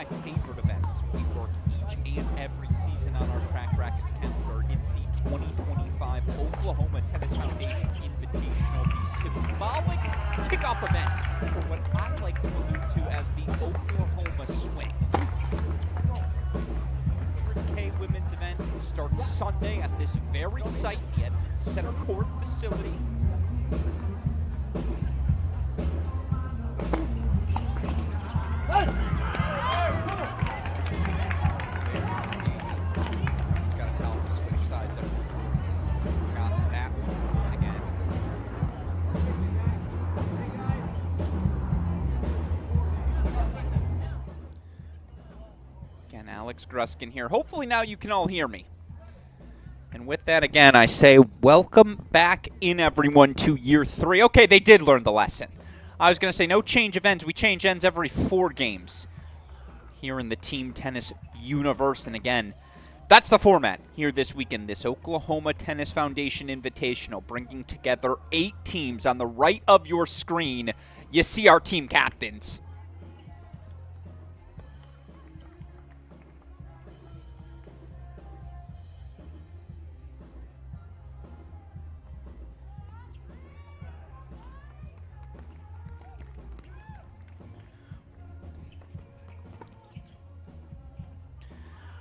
my favorite events we work each and every season on our Cracked Racquets calendar. It's the 2025 Oklahoma Tennis Foundation Invitational, the symbolic kickoff event for what I like to allude to as the Oklahoma Swing. 100K women's event starts Sunday at this very site, the Edmond Center Court facility. Alex Gruskin here. Hopefully now you can all hear me. And with that, again, I say welcome back in, everyone, to year 3. Okay, they did learn the lesson. I was going to say no change of ends. We change ends every 4 games here in the team tennis universe. And again, that's the format here this weekend, this Oklahoma Tennis Foundation Invitational, bringing together 8 teams. On the right of your screen, you see our team captains.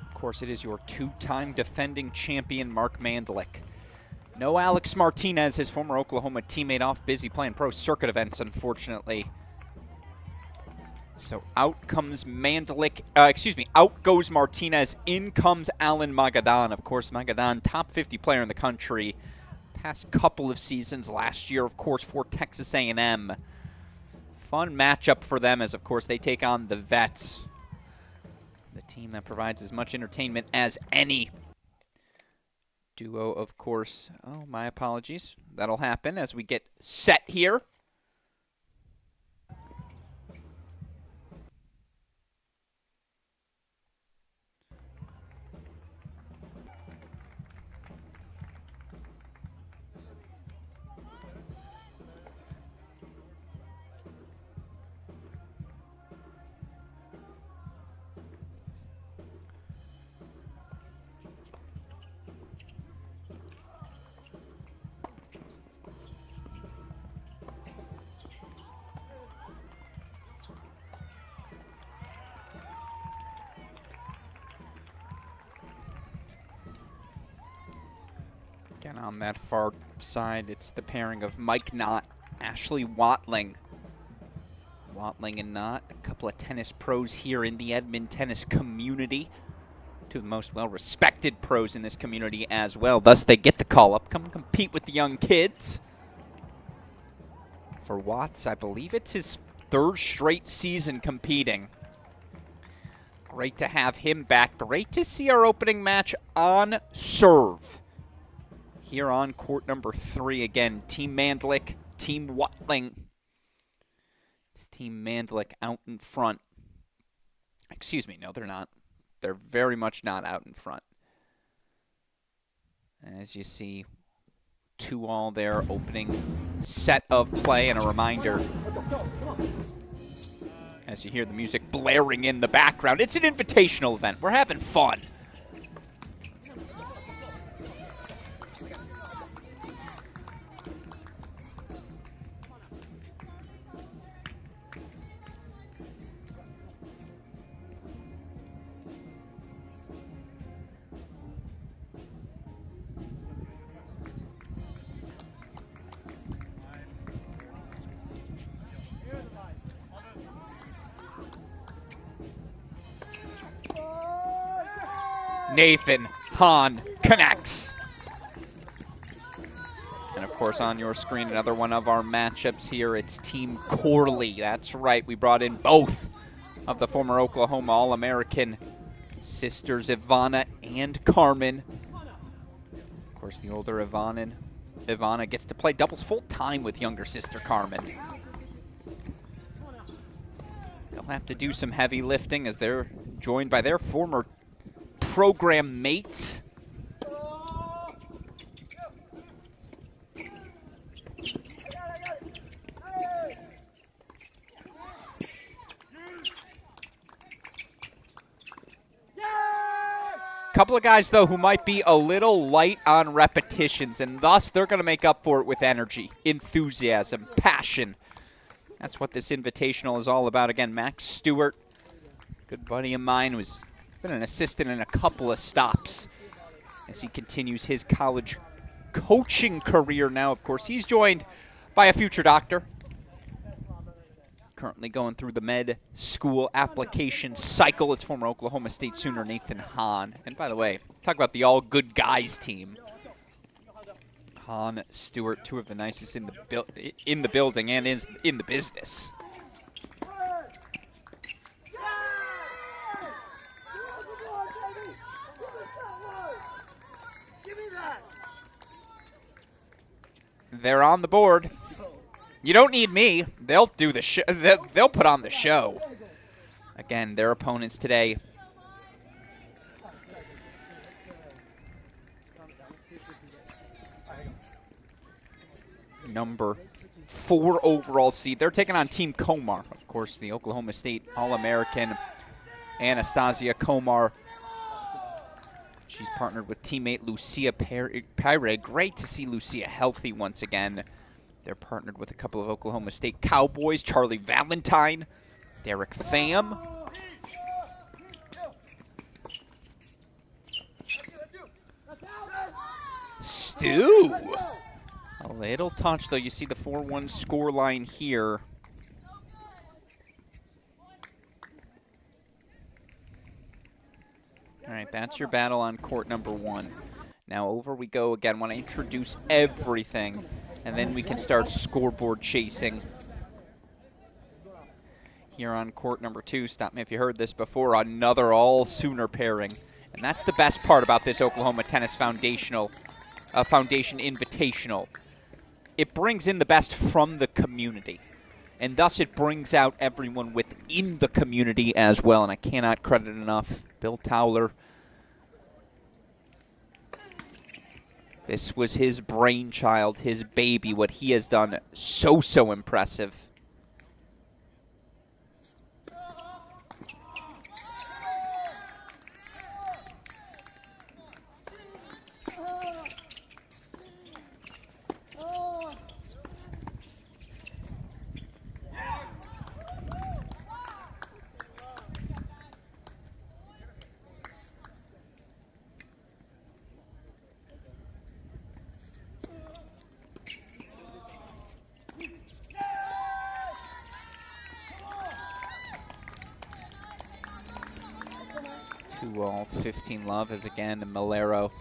Of course, it is your 2-time defending champion, Mark Mandlik. No Alex Martinez, his former Oklahoma teammate, off busy playing pro circuit events, unfortunately. So out comes Mandlik, out goes Martinez, in comes Alan Magadan. Of course, Magadan, top 50 player in the country. Past couple of seasons, last year, of course, for Texas A&M. Fun matchup for them as, of course, they take on the Vets. The team that provides as much entertainment as any. Duo, of course. Oh, my apologies. That'll happen as we get set here. Again, on that far side, it's the pairing of Mike Knott, Ashley Watling. Watling and Knott, a couple of tennis pros here in the Edmond tennis community. 2 of the most well-respected pros in this community as well. Thus, they get the call-up. Come compete with the young kids. For Watts, I believe it's his 3rd straight season competing. Great to have him back. Great to see our opening match on serve. Here on court number 3, again, Team Mandlik, Team Watling. It's Team Mandlik out in front. Excuse me, no, they're not. They're very much not out in front. As you see, 2-all there, opening set of play, and a reminder, as you hear the music blaring in the background, it's an invitational event. We're having fun. Nathan Hahn connects. And, of course, on your screen, another one of our matchups here. It's Team Corley. That's right. We brought in both of the former Oklahoma All-American sisters, Ivana and Carmen. Of course, the older Ivana gets to play doubles full-time with younger sister Carmen. They'll have to do some heavy lifting as they're joined by their former program mates. Couple of guys, though, who might be a little light on repetitions, and thus they're going to make up for it with energy, enthusiasm, passion. That's what this Invitational is all about. Again, Max Stewart, good buddy of mine, who's been an assistant in a couple of stops as he continues his college coaching career now. Of course, he's joined by a future doctor, currently going through the med school application cycle. It's former Oklahoma State Sooner Nathan Hahn. And by the way, talk about the all-good guys team. Hahn, Stewart, two of the nicest in the building and in the business. They're on the board. You don't need me. They'll do the show. They'll put on the show. Again, their opponents today. Number 4 overall seed. They're taking on Team Komar. Of course, the Oklahoma State All-American Anastasia Komar. She's partnered with teammate Lucia Pyre. Great to see Lucia healthy once again. They're partnered with a couple of Oklahoma State Cowboys, Charlie Valentine, Derek Pham. Stu. A little touch, though. You see the 4-1 score line here. All right, that's your battle on court number 1. Now over we go again. I want to introduce everything, and then we can start scoreboard chasing. Here on court number 2, stop me if you heard this before, another all-Sooner pairing. And that's the best part about this Oklahoma Tennis Foundation Invitational. It brings in the best from the community. And thus it brings out everyone within the community as well. And I cannot credit enough Bill Towler. This was his brainchild, his baby, what he has done so impressive. All 15 love as again the Malero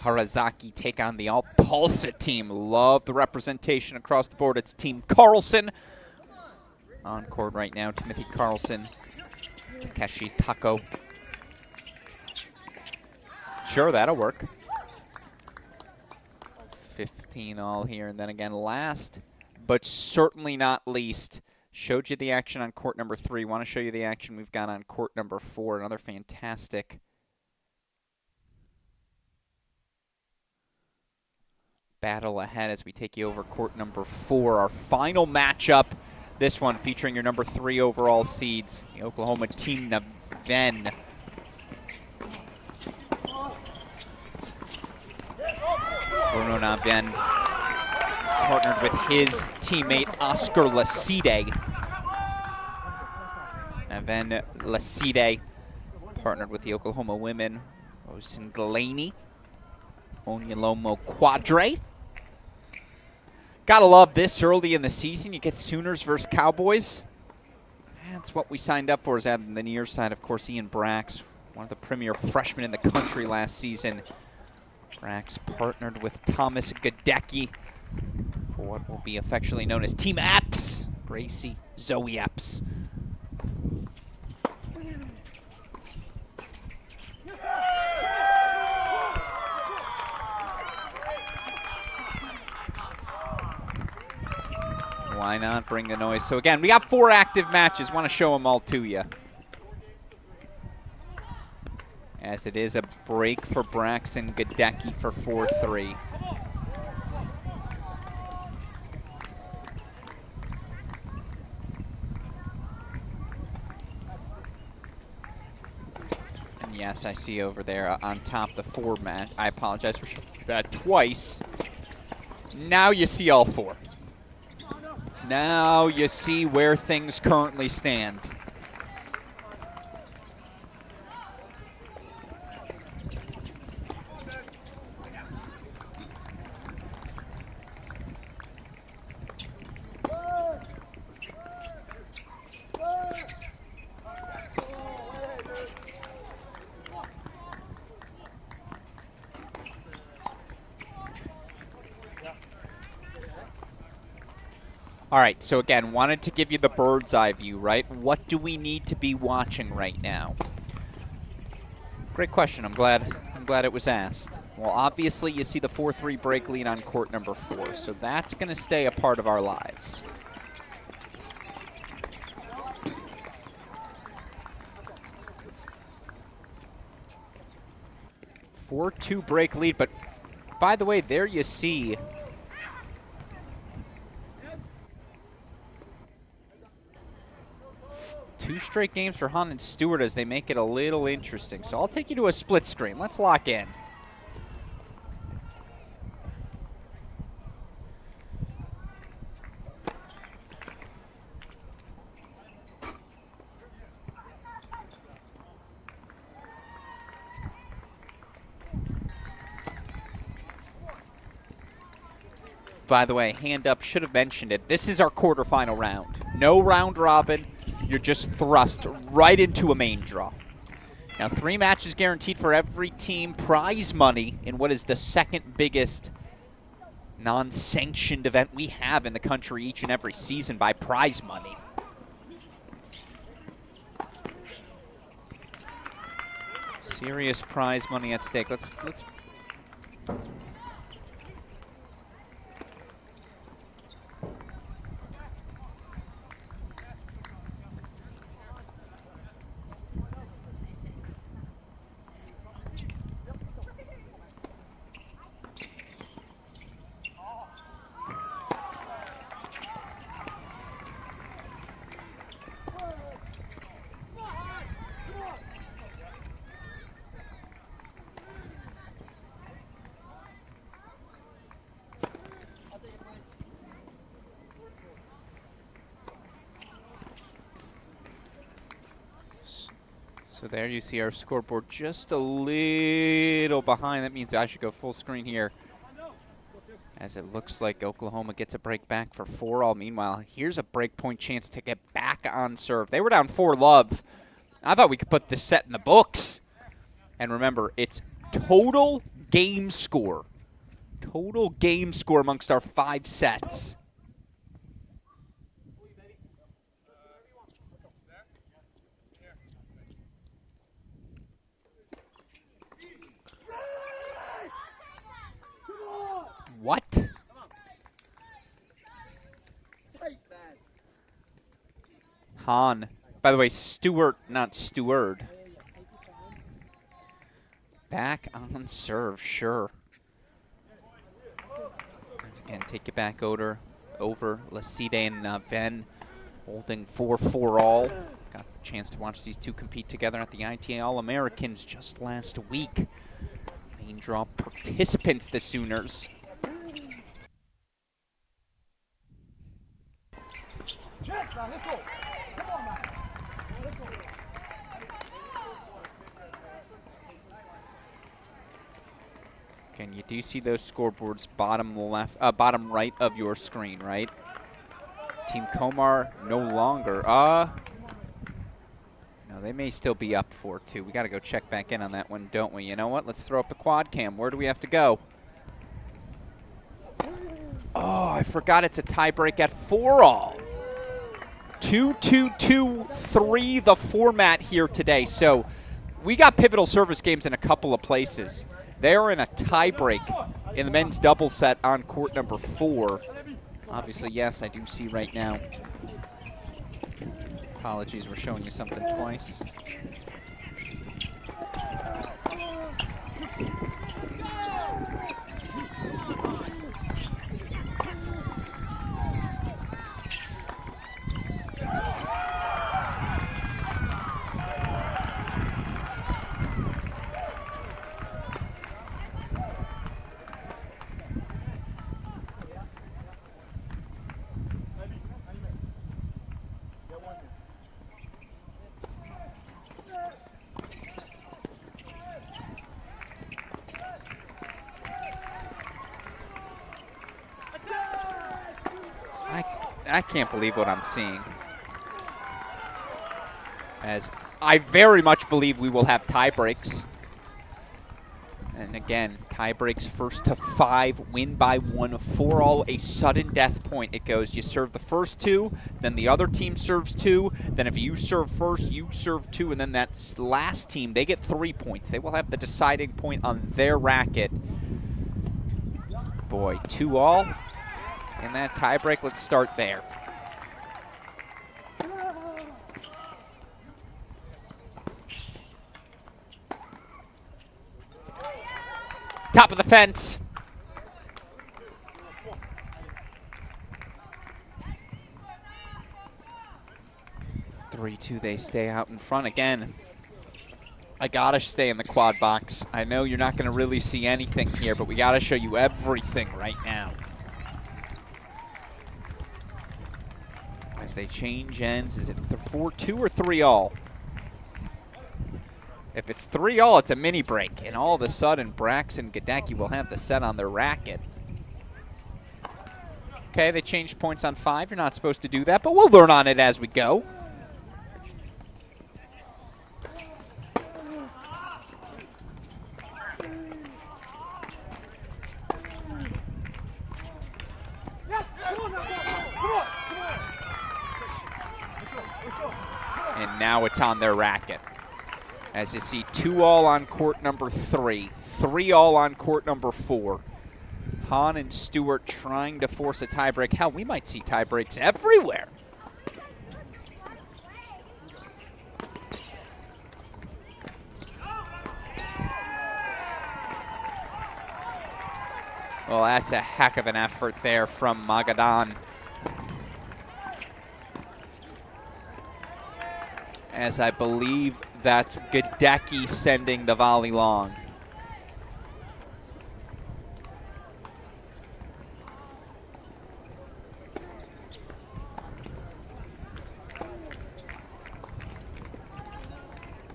Harazaki take on the all Tulsa team. Love the representation across the board. It's Team Carlson on court right now. Timothy Carlson, Takeshi Tako. Sure, that'll work. 15 all here, and then again last but certainly not least, showed you the action on court number 3. Want to show you the action we've got on court number 4. Another fantastic battle ahead as we take you over court number 4. Our final matchup, this one featuring your number 3 overall seeds, the Oklahoma team Naven. Bruno Naven partnered with his teammate Oscar Lacide. Naven Lacide partnered with the Oklahoma women, Osin Galaney, Onyalomo Quadre. Gotta love this early in the season. You get Sooners versus Cowboys. That's what we signed up for. Is on the near side, of course, Ian Brax, one of the premier freshmen in the country last season. Brax partnered with Thomas Gadecki for what will be affectionately known as Team Epps. Gracie Zoe Epps. Why not bring the noise? So again, we got 4 active matches. Want to show them all to you. As it is a break for Braxton Gadecki for 4-3. And yes, I see over there on top the format. I apologize for showing that twice. Now you see all four. Now you see where things currently stand. All right, so again, wanted to give you the bird's eye view, right? What do we need to be watching right now? Great question. I'm glad it was asked. Well, obviously, you see the 4-3 break lead on court number 4, so that's going to stay a part of our lives. A 4-2 break lead, but by the way, there you see two straight games for Hahn and Stewart as they make it a little interesting. So I'll take you to a split screen. Let's lock in. By the way, hand up, should have mentioned it. This is our quarterfinal round. No round robin. You're just thrust right into a main draw. Now, 3 matches guaranteed for every team. Prize money in what is the second biggest non-sanctioned event we have in the country each and every season by prize money. Serious prize money at stake. Let's So there you see our scoreboard just a little behind. That means I should go full screen here, as it looks like Oklahoma gets a break back for 4-all. Meanwhile, here's a break point chance to get back on serve. They were down 4-love. I thought we could put this set in the books. And remember, it's total game score. Total game score amongst our 5 sets. What? Hahn. By the way, Stewart, not Stewart. Back on serve, sure. Once again, take it back over Lacide and Venn holding 4-4-all. Got a chance to watch these two compete together at the ITA All-Americans just last week. Main draw participants, the Sooners. Again, you do see those scoreboards bottom right of your screen, right? Team Komar no longer. No, they may still be up 4-2. We got to go check back in on that one, don't we? You know what? Let's throw up the quad cam. Where do we have to go? Oh, I forgot it's a tiebreak at 4-all. 2-2-2-3 the format here today. So we got pivotal service games in a couple of places. They're in a tiebreak in the men's double set on court number 4. Obviously, yes, I do see right now. Apologies, we're showing you something twice. I can't believe what I'm seeing. As I very much believe we will have tie breaks. And again, tie breaks first to 5, win by 1, 4-all, a sudden death point. It goes, you serve the first 2, then the other team serves 2, then if you serve first, you serve 2, and then that last team, they get 3 points. They will have the deciding point on their racket. Boy, 2-all in that tie break. Let's start there. Top of the fence. Three-two, they stay out in front again. I gotta stay in the quad box. I know you're not gonna really see anything here, but we gotta show you everything right now. As they change ends, is it 4-2 or 3-all? If it's 3-all, it's a mini break, and all of a sudden, Brax and Gadecki will have the set on their racket. Okay, they changed points on 5. You're not supposed to do that, but we'll learn on it as we go. And now it's on their racket. As you see, 2-all on court number 3, 3-all on court number 4. Hahn and Stewart trying to force a tiebreak. Hell, we might see tiebreaks everywhere. Well, that's a heck of an effort there from Magadan. As I believe that's Gadecki sending the volley long.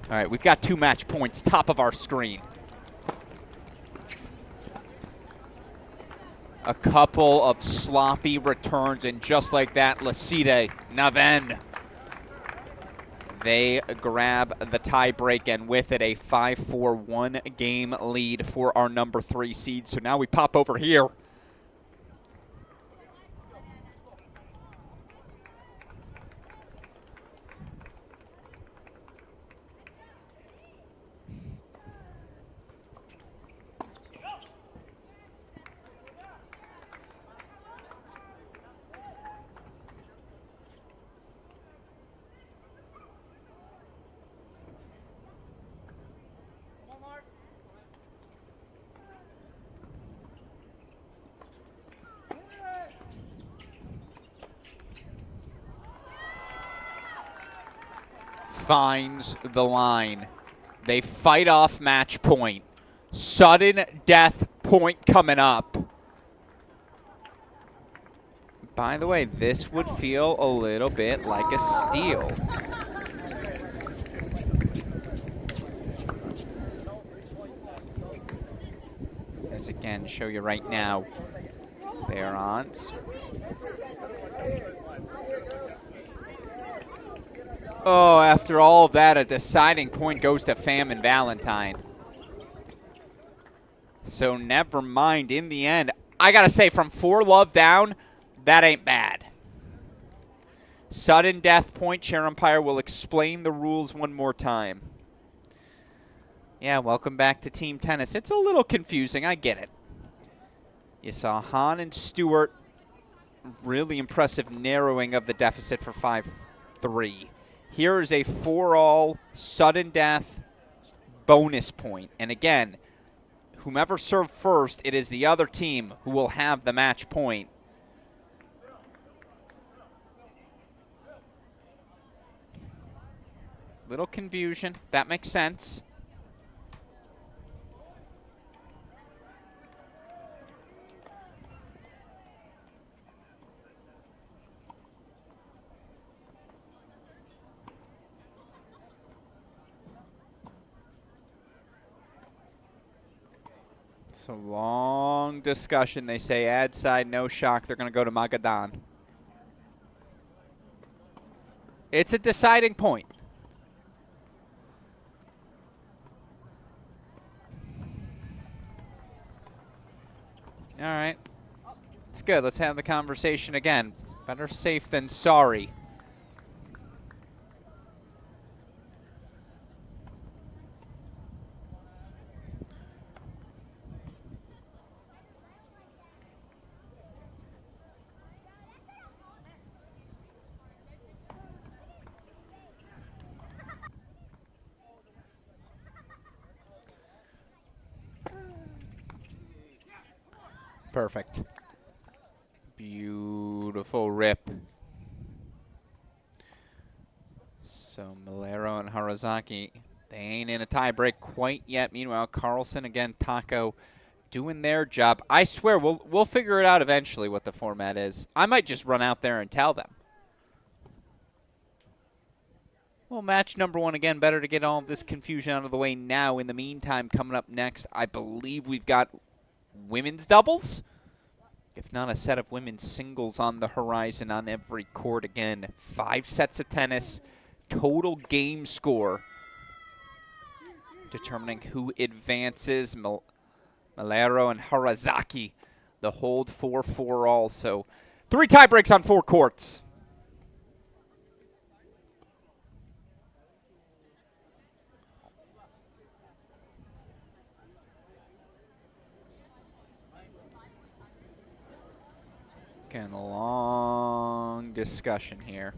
All right, we've got 2 match points, top of our screen. A couple of sloppy returns, and just like that, Lacide Naven. They grab the tie break, and with it a 5-4 game lead for our number 3 seed. So now we pop over here. Finds the line. They fight off match point. Sudden death point coming up. By the way, this would feel a little bit like a steal. As again, show you right now. They are on. Oh, after all of that, a deciding point goes to Pham and Valentine. So never mind. In the end, I got to say, from 4-love down, that ain't bad. Sudden death point. Chair umpire will explain the rules one more time. Yeah, welcome back to team tennis. It's a little confusing. I get it. You saw Hahn and Stewart. Really impressive narrowing of the deficit for 5-3. Here is a 4-all sudden death bonus point. And again, whomever served first, it is the other team who will have the match point. Little confusion. That makes sense. It's a long discussion. They say ad side, no shock. They're going to go to Magadan. It's a deciding point. All right. It's good. Let's have the conversation again. Better safe than sorry. Perfect. Beautiful rip. So Malero and Harazaki, they ain't in a tie break quite yet. Meanwhile, Carlson, again, Taco doing their job. I swear, we'll figure it out eventually what the format is. I might just run out there and tell them. Well, match number 1 again. Better to get all of this confusion out of the way now. In the meantime, coming up next, I believe we've got women's doubles, if not a set of women's singles on the horizon on every court. Again, 5 sets of tennis, total game score, determining who advances. Malero and Harazaki, the hold 4-4 all. So 3 tie breaks on 4 courts. Again, a long discussion here.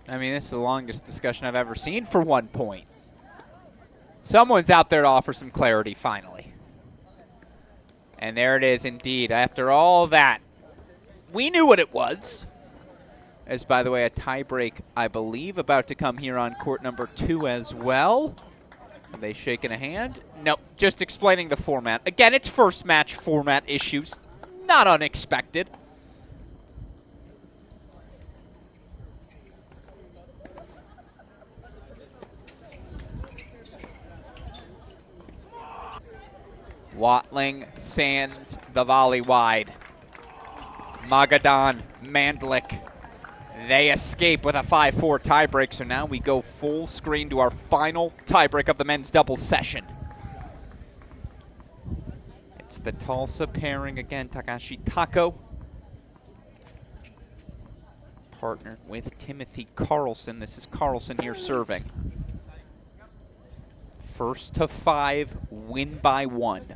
I mean, this is the longest discussion I've ever seen for 1 point. Someone's out there to offer some clarity, finally. And there it is, indeed. After all that, we knew what it was. As, by the way, a tiebreak, I believe, about to come here on court number 2 as well. Are they shaking a hand? No, just explaining the format. Again, it's first match format issues. Not unexpected. Watling sands the volley wide. Magadan, Mandlik. They escape with a 5-4 tiebreak, so now we go full screen to our final tiebreak of the men's doubles session. It's the Tulsa pairing again, Takashi Tako, partnered with Timothy Carlson. This is Carlson here serving. First to 5, win by 1.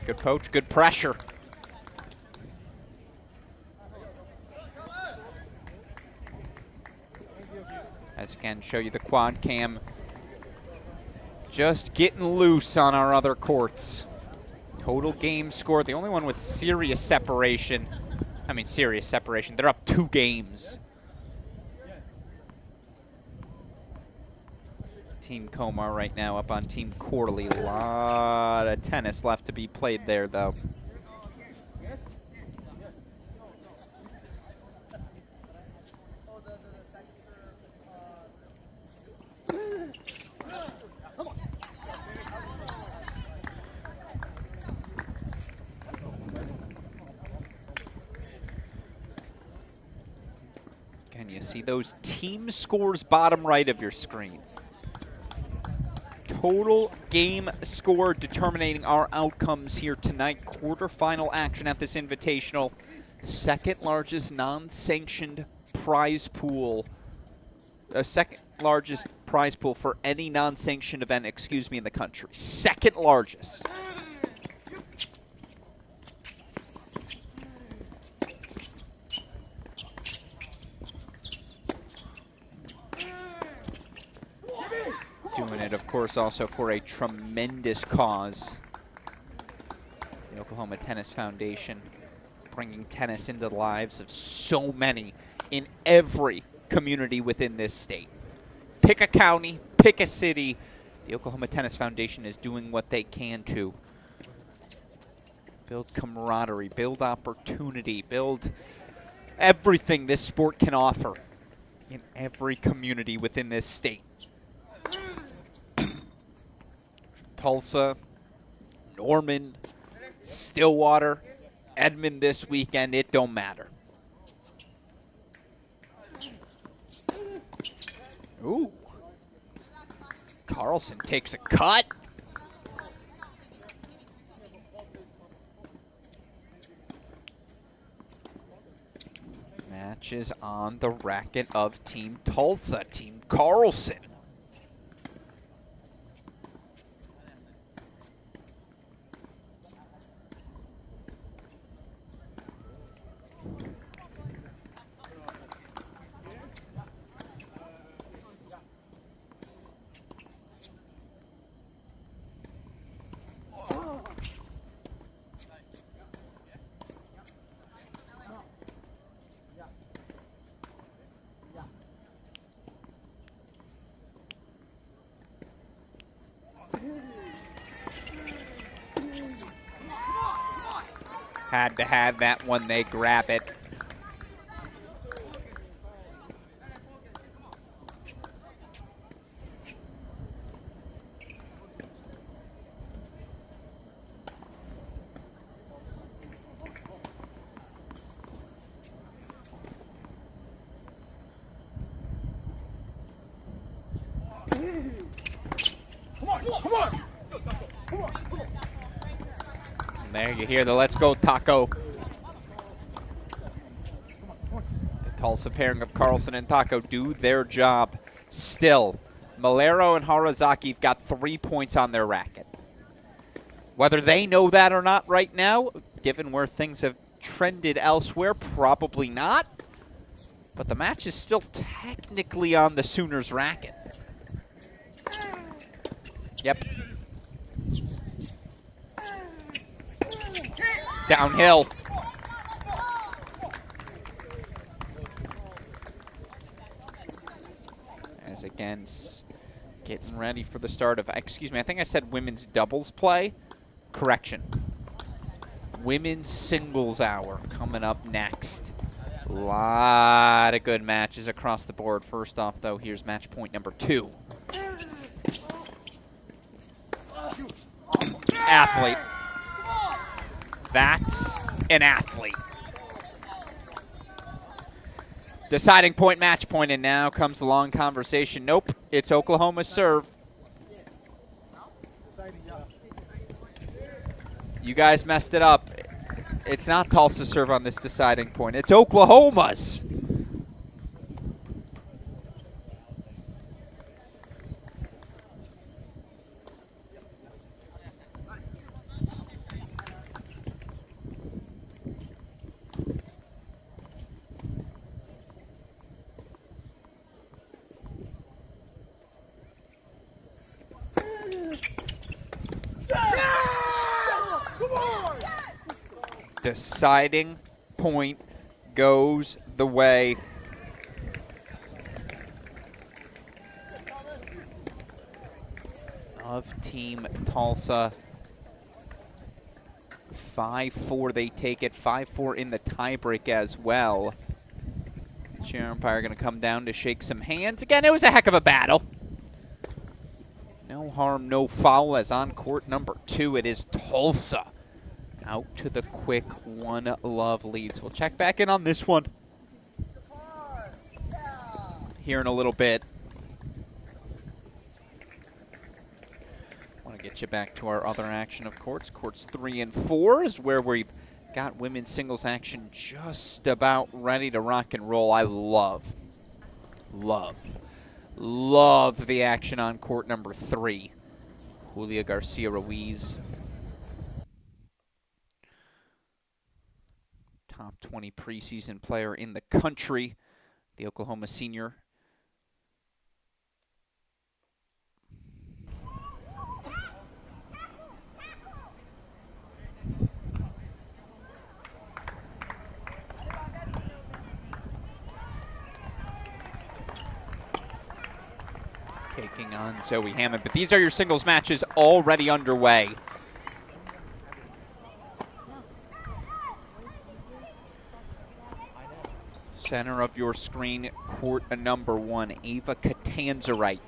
Good poach, good pressure. As again, show you the quad cam. Just getting loose on our other courts. Total game score, the only one with serious separation. I mean, serious separation. They're up 2 games. Team Komar right now up on Team Corley. A lot of tennis left to be played there, though. Can you see those team scores bottom right of your screen? Total game score determining our outcomes here tonight. Quarterfinal action at this Invitational. Second largest non-sanctioned prize pool. Second largest prize pool for any non-sanctioned event, in the country. Second largest. Doing it, of course, also for a tremendous cause. The Oklahoma Tennis Foundation, bringing tennis into the lives of so many in every community within this state. Pick a county, pick a city. The Oklahoma Tennis Foundation is doing what they can to build camaraderie, build opportunity, build everything this sport can offer in every community within this state. Tulsa, Norman, Stillwater, Edmond this weekend, it don't matter. Ooh. Carlson takes a cut. Match is on the racket of Team Tulsa, Team Carlson. Had to have that one, they grab it. There you hear the let's go taco. The Tulsa pairing of Carlson and Taco do their job. Still, Malero and Harazaki have got 3 points on their racket. Whether they know that or not right now, given where things have trended elsewhere, probably not. But the match is still technically on the Sooners' racket. Yep. Downhill. As again, getting ready for the start of, excuse me, I think I said women's doubles play. Correction. Women's singles hour coming up next. A lot of good matches across the board. First off, though, here's match point number 2. Athlete. That's an athlete. Deciding point, match point, and now comes the long conversation. Nope, it's Oklahoma's serve. You guys messed it up. It's not Tulsa's serve on this deciding point. It's Oklahoma's. Deciding point goes the way of Team Tulsa. 5-4, they take it. 5-4 in the tiebreak as well. Chair umpire going to come down to shake some hands. Again, it was a heck of a battle. No harm, no foul, as on court number 2, it is Tulsa. Out to the quick 1-love leads. We'll check back in on this one here in a little bit. Want to get you back to our other action of courts. Courts 3 and 4 is where we've got women's singles action just about ready to rock and roll. I love the action on court number 3. Julia Garcia Ruiz. Top 20 preseason player in the country, the Oklahoma senior. Taking on Zoe Hammond, but these are your singles matches already underway. Center of your screen, court number 1, Ava Catanzarite.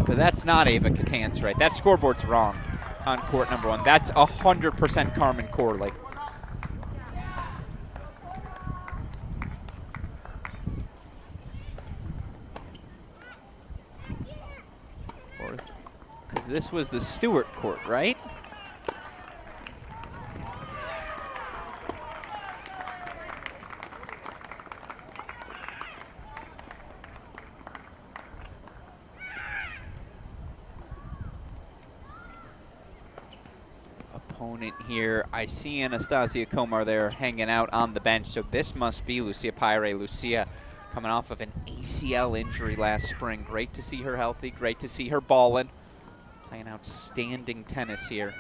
But that's not Ava Catanzarite. That scoreboard's wrong on court number 1. That's 100% Carmen Corley. Because this was the Stewart court, right? Opponent here. I see Anastasia Komar there hanging out on the bench, so this must be Lucia Pyre. Lucia coming off of an ACL injury last spring. Great to see her healthy. Great to see her balling. Playing outstanding tennis here.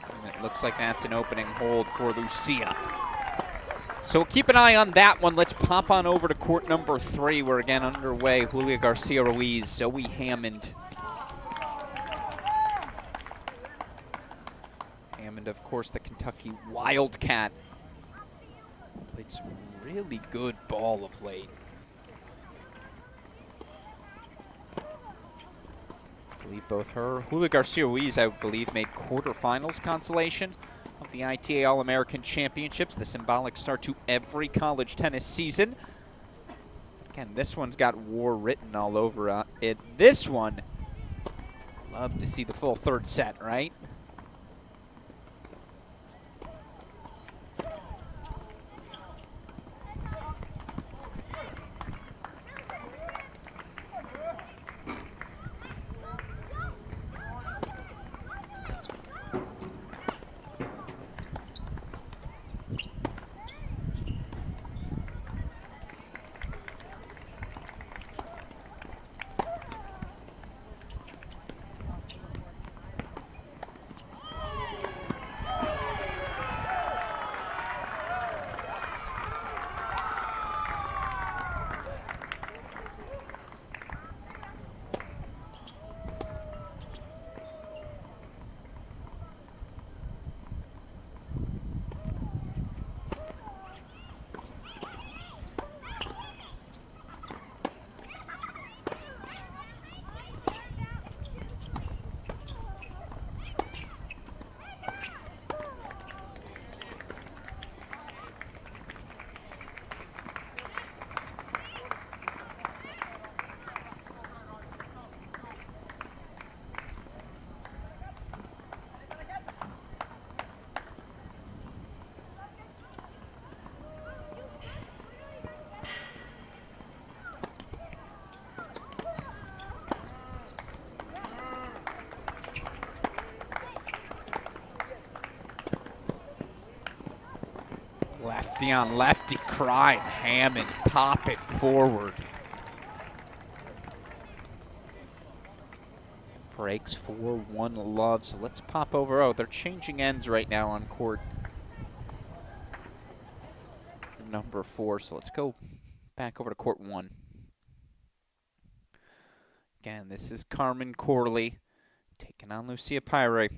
And it looks like that's an opening hold for Lucia. So keep an eye on that one. Let's pop on over to court number 3. We're again underway. Julia Garcia Ruiz, Zoe Hammond. Hammond, of course, the Kentucky Wildcat. Played some really good ball of late. I believe both her, Julia Garcia Ruiz, I believe, made quarterfinals consolation of the ITA All-American Championships, the symbolic start to every college tennis season. Again, this one's got war written all over it. This one, love to see the full third set, right? Lefty on lefty, crying, Hammond popping forward. Breaks 4-1 love, so let's pop over. Oh, they're changing ends right now on court number 4, so let's go back over to court 1. Again, this is Carmen Corley taking on Lucia Pyre.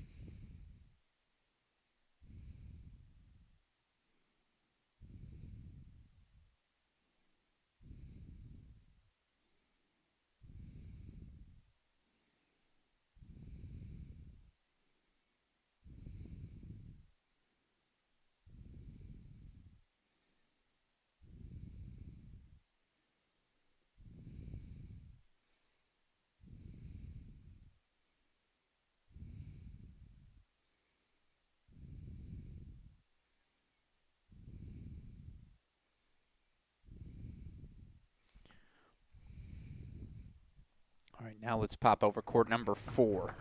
All right, now let's pop over court number 4.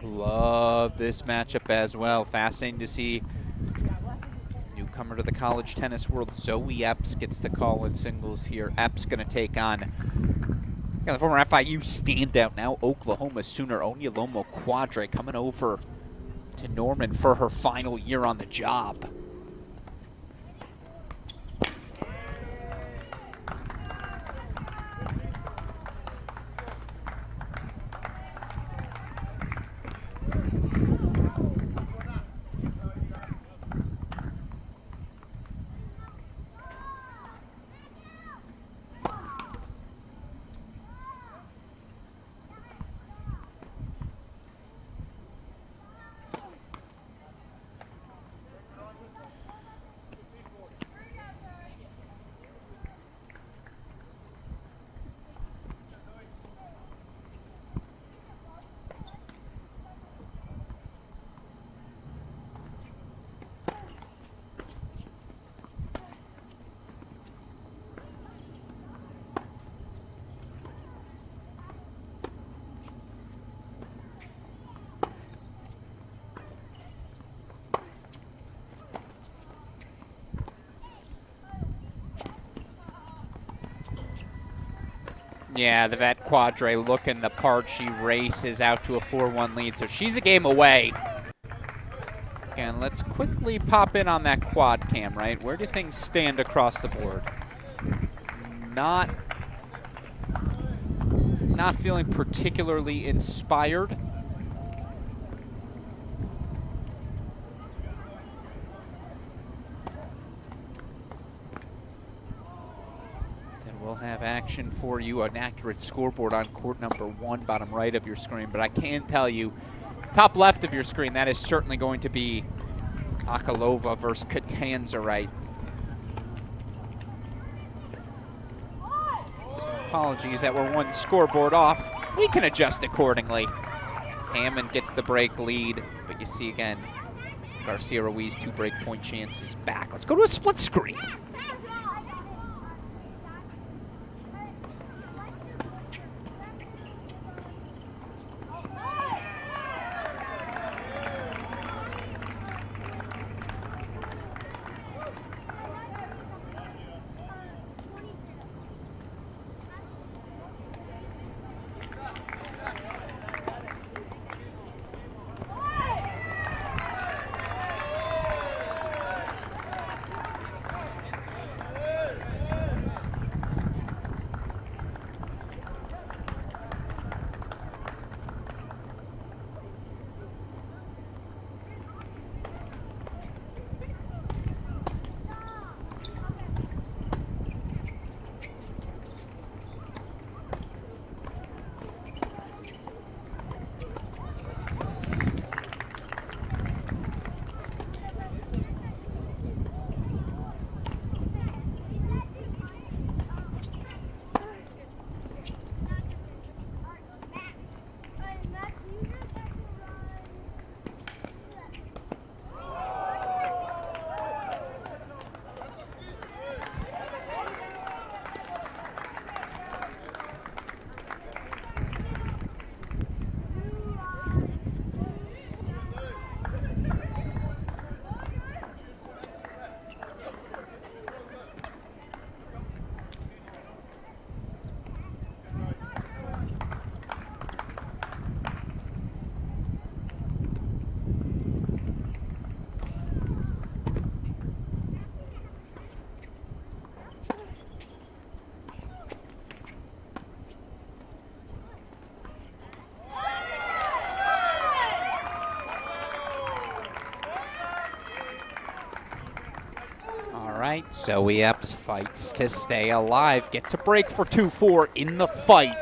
Love this matchup as well. Fascinating to see newcomer to the college tennis world, Zoe Epps, gets the call in singles here. Epps going to take on the former FIU standout, now Oklahoma Sooner, Onyalomo Quadre, coming over to Norman for her final year on the job. Yeah, the Vet Quadre looking the part. She races out to a 4-1 lead, so she's a game away. Again, let's quickly pop in on that quad cam, right? Where do things stand across the board? Not feeling particularly inspired. Then we'll have action for you, an accurate scoreboard on court number 1, bottom right of your screen. But I can tell you, top left of your screen, that is certainly going to be Akalova versus Catanzarite. So apologies that we're one scoreboard off. We can adjust accordingly. Hammond gets the break lead, but you see again, Garcia Ruiz 2 break point chances back. Let's go to a split screen. Zoe Epps fights to stay alive, gets a break for 2-4 in the fight.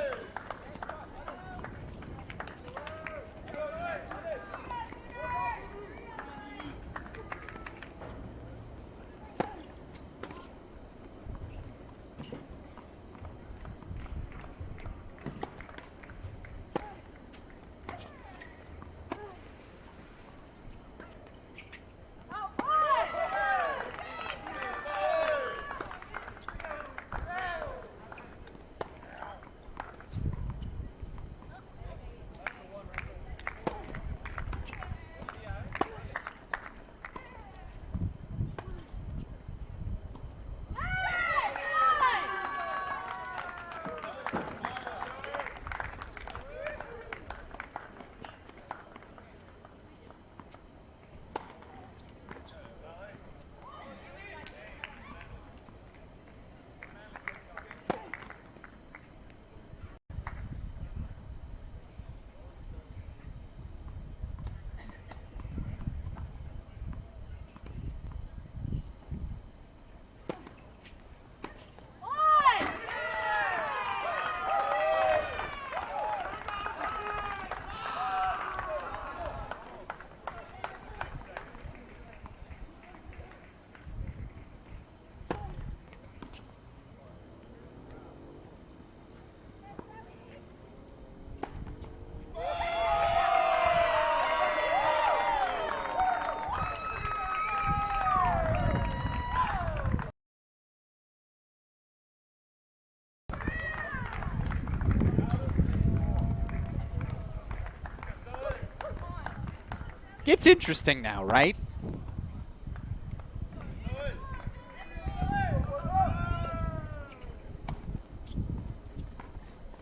gets interesting now, right?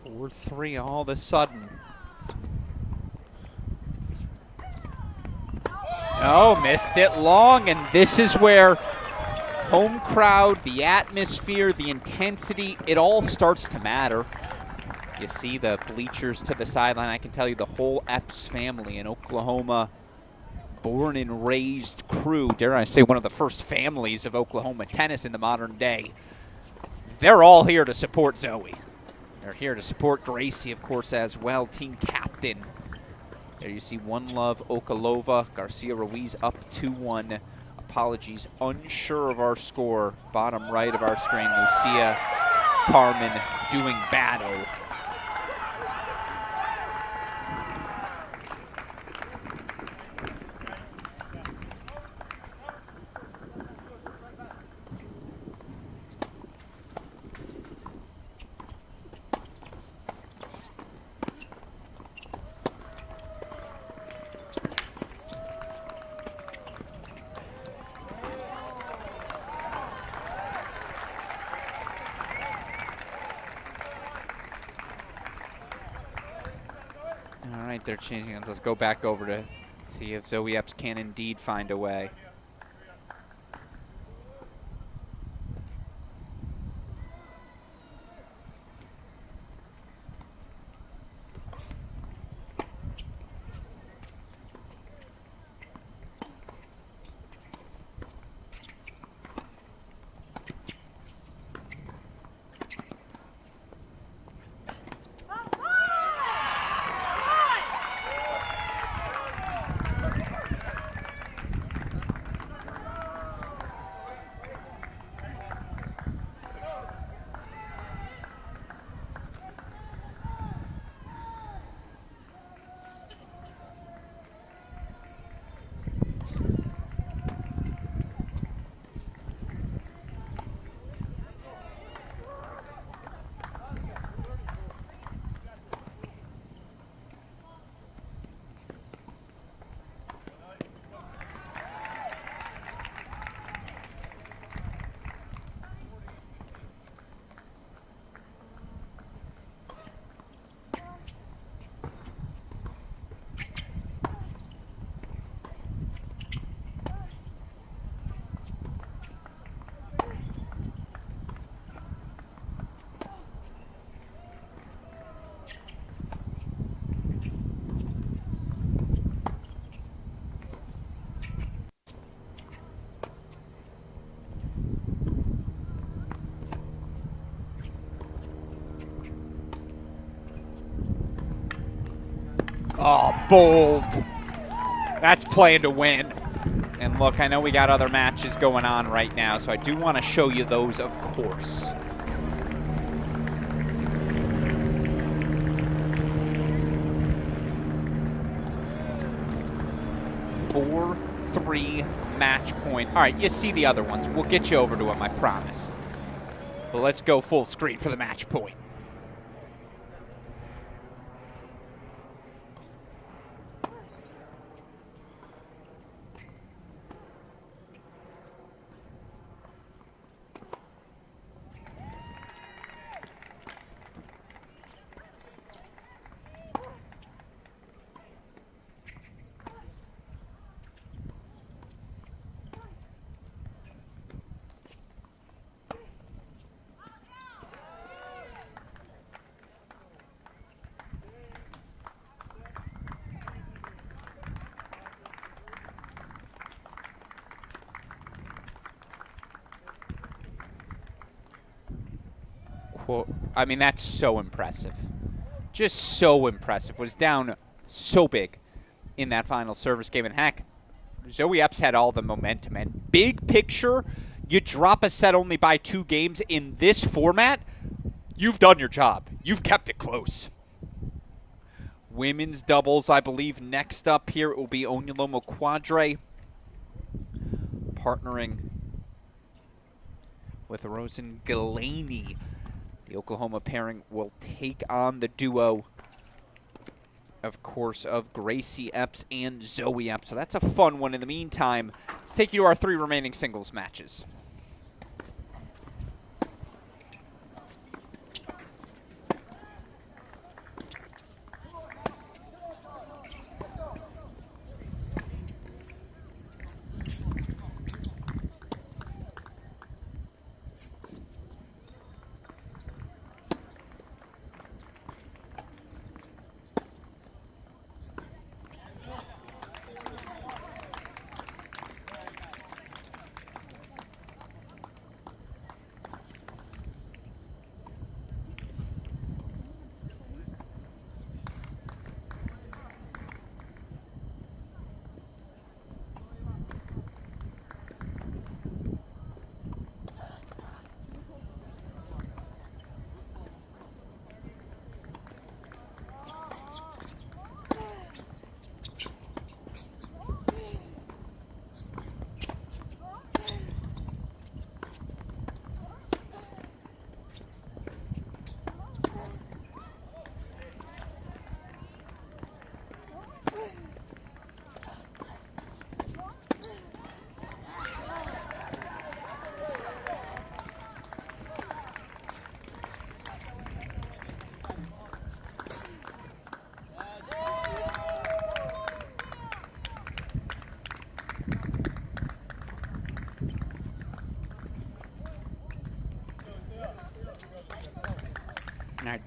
4-3 all of a sudden. Oh, missed it long, and this is where home crowd, the atmosphere, the intensity, it all starts to matter. You see the bleachers to the sideline. I can tell you the whole Epps family in Oklahoma, born and raised crew, dare I say one of the first families of Oklahoma tennis in the modern day. They're all here to support Zoe. They're here to support Gracie, of course, as well, team captain. There you see One Love Okalova, Garcia Ruiz up 2-1. Apologies, unsure of our score. Bottom right of our screen, Lucia Carmen doing battle. All right, they're changing it. Let's go back over to see if Zoe Epps can indeed find a way. Oh, bold. That's playing to win. And look, I know we got other matches going on right now, so I do want to show you those, of course. Four, 3 match point. All right, you see the other ones. We'll get you over to them, I promise. But let's go full screen for the match point. I mean, that's so impressive. Just so impressive. Was down so big in that final service game. And heck, Zoe Epps had all the momentum. And big picture, you drop a set only by 2 games in this format, you've done your job. You've kept it close. Women's doubles, I believe, next up here, it will be Onyolomo Quadre partnering with Rosen Galaney. The Oklahoma pairing will take on the duo of course, of Gracie Epps and Zoe Epps. So that's a fun one. In the meantime, let's take you to our 3 remaining singles matches.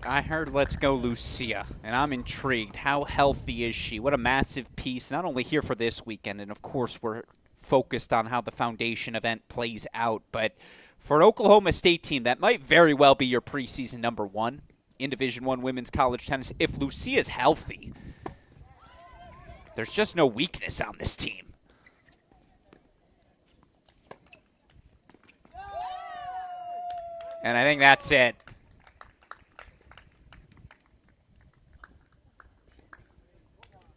I heard let's go Lucia, and I'm intrigued. How healthy is she? What a massive piece, not only here for this weekend, and of course we're focused on how the foundation event plays out, but for an Oklahoma State team, that might very well be your preseason #1 in Division I women's college tennis. If Lucia's healthy, there's just no weakness on this team. And I think that's it.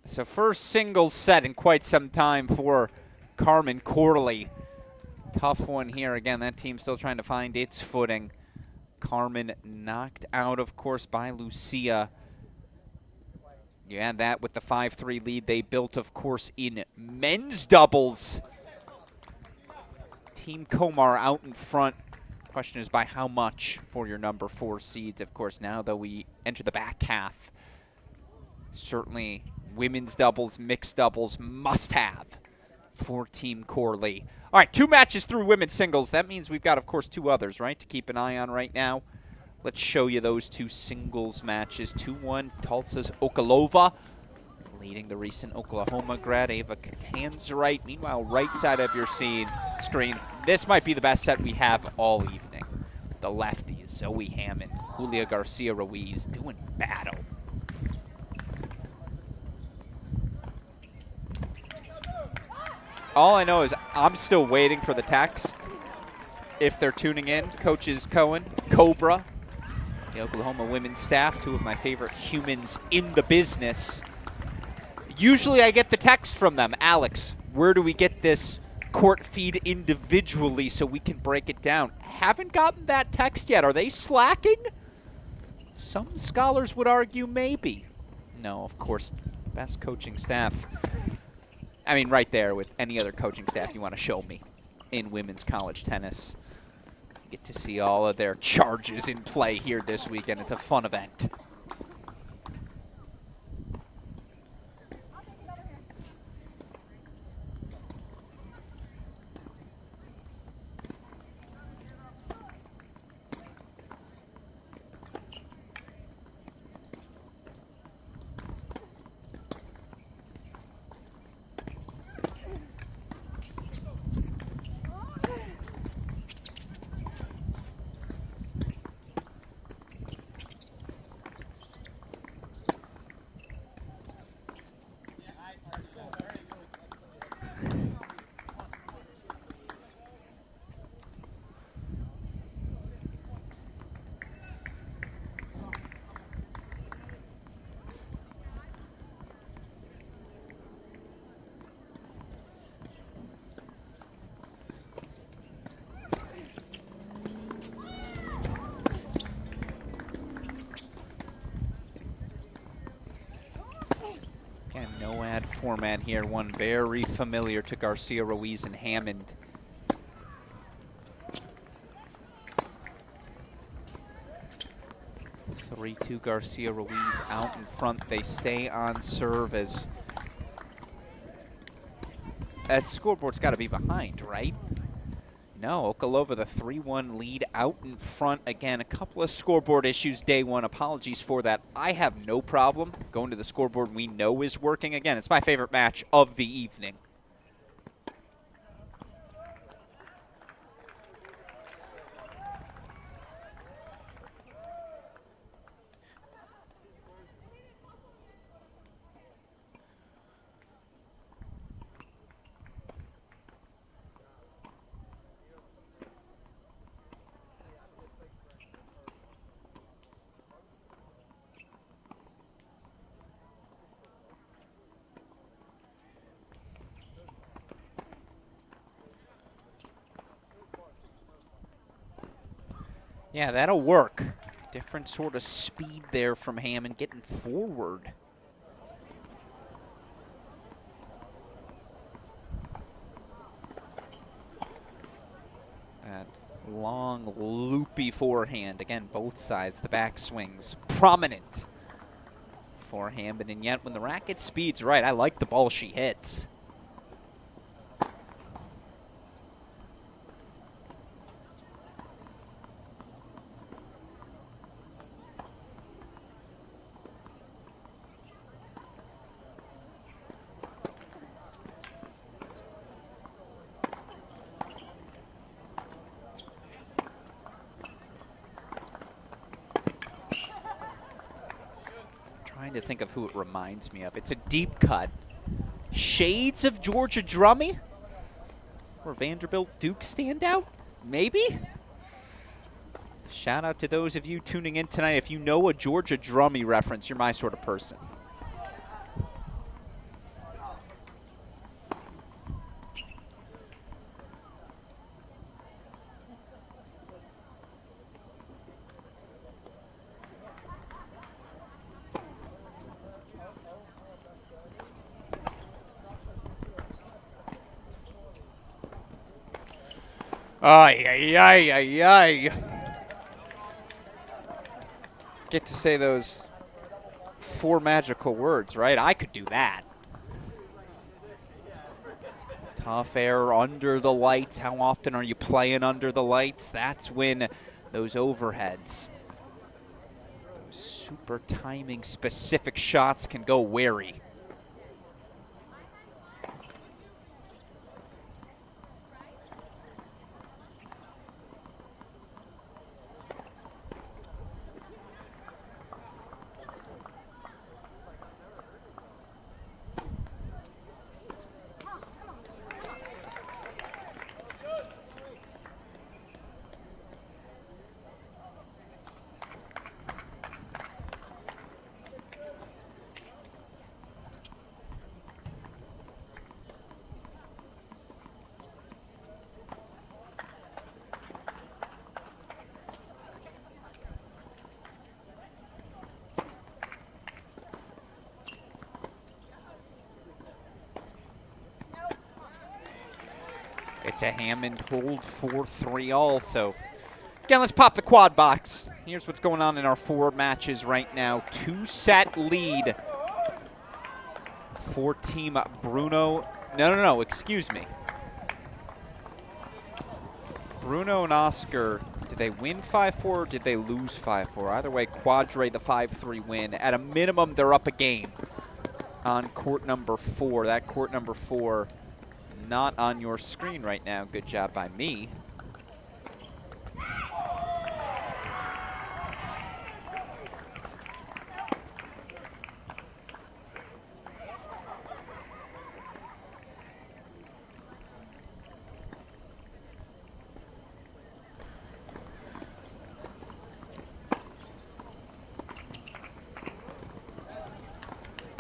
So first singles set in quite some time for Carmen Corley. Tough one here. Again, that team still trying to find its footing. Carmen knocked out, of course, by Lucia. You add that with the 5-3 lead they built, of course, in men's doubles. Team Komar out in front. Question is by how much for your #4 seeds. Of course, now that we enter the back half, certainly women's doubles, mixed doubles, must have for Team Corley. All right, 2 matches through women's singles. That means we've got, of course, 2 others, right, to keep an eye on right now. Let's show you those 2 singles matches. 2-1, Tulsa's Okolova, leading the recent Oklahoma grad, Ava Katanzarite. Meanwhile, right side of your screen, this might be the best set we have all evening. The lefties, Zoe Hammond, Julia Garcia-Ruiz doing battle. All I know is I'm still waiting for the text. If they're tuning in, Coaches Cohen, Cobra, the Oklahoma women's staff, 2 of my favorite humans in the business. Usually I get the text from them. Alex, where do we get this court feed individually so we can break it down? Haven't gotten that text yet. Are they slacking? Some scholars would argue maybe. No, of course, best coaching staff. I mean, right there with any other coaching staff you want to show me in women's college tennis. Get to see all of their charges in play here this weekend. It's a fun event. format here, one very familiar to Garcia, Ruiz, and Hammond. 3-2 Garcia, Ruiz out in front. They stay on serve as scoreboard's got to be behind, right? No, Okolova, the 3-1 lead out in front. Again, a couple of scoreboard issues day one. Apologies for that. I have no problem going to the scoreboard we know is working. Again, it's my favorite match of the evening. Yeah, that'll work. Different sort of speed there from Hammond getting forward. That long, loopy forehand. Again, both sides, the back swings. Prominent for Hammond. And yet, when the racket speed's right, I like the ball she hits. Trying to think of who it reminds me of. It's a deep cut. Shades of Georgia Drummy? Or Vanderbilt Duke standout? Maybe? Shout out to those of you tuning in tonight. If you know a Georgia Drummy reference, you're my sort of person. Ay, ay, ay, ay, ay. Get to say those 4 magical words, right? I could do that. Tough air under the lights. How often are you playing under the lights? That's when those overheads, those super timing specific shots can go wary. It's a Hammond hold 4-3 all. So again, let's pop the quad box. Here's what's going on in our 4 matches right now. 2-set lead for Team Bruno. No, excuse me. Bruno and Oscar, did they win 5-4 or did they lose 5-4? Either way, Quadre the 5-3 win. At a minimum, they're up a game on court number 4. That court number 4 not on your screen right now. Good job by me.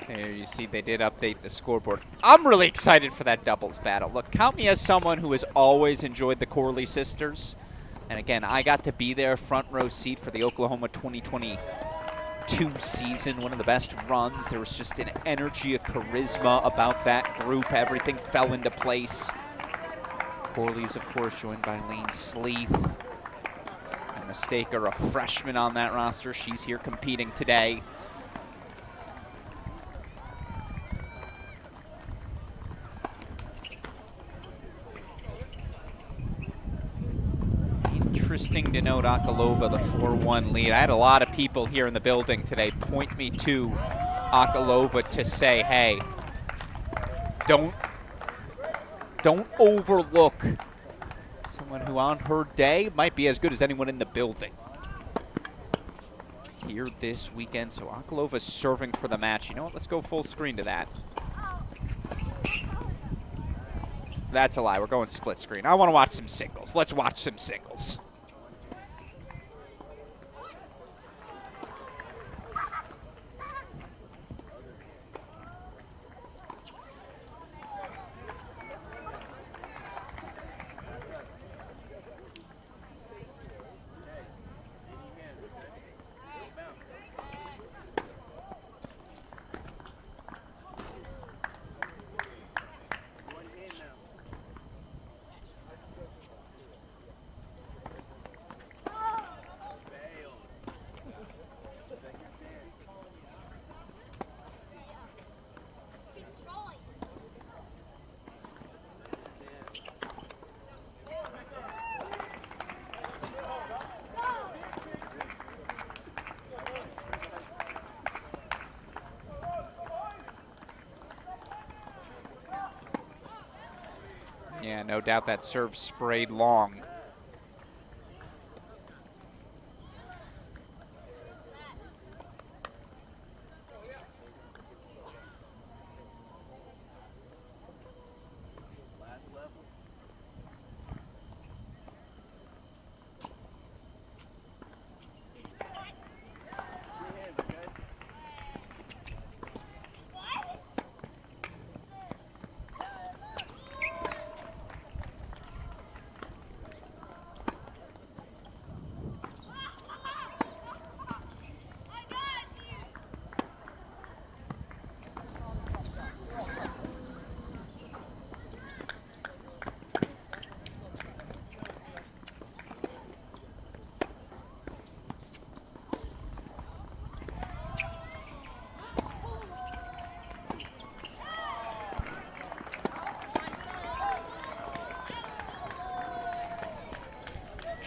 Here you see they did update the scoreboard. I'm really excited for that doubles battle. Look, count me as someone who has always enjoyed the Corley sisters. And again, I got to be there, front row seat for the Oklahoma 2020 2022 season, one of the best runs. There was just an energy, a charisma about that group. Everything fell into place. Corley's, of course, joined by Lane Sleeth. A mistake, or a freshman on that roster. She's here competing today. Interesting to note, Akalova, the 4-1 lead. I had a lot of people here in the building today point me to Akalova to say, hey, don't overlook someone who on her day might be as good as anyone in the building here this weekend. So Akalova's serving for the match. You know what? Let's go full screen to that. That's a lie. We're going split screen. I want to watch some singles. Let's watch some singles. Yeah, no doubt that serve sprayed long.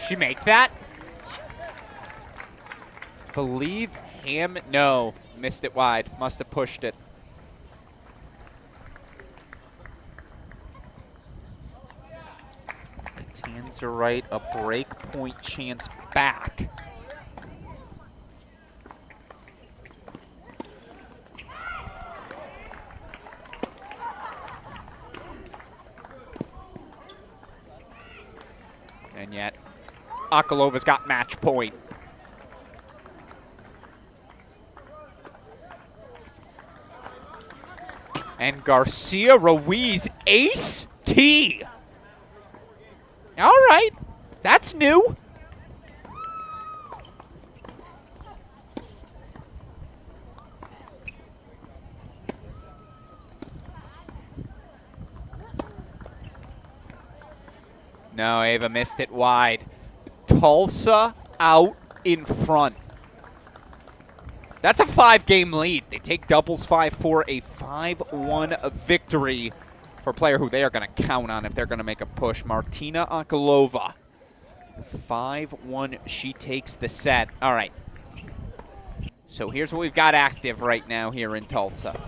She make that? Believe him. No, missed it wide. Must have pushed it. Catanzarite, a break point chance back. And yet, Akalova's got match point. And Garcia Ruiz, ace T. All right, that's new. No, Ava missed it wide. Tulsa out in front. That's a 5-game lead. They take doubles 5-4, a 5-1 victory for a player who they are going to count on if they're going to make a push. Martina Akalova, 5-1, she takes the set. All right. So here's what we've got active right now here in Tulsa.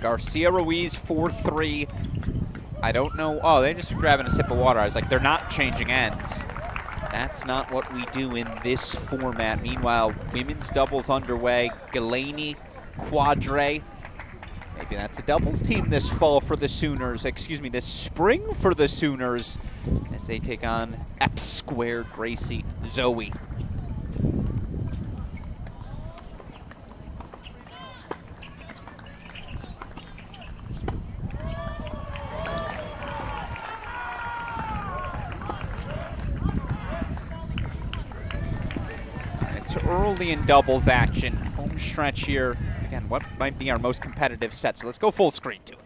Garcia Ruiz, 4-3. I don't know. Oh, they're just grabbing a sip of water. I was like, they're not changing ends. That's not what we do in this format. Meanwhile, women's doubles underway. Galaney, Quadre. Maybe that's a doubles team this fall for the Sooners. Excuse me, this spring for the Sooners as they take on Epps Squared Gracie Zoe. point early in doubles action. Home stretch here. Again, what might be our most competitive set. So let's go full screen to it.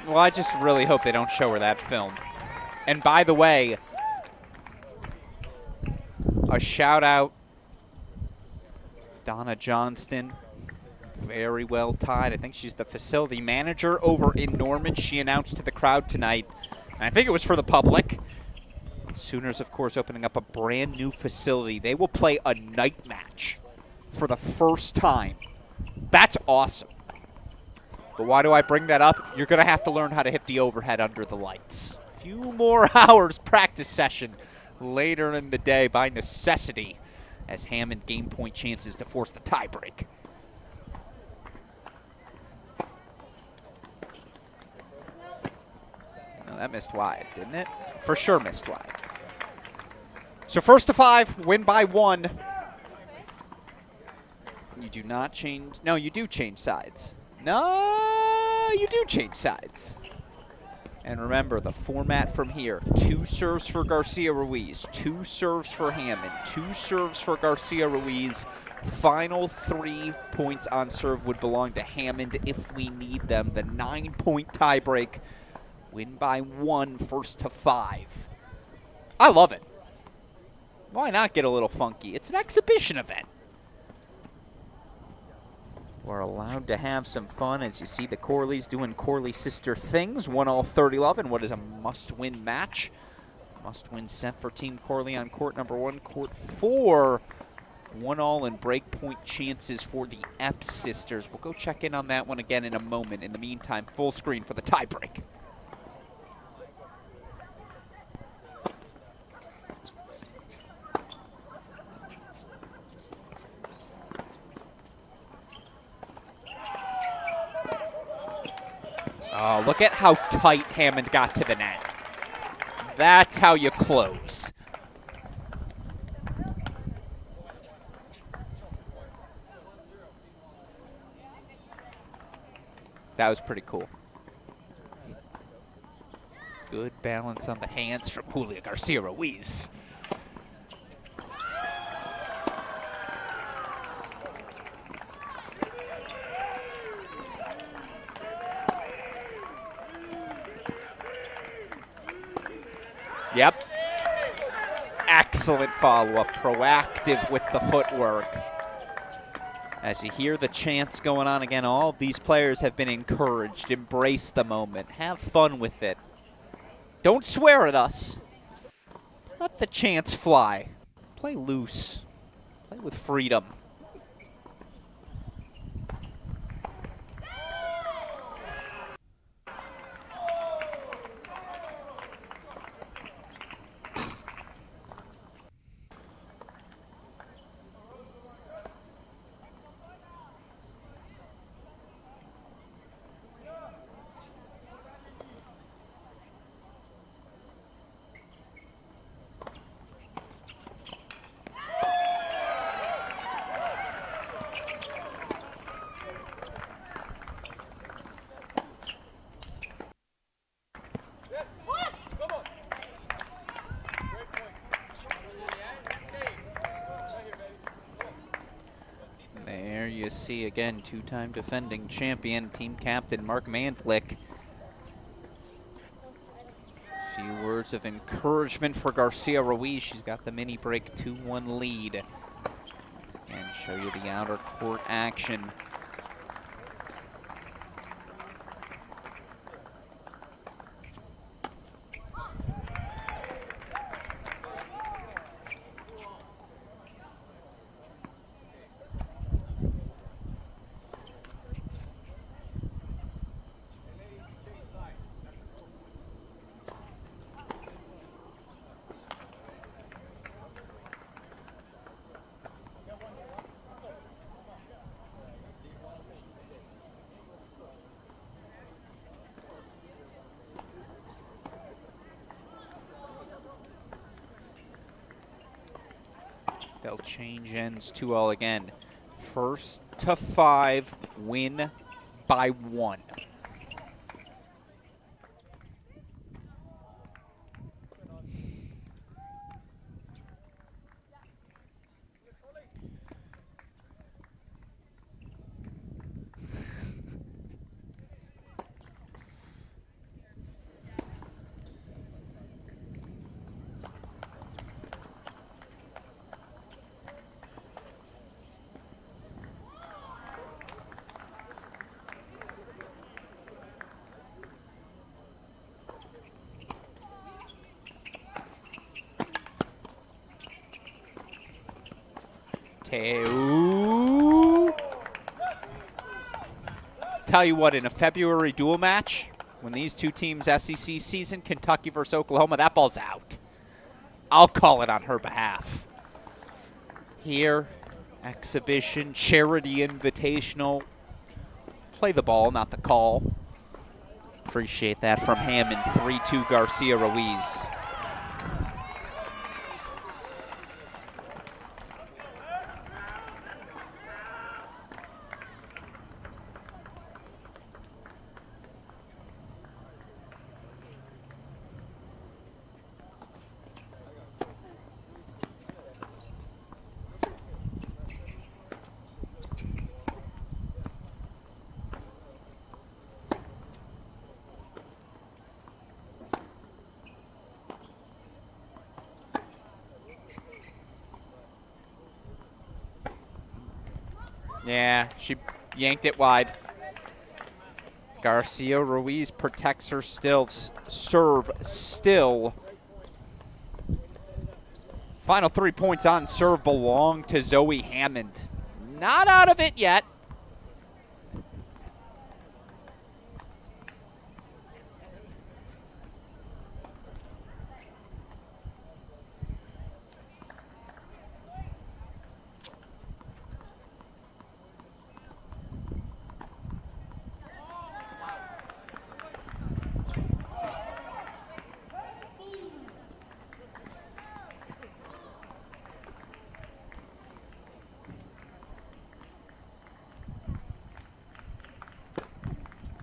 Well, I just really hope they don't show her that film. And by the way, a shout out, Donna Johnston, very well tied. I think she's the facility manager over in Norman. She announced to the crowd tonight, and I think it was for the public. Sooners, of course, opening up a brand new facility. They will play a night match for the first time. That's awesome. But why do I bring that up? You're going to have to learn how to hit the overhead under the lights. A few more hours practice session later in the day by necessity as Hammond game point chances to force the tiebreak. No, that missed wide, didn't it? For sure missed wide. So first to 5, win by 1. You do not change. No, you do change sides. No, you do change sides. And remember, the format from here, 2 serves for Garcia Ruiz, 2 serves for Hammond, 2 serves for Garcia Ruiz. Final 3 points on serve would belong to Hammond if we need them. The 9-point tiebreak, win by 1, first to 5. I love it. Why not get a little funky? It's an exhibition event. We're allowed to have some fun as you see the Corleys doing Corley sister things. 1-all 30-love in what is a must-win match. Must-win set for Team Corley on court number 1. Court 4, 1-all and break point chances for the Epps sisters. We'll go check in on that one again in a moment. In the meantime, full screen for the tiebreak. Oh, look at how tight Hammond got to the net. That's how you close. That was pretty cool. Good balance on the hands from Julia Garcia Ruiz. Yep. Excellent follow-up, proactive with the footwork. As you hear the chants going on again, all of these players have been encouraged. Embrace the moment. Have fun with it. Don't swear at us. Let the chants fly. Play loose. Play with freedom. there you see, again, two-time defending champion, team captain Mark Mandlik. A few words of encouragement for Garcia Ruiz. She's got the mini break 2-1 lead. Let's again show you the outer court action. They'll change ends 2-all again. First to 5, win by 1. Tell you what, in a February dual match, when these two teams SEC season, Kentucky versus Oklahoma, that ball's out. I'll call it on her behalf. Here, exhibition, charity invitational. Play the ball, not the call. Appreciate that from Hammond. 3-2 Garcia Ruiz. Yeah, she yanked it wide. Garcia Ruiz protects her serve still. Final 3 points on serve belong to Zoe Hammond. Not out of it yet.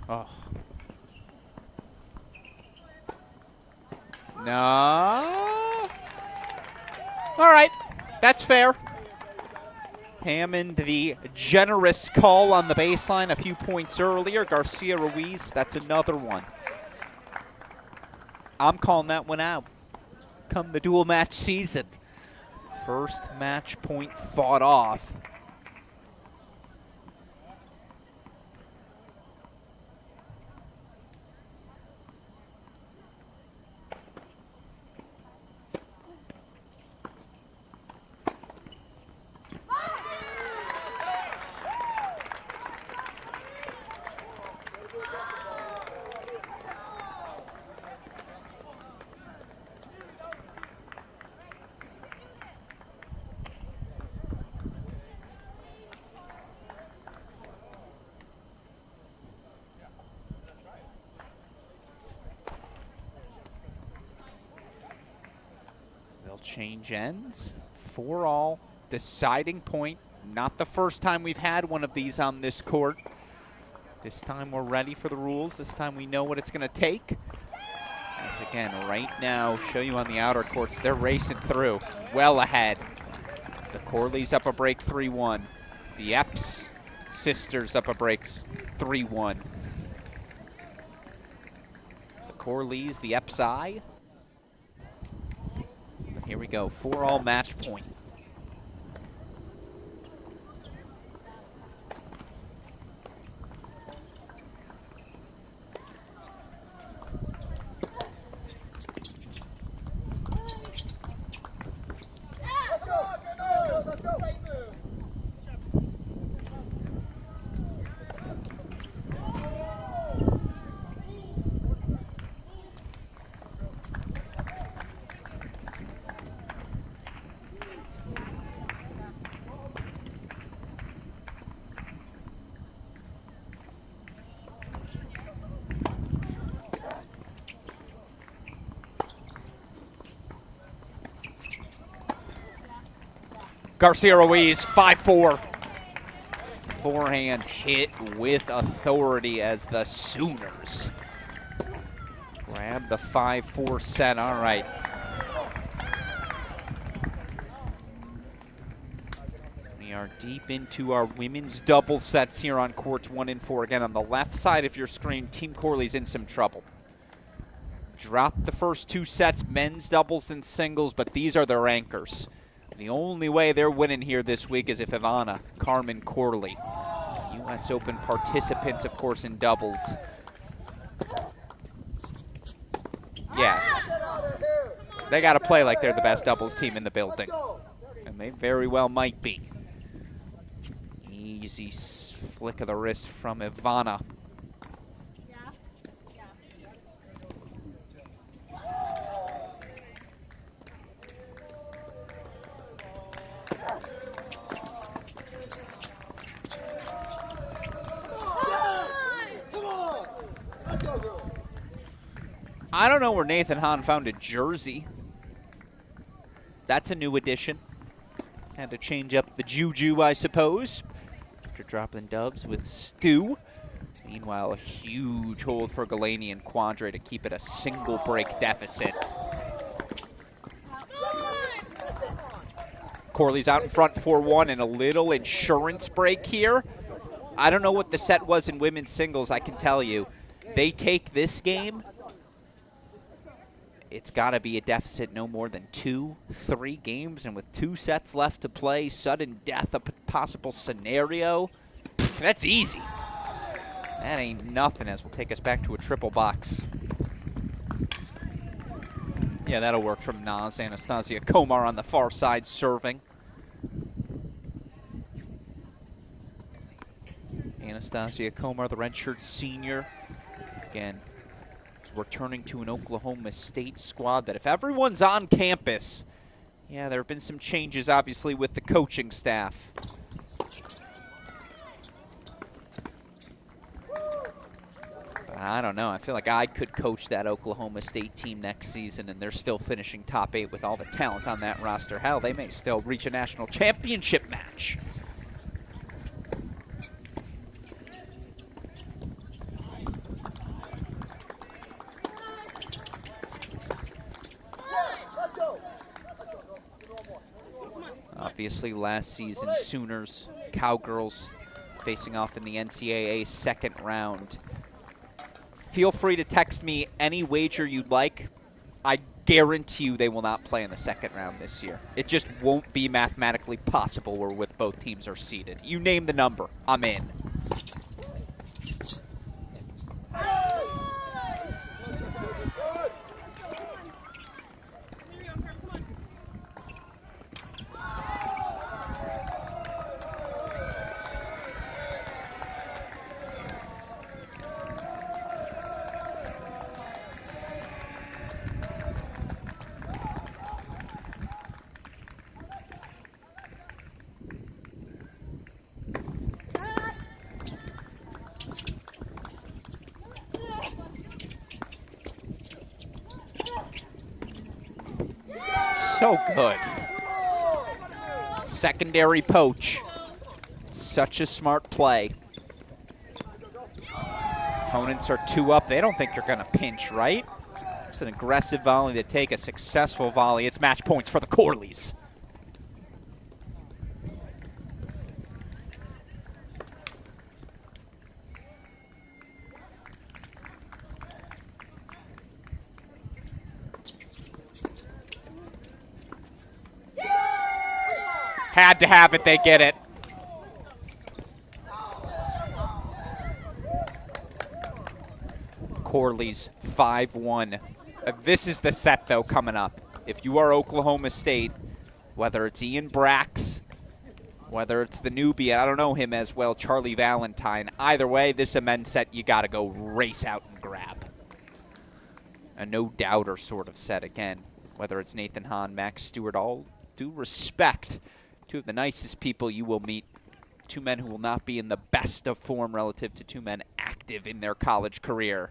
Oh. No. All right. That's fair. Hammond, the generous call on the baseline a few points earlier. Garcia Ruiz, that's another one. I'm calling that one out. Come the dual match season. First match point fought off. Change ends. 4-all. Deciding point. Not the first time we've had one of these on this court. This time we're ready for the rules. This time we know what it's going to take. As again, right now, show you on the outer courts, they're racing through. Well ahead. The Corleys up a break 3-1. The Eps Sisters up a breaks, 3-1. The Corleys, the Epsi. But here we go, 4-all match point. Garcia Ruiz, 5-4. Forehand hit with authority as the Sooners grab the 5-4 set. All right. We are deep into our women's double sets here on courts 1 and 4. Again, on the left side of your screen, Team Corley's in some trouble. Dropped the first 2 sets, men's doubles and singles, but these are their anchors. The only way they're winning here this week is if Ivana, Carmen Corley, U.S. Open participants, of course, in doubles. Yeah, they got to play like they're the best doubles team in the building, and they very well might be. Easy flick of the wrist from Ivana. I don't know where Nathan Hahn found a jersey. That's a new addition. Had to change up the juju, I suppose, after dropping dubs with Stu. Meanwhile, a huge hold for Galaney and Quandre to keep it a single break deficit. Corley's out in front 4-1 and a little insurance break here. I don't know what the set was in women's singles, I can tell you. They take this game, it's got to be a deficit no more than 2-3 games, and with 2 sets left to play, sudden death, a possible scenario, that's easy. That ain't nothing, as we'll take us back to a triple box. Yeah, that'll work from Naz. Anastasia Komar on the far side serving. Anastasia Komar, the redshirt senior, again, returning to an Oklahoma State squad that if everyone's on campus, yeah, there have been some changes, obviously, with the coaching staff. But I don't know. I feel like I could coach that Oklahoma State team next season, and they're still finishing top 8 with all the talent on that roster. Hell, they may still reach a national championship match. Obviously, last season, Sooners, Cowgirls facing off in the NCAA second round. Feel free to text me any wager you'd like. I guarantee you they will not play in the second round this year. It just won't be mathematically possible where with both teams are seeded. You name the number, I'm in. So good. Secondary poach. Such a smart play. Opponents are 2 up. They don't think you're going to pinch, right? It's an aggressive volley to take a successful volley. It's match points for the Corleys. Had to have it. They get it. Corley's 5-1. This is the set, though, coming up. If you are Oklahoma State, whether it's Ian Brax, whether it's the newbie, I don't know him as well, Charlie Valentine, either way, this immense set you got to go race out and grab. A no-doubter sort of set again, whether it's Nathan Hahn, Max Stewart, all due respect, two of the nicest people you will meet, two men who will not be in the best of form relative to two men active in their college career.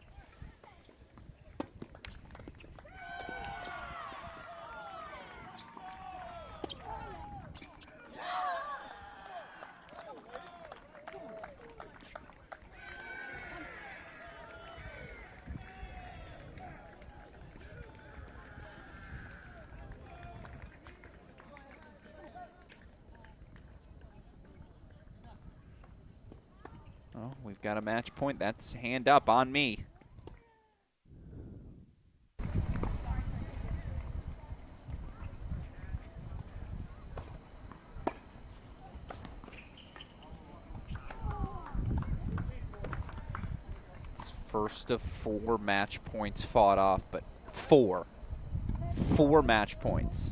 Oh, we've got a match point. That's hand up on me. It's first of 4 match points fought off, but 4 match points.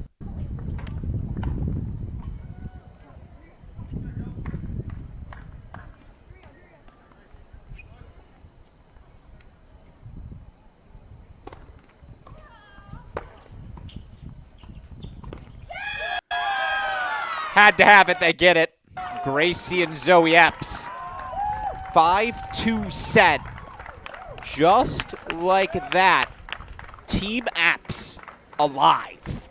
Had to have it. They get it. Gracie and Zoe Epps. 5-2 set. Just like that. Team Epps alive.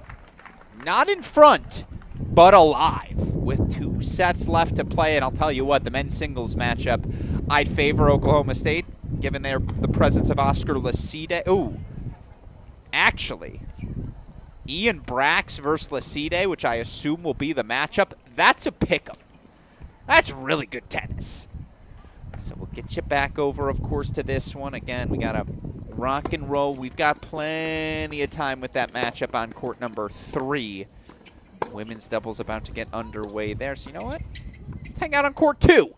Not in front, but alive. With 2 sets left to play, and I'll tell you what, the men's singles matchup, I'd favor Oklahoma State, given the presence of Oscar Lacide. Ooh, actually, Ian Brax versus Lacide, which I assume will be the matchup, that's a pick'em. That's really good tennis. So we'll get you back over, of course, to this one. Again, we got to rock and roll. We've got plenty of time with that matchup on court number 3. Women's doubles about to get underway there. So you know what? Let's hang out on court 2.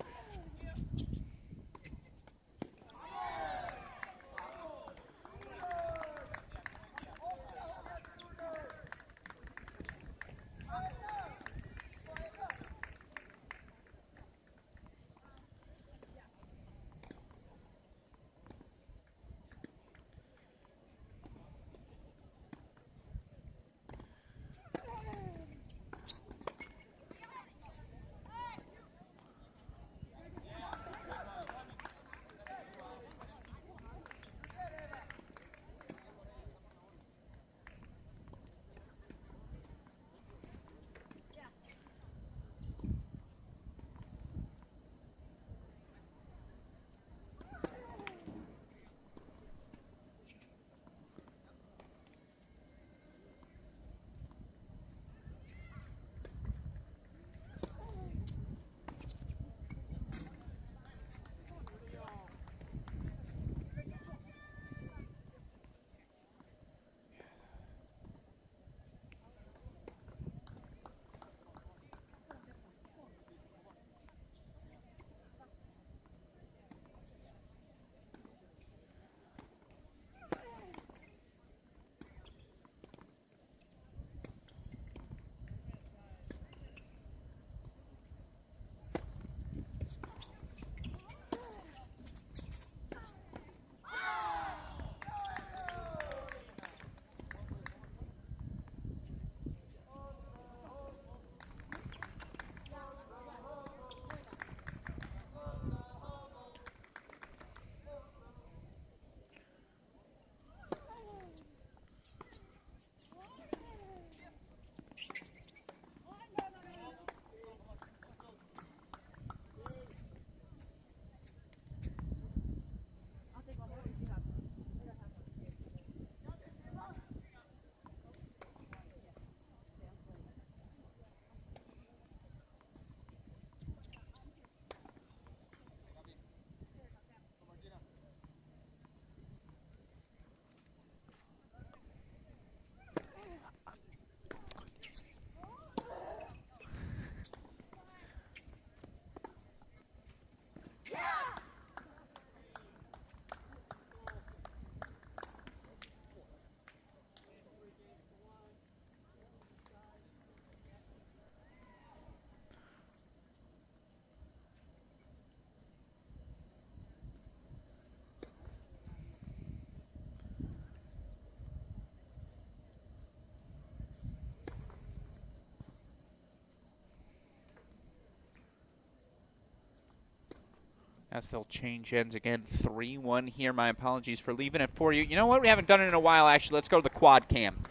as they'll change ends again. 3-1 here. My apologies for leaving it for you. You know what? We haven't done it in a while, actually. Let's go to the quad cam.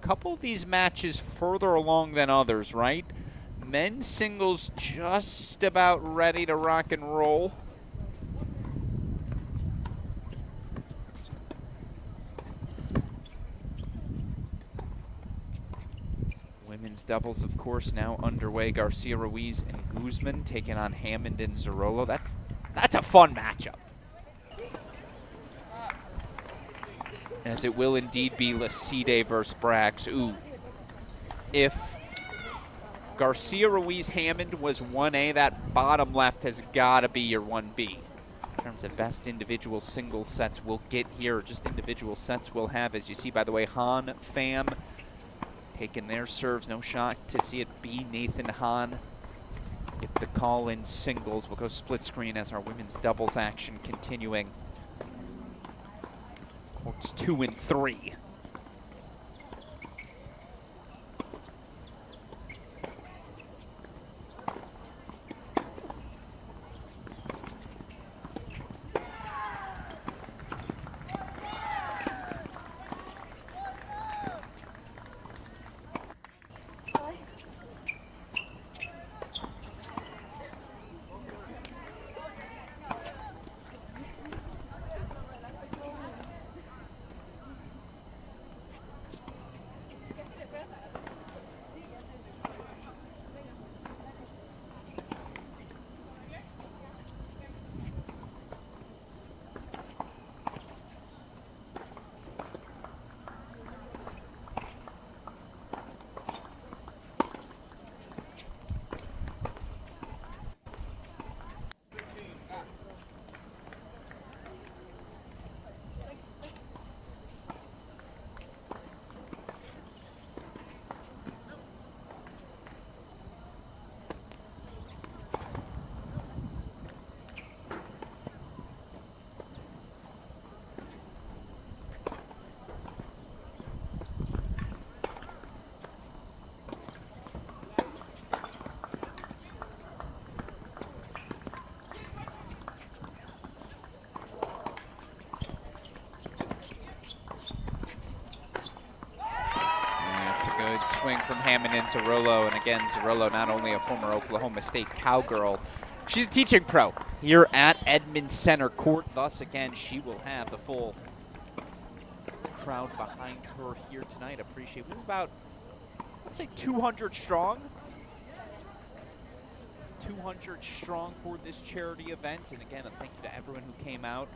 A couple of these matches further along than others, right? Men's singles just about ready to rock and roll. Women's doubles, of course, now underway. Garcia Ruiz and Guzman taking on Hammond and Zarolo. That's a fun matchup. As it will indeed be Lacide versus Brax. Ooh. If Garcia Ruiz Hammond was 1A, that bottom left has got to be your 1B. In terms of best individual singles sets we'll get here, just individual sets we'll have, as you see, by the way, Han, Pham, taking their serves. No shot to see it be Nathan Hahn get the call in singles. We'll go split screen as our women's doubles action continuing. Courts 2 and 3. Good swing from Hammond and Zarolo. And again, Zarolo, not only a former Oklahoma State Cowgirl, she's a teaching pro here at Edmond Center Court. Thus, again, she will have the full crowd behind her here tonight. Appreciate it. It was about, let's say, 200 strong. 200 strong for this charity event. And again, a thank you to everyone who came out.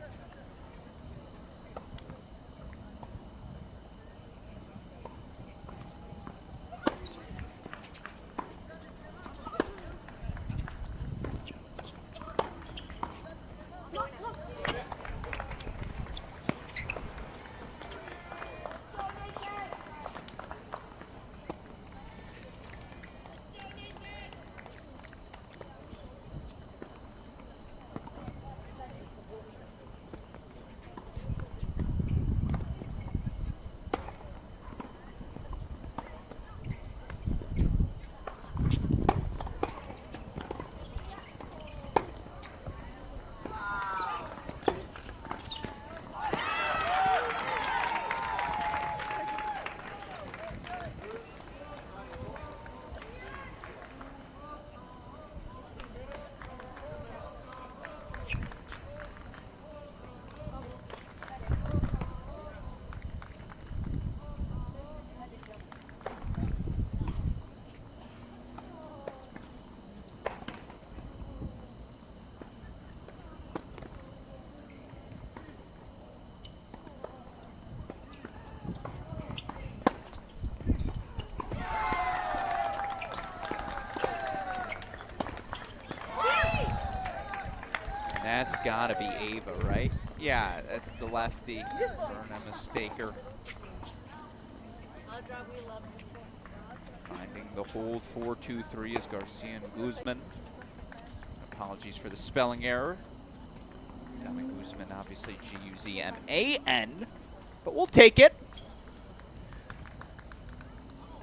That's gotta be Ava, right? Yeah, that's the lefty. Burn a mistaker. Finding the hold 4-2-3 is Garcia and Guzman. Apologies for the spelling error. Donna Guzman, obviously G-U-Z-M-A-N, but we'll take it.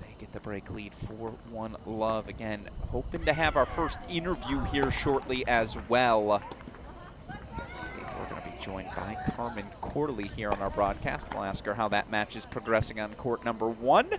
They get the break lead 4-1 love. Again, hoping to have our first interview here shortly as well. Joined by Carmen Corley here on our broadcast. We'll ask her how that match is progressing on court number 1.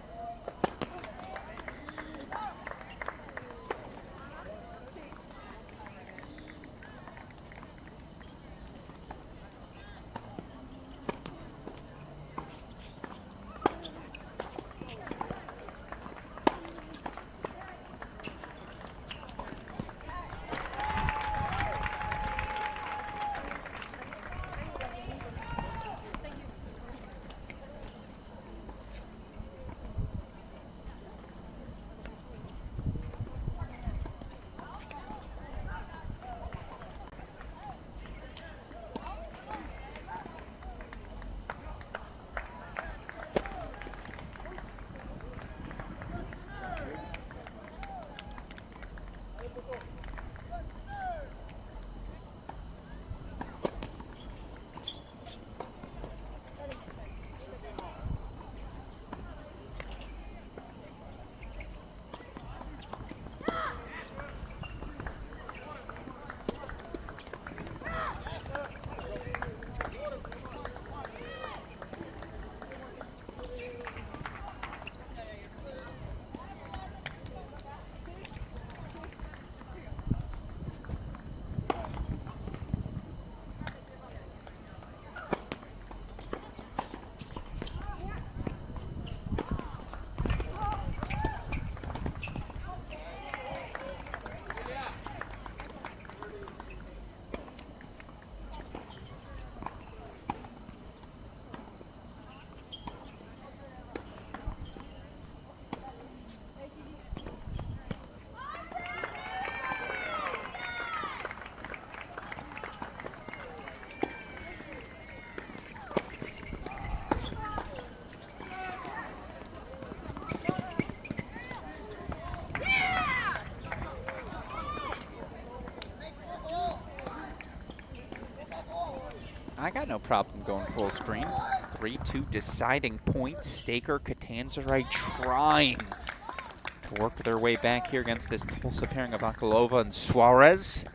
I got no problem going full screen. 3-2 deciding point. Staker, Catanzarite trying to work their way back here against this Tulsa pairing of Akalova and Suarez.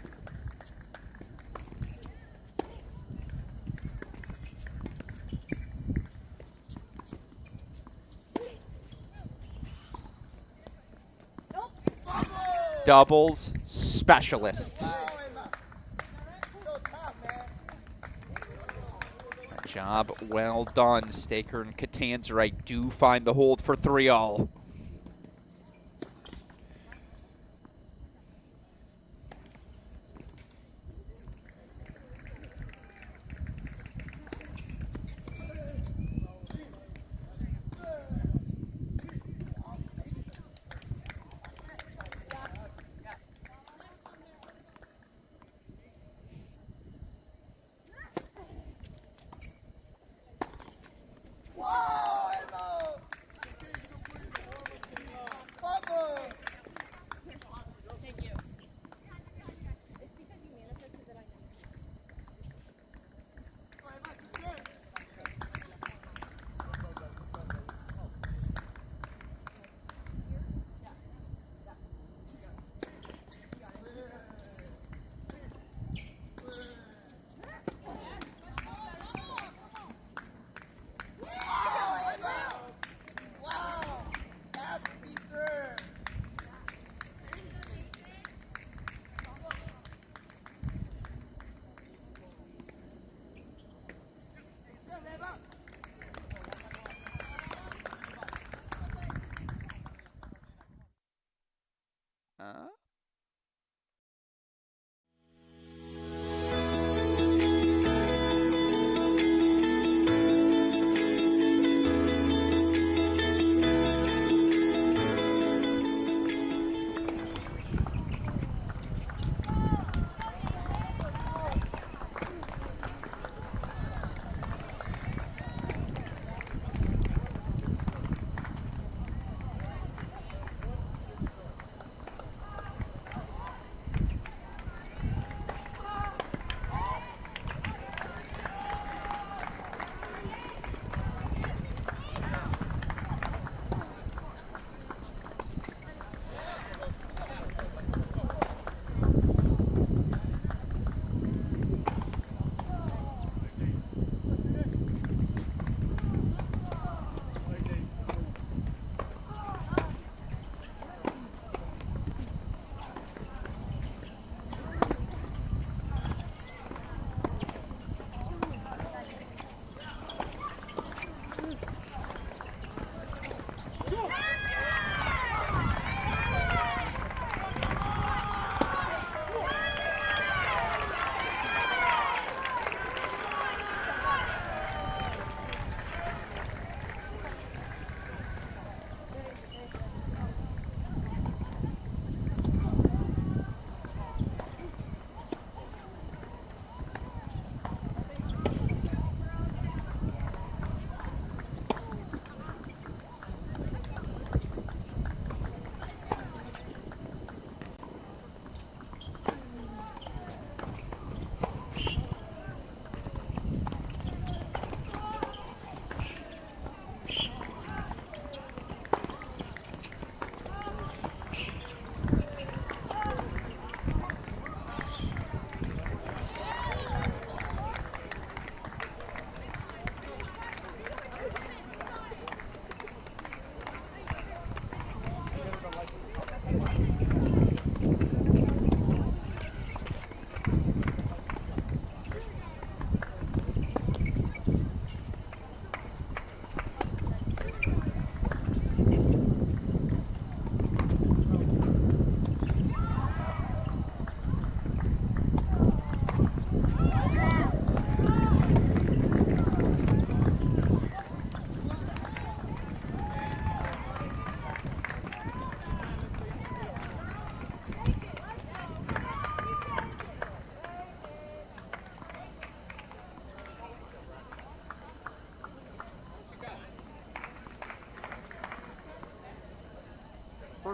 Doubles specialists. Job well done. Staker and Catanzarite do find the hold for 3-all.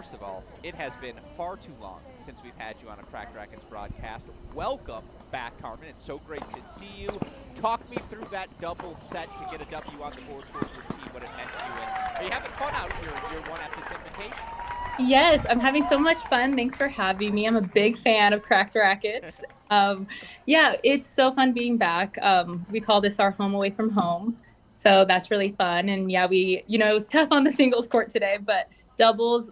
first of all, it has been far too long since we've had you on a Cracked Racquets broadcast. Welcome back, Carmen. It's so great to see you. Talk me through that double set to get a W on the board for your team, what it meant to you. And are you having fun out here in year one at this invitation? Yes, I'm having so much fun. Thanks for having me. I'm a big fan of Cracked Rackets. Yeah, it's so fun being back. We call this our home away from home. So that's really fun. And yeah, it was tough on the singles court today, but doubles,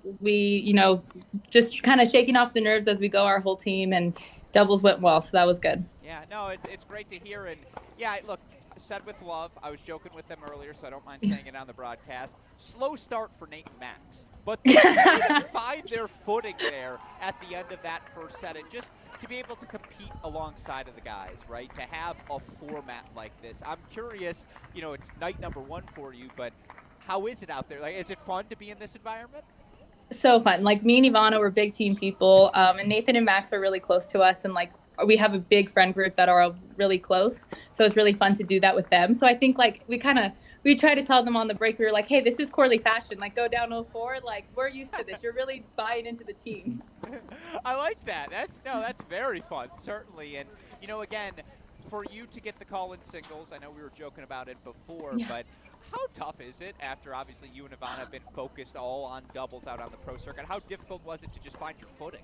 just kind of shaking off the nerves as we go, our whole team, and doubles went well. So that was good. Yeah, no, it's great to hear. And yeah, look, said with love. I was joking with them earlier, so I don't mind saying it on the broadcast. Slow start for Nate and Max, but they did find their footing there at the end of that first set, and just to be able to compete alongside of the guys, right? To have a format like this. I'm curious, it's night number one for you, but how is it out there? Like, is it fun to be in this environment? So fun. Like me and Ivana were big team people, and Nathan and Max are really close to us, and like we have a big friend group that are really close. So it's really fun to do that with them. So I think like we try to tell them on the break. We were like, hey, this is Corley fashion. Like go down 04. Like we're used to this. You're really buying into the team. I like that. That's very fun, certainly. And again, for you to get the call in singles, I know we were joking about it before, Yeah. but how tough is it after obviously you and Ivana have been focused all on doubles out on the pro circuit? How difficult was it to just find your footing?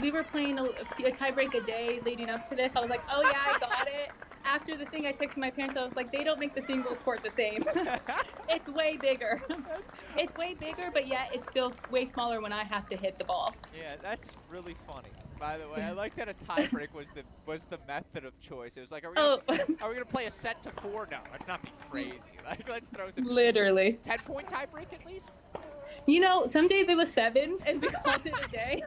We were playing a tiebreak a day leading up to this. I was like, oh yeah, I got it. After the thing, I texted my parents. I was like, they don't make the singles court the same. It's way bigger. It's way bigger, but yeah, it's still way smaller when I have to hit the ball. Yeah, that's really funny. By the way, I like that a tiebreak was the method of choice. It was like, Oh, are we gonna play a set to 4? No, let's not be crazy. Like, let's throw some literally. 10-point tiebreak at least. Some days it was 7, and we called it a day.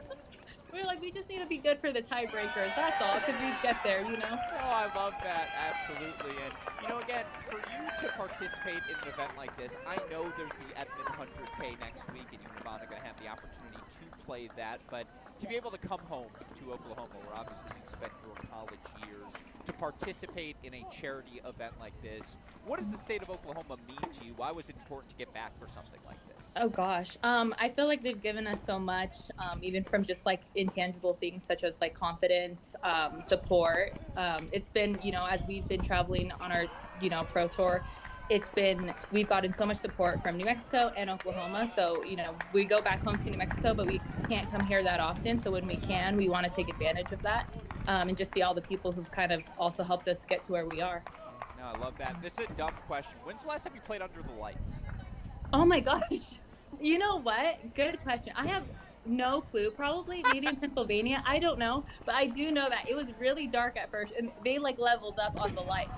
We were like, we just need to be good for the tiebreakers. That's all, because we get there. No, I love that, absolutely. And, again, for you to participate in an event like this, I know there's the Edmond 100K next week, and you and Ivana are going to have the opportunity to play that. But to be able to come home to Oklahoma, where obviously you spent your college years, to participate in a charity event like this, what does the state of Oklahoma mean to you? Why was it important to get back for something like this? Oh gosh. I feel like they've given us so much, even from just like intangible things such as like confidence, support. It's been, as we've been traveling on our, pro tour, we've gotten so much support from New Mexico and Oklahoma. So, we go back home to New Mexico, but we can't come here that often. So when we can, we want to take advantage of that, and just see all the people who've kind of also helped us get to where we are. No, I love that. This is a dumb question. When's the last time you played under the lights? Oh my gosh. You know what? Good question. I have no clue. Probably maybe in Pennsylvania. I don't know. But I do know that it was really dark at first and they like leveled up on the lights.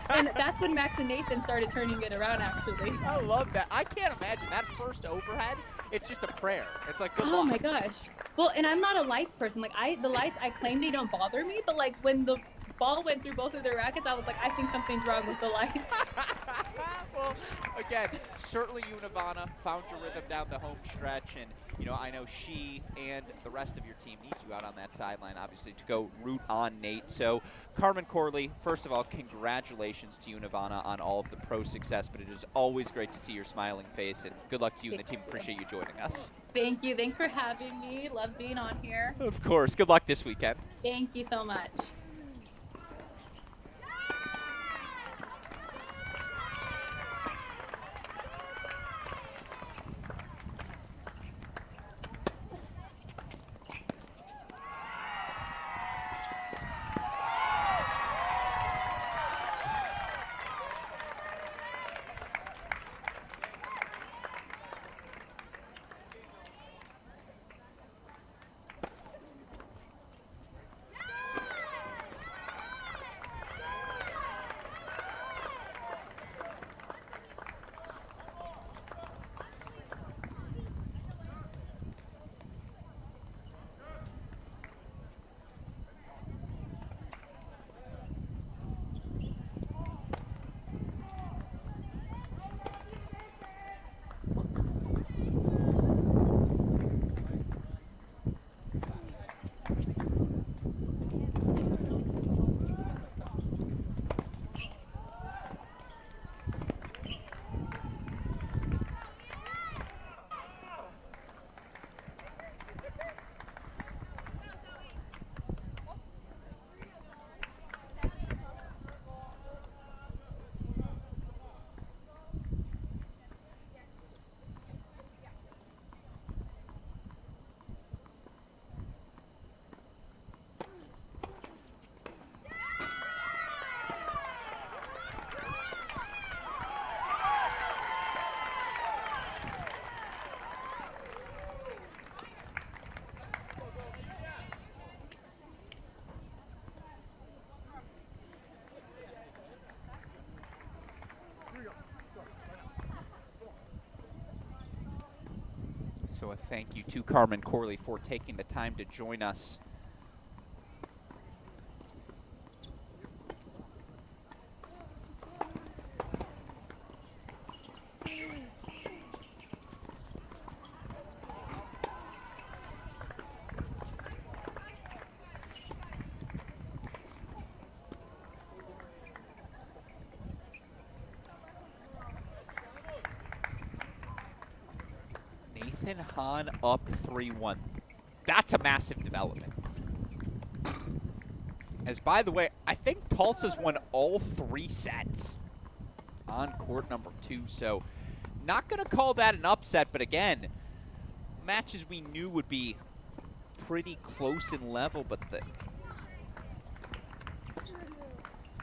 And that's when Max and Nathan started turning it around actually. I love that. I can't imagine that first overhead. It's just a prayer. It's like good luck. Oh my gosh. Well, and I'm not a lights person. Like the lights, I claim they don't bother me, but like when the ball went through both of their rackets, I was like, I think something's wrong with the lights. Well, again, certainly you and Ivana found your rhythm down the home stretch, and I know she and the rest of your team needs you out on that sideline, obviously, to go root on Nate. So, Carmen Corley, first of all, congratulations to you and Ivana on all of the pro success, but it is always great to see your smiling face, and good luck to you and the team. Appreciate you joining us. Thank you. Thanks for having me. Love being on here. Of course. Good luck this weekend. Thank you so much. So a thank you to Carmen Corley for taking the time to join us. Nathan Hahn up 3-1. That's a massive development. As, by the way, I think Tulsa's won all 3 sets on court number 2, so not going to call that an upset, but again, matches we knew would be pretty close in level, but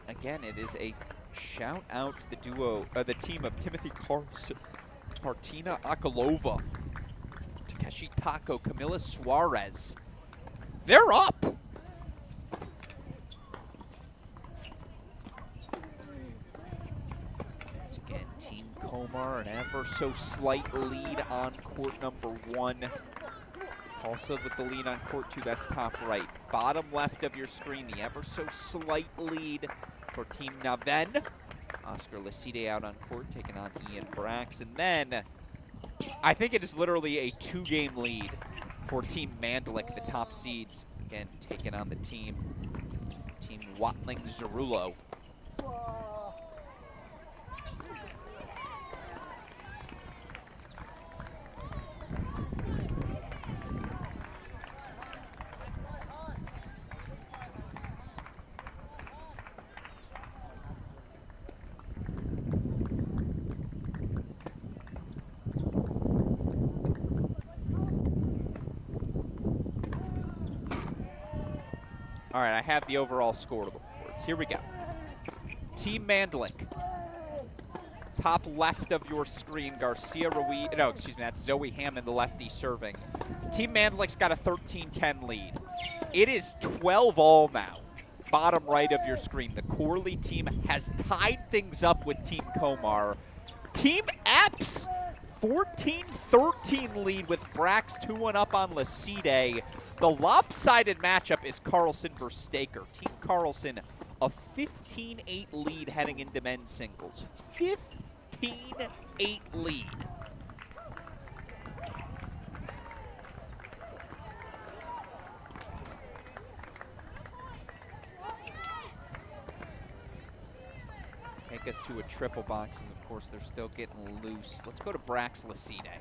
again, it is a shout out to the team of Timothy Carson, Martina Akalova, Takeshi Tako, Camila Suarez. They're up. As again, Team Komar, an ever so slight lead on court number 1. Tulsa with the lead on court 2, that's top right. Bottom left of your screen, the ever so slight lead for Team Naven. Oscar Laside out on court, taking on Ian Brax. And then, I think it is literally a 2-game lead for Team Mandlik, the top seeds. Again, taking on the Team Watling Zerulo. All right, I have the overall scoreboards. Here we go. Team Mandlik, top left of your screen, Garcia Ruiz. No, excuse me, that's Zoe Hammond, the lefty serving. Team Mandlik's got a 13-10 lead. It is 12-all now, bottom right of your screen. The Corley team has tied things up with Team Komar. Team Epps, 14-13 lead with Brax 2-1 up on Laside. The lopsided matchup is Carlson versus Staker. Team Carlson, a 15-8 lead heading into men's singles. 15-8 lead. Take us to a triple boxes. Of course, they're still getting loose. Let's go to Brax Laside.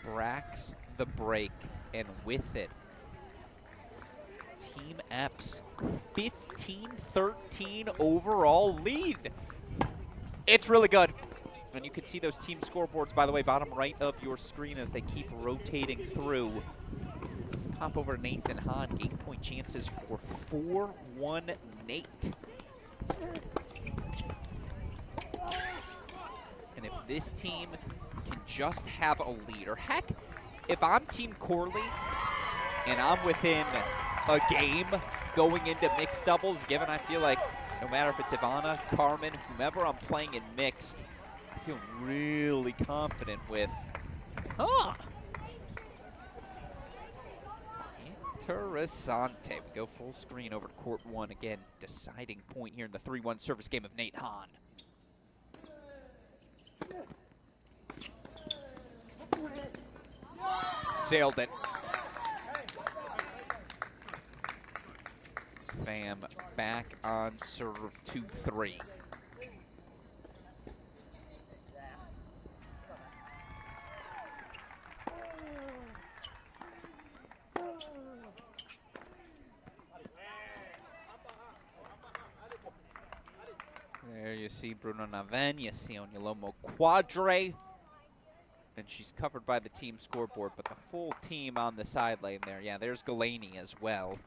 Brax the break, and with it, Team Epps 15-13 overall lead. It's really good. And you can see those team scoreboards, by the way, bottom right of your screen as they keep rotating through. Let's pop over to Nathan Hahn. Game point chances for 4-1 Nate. And if this team can just have a lead, or heck, if I'm Team Corley and I'm within a game going into mixed doubles, given I feel like no matter if it's Ivana, Carmen, whomever I'm playing in mixed, I feel really confident with, Interessante. We go full screen over to court 1 again, deciding point here in the 3-1 service game of Nate Hahn. Sailed it. Pham back on serve 2-3. you see Bruno Naven, you see Onyolomo Quadre, and she's covered by the team scoreboard, but the full team on the side lane there. Yeah, there's Galaney as well.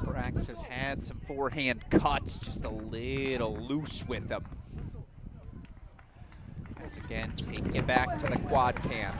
Brax has had some forehand cuts, just a little loose with them. As again, take you back to the quad cam.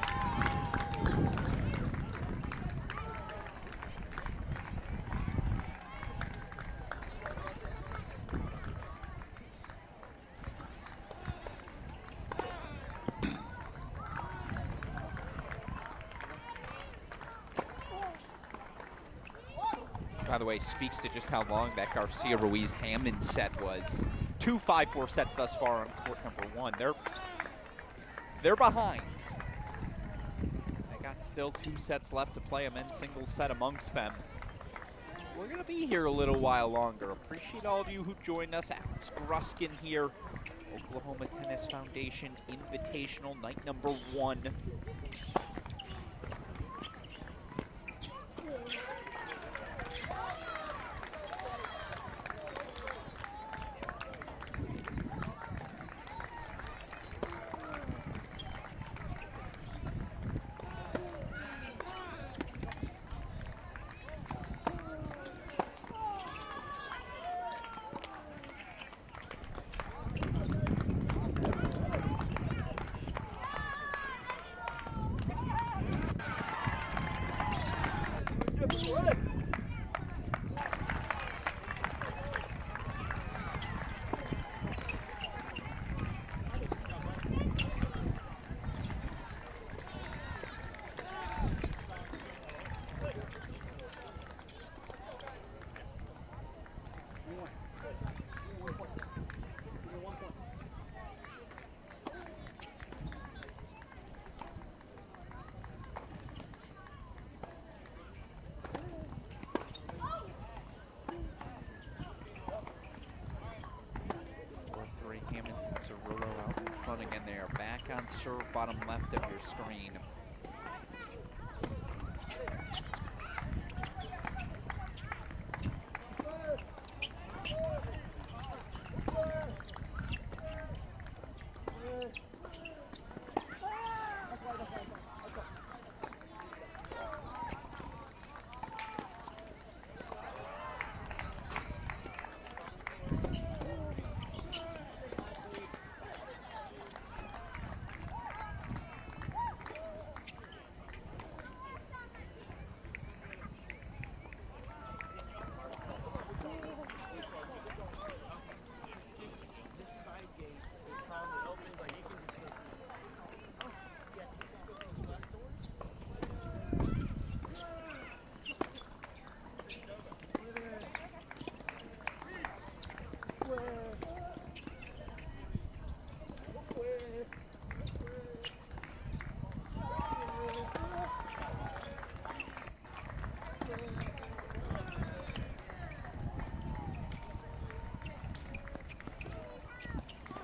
By the way, speaks to just how long that Garcia Ruiz Hammond set was. 2 5-4 sets thus far on court number 1. They're behind. They got still 2 sets left to play, a men's singles set amongst them. We're gonna be here a little while longer. Appreciate all of you who joined us. Alex Gruskin here, Oklahoma Tennis Foundation Invitational, night number 1. Hammond and Cerullo out in front again. They are back on serve, bottom left of your screen.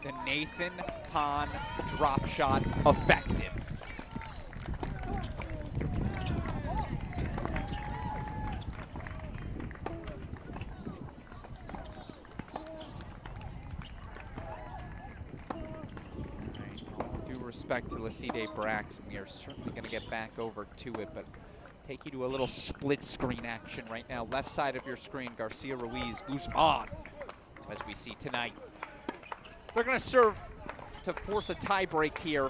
the Nathan Hahn drop shot effective. Respect to Laside Brax, and we are certainly going to get back over to it, but take you to a little split screen action right now. Left side of your screen, Garcia Ruiz, Guzman, as we see tonight. They're going to serve to force a tie break here.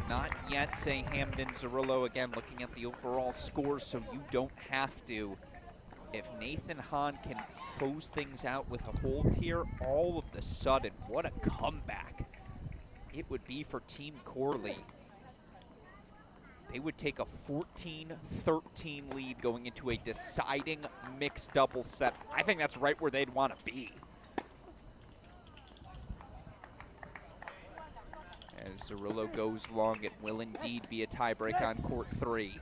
Not yet, say Hamden Zerillo, again looking at the overall scores, so you don't have to. If Nathan Hahn can close things out with a hold here, all of the sudden, what a comeback it would be for Team Corley. They would take a 14-13 lead going into a deciding mixed double set. I think that's right where they'd want to be. As Zerillo goes long, it will indeed be a tiebreak on court 3.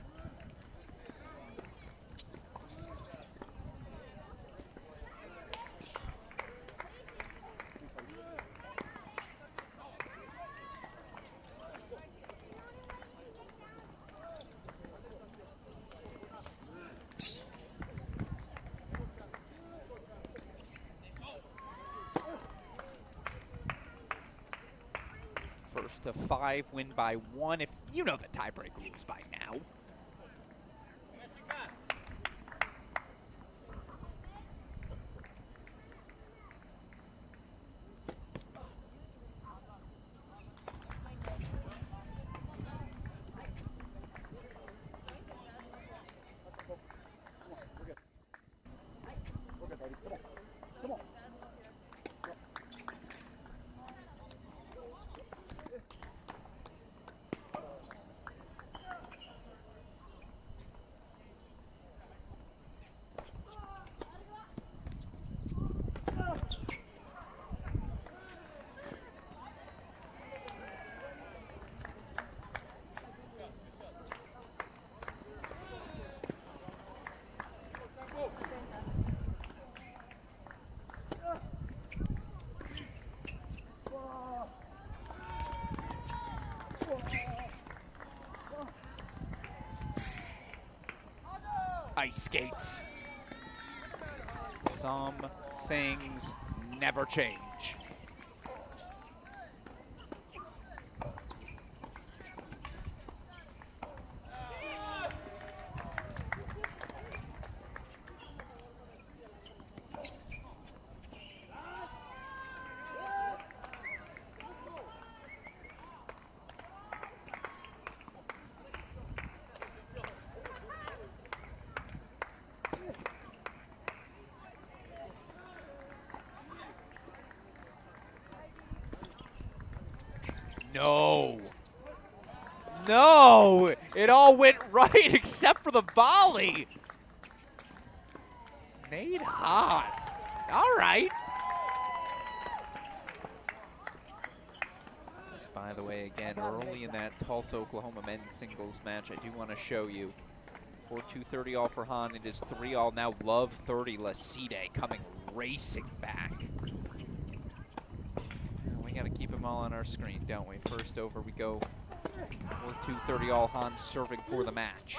First to 5, win by 1. If you know the tiebreak rules by now. Ice skates. Some things never change. No. No! It all went right except for the volley. Nate Hahn. All right. This, by the way, again, early in that Tulsa, Oklahoma men's singles match, I do want to show you. 4-2-30 all for Hahn. It is 3-all now. Love 30. Laside coming racing back. We got to keep them all on our screen, don't we? First over we go. 4-2-30 all. Hahn serving for the match.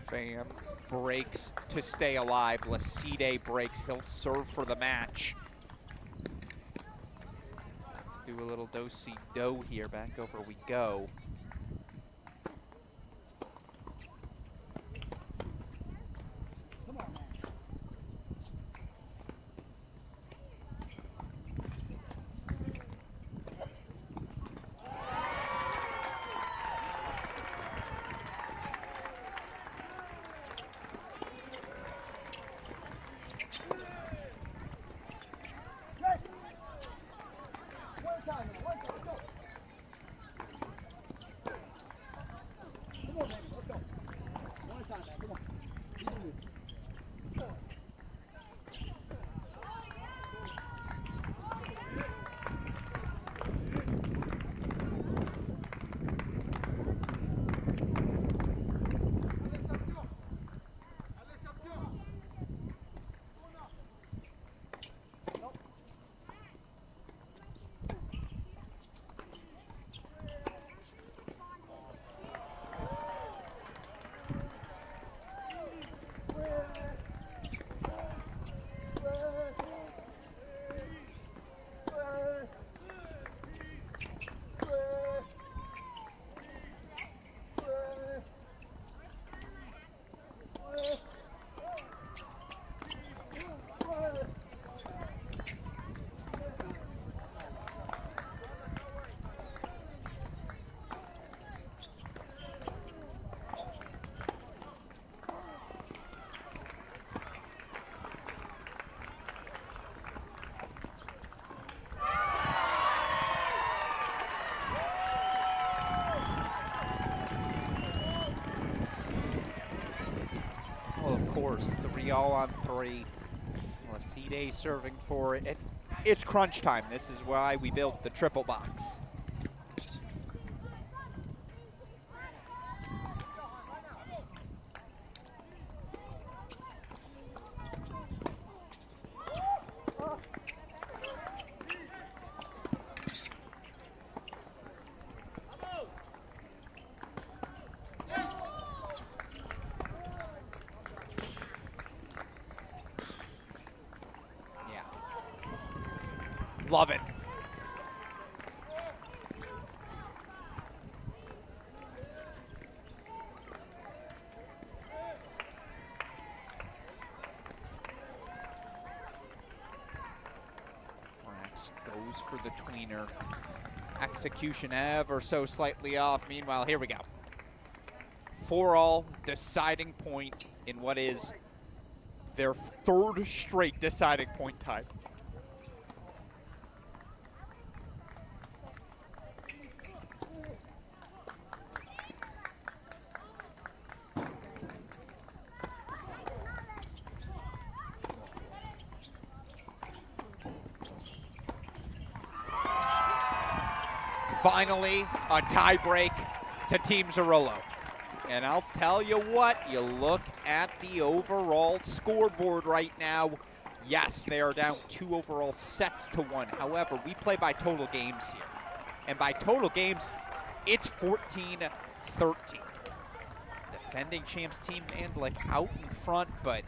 Pham breaks to stay alive. Laside breaks. He'll serve for the match. Let's do a little do-si-do here. Back over we go. first. 3-all on 3. Lacide serving for it. It's crunch time. This is why we built the triple box. Love it. Brax goes for the tweener. Execution ever so slightly off. Meanwhile, here we go. 4-all deciding point in what is their third straight deciding point time. Finally, a tie break to Team Zerillo. And I'll tell you what, you look at the overall scoreboard right now. Yes, they are down 2 overall sets to 1. However, we play by total games here. And by total games, it's 14-13. Defending champs Team Mandlik out in front, but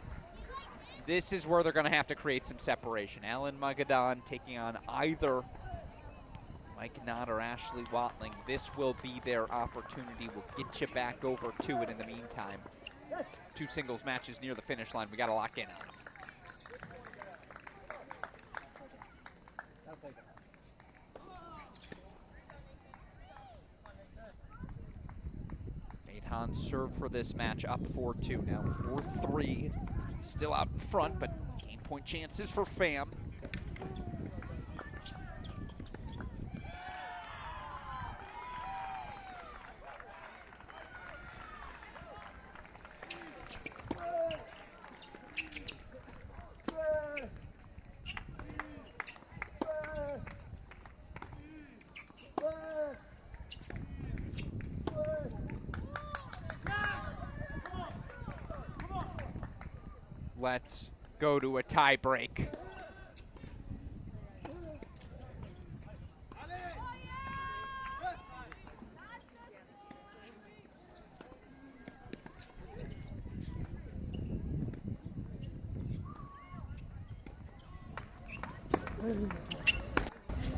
this is where they're going to have to create some separation. Alan Magadan taking on either Mike Knott or Ashley Watling. This will be their opportunity. We'll get you back over to it in the meantime. 2 singles matches near the finish line. We got to lock in on them. Maidhan serve for this match, up 4-2. Now 4-3. Still out in front, but game point chances for FAM. Let's go to a tie break.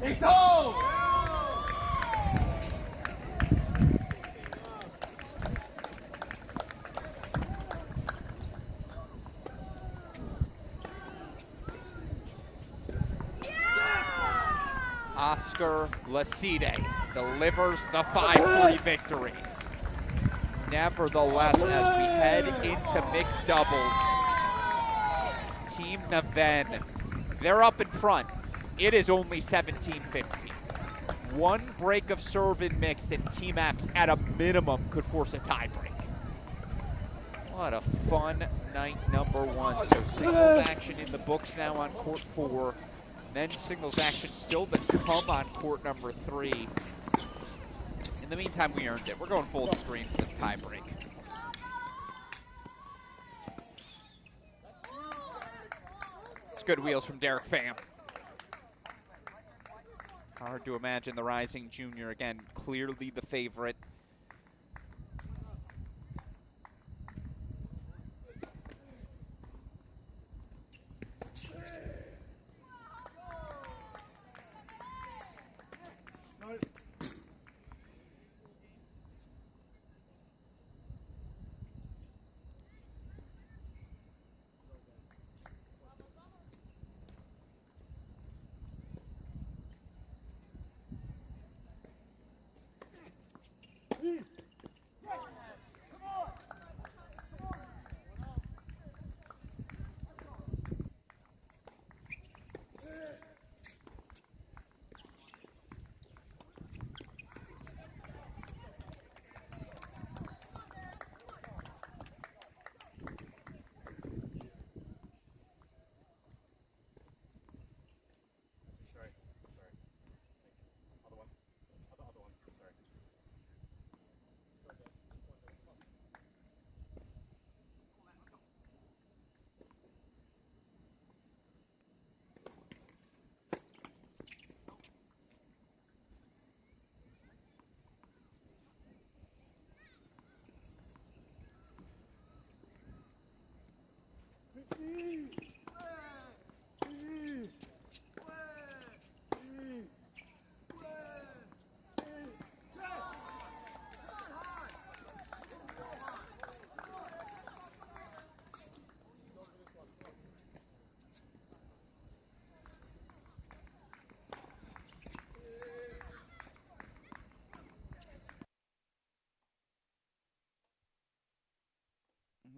It's home! Oscar Lacide delivers the 5-3 victory. Nevertheless, as we head into mixed doubles, Team Naven, they're up in front. It is only 17-15. 1 break of serve in mixed, and Team Apps at a minimum could force a tie break. What a fun night number 1. So singles action in the books now on court 4. Men's singles action still to come on court number 3. In the meantime, we earned it. We're going full screen for the tie break. It's good wheels from Derek Pham. Hard to imagine the rising junior, again, clearly the favorite.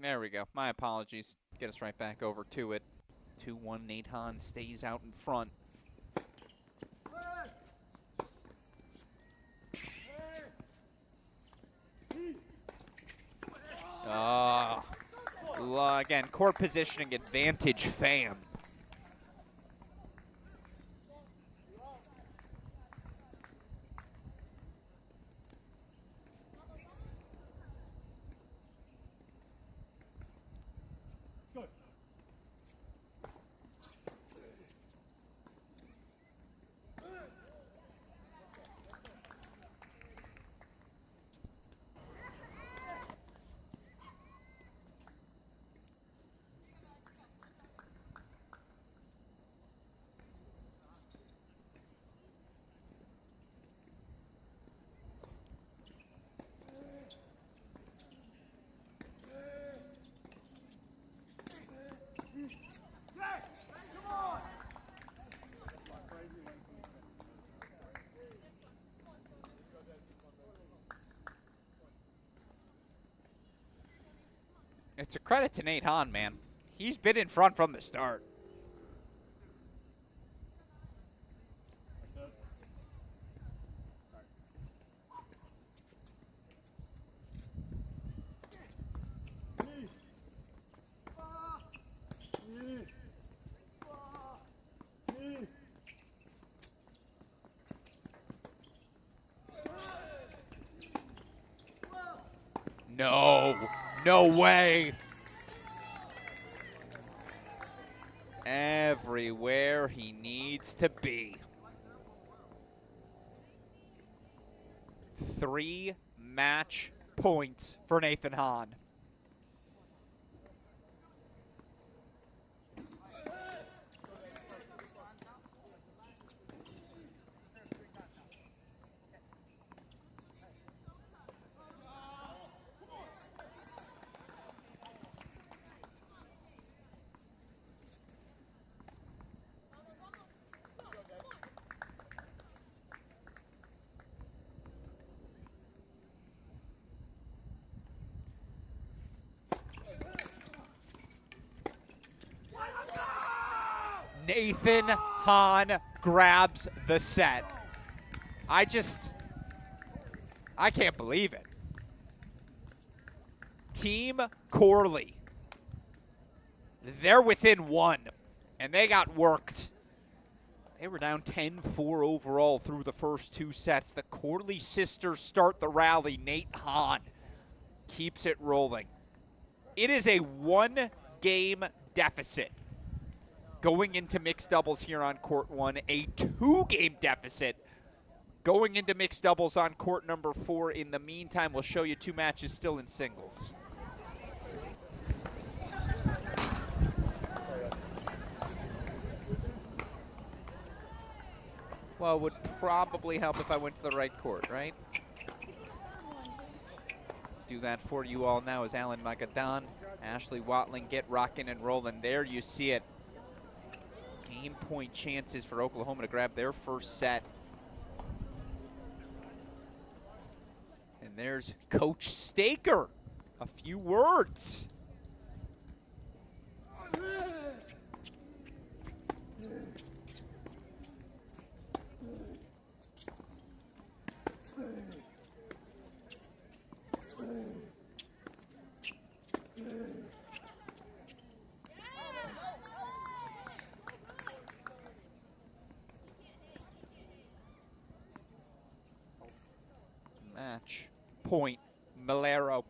There we go. My apologies. Get us right back over to it. 2-1, Nate Hahn stays out in front. Again, court positioning advantage, Pham. It's a credit to Nate Hahn, man. He's been in front from the start. No, no way. Everywhere he needs to be. 3 match points for Nathan Hahn. Nathan Hahn grabs the set. I can't believe it. Team Corley, they're within 1, and they got worked. They were down 10-4 overall through the first 2 sets. The Corley sisters start the rally. Nate Hahn keeps it rolling. It is a 1-game deficit going into mixed doubles here on court 1, a 2-game deficit going into mixed doubles on court number 4. In the meantime, we'll show you 2 matches still in singles. Well, it would probably help if I went to the right court, right? Do that for you all now as Alan Magadan, Ashley Watling get rocking and rolling. There you see it. Game point chances for Oklahoma to grab their first set. And there's Coach Staker. A few words. Match point, Malero.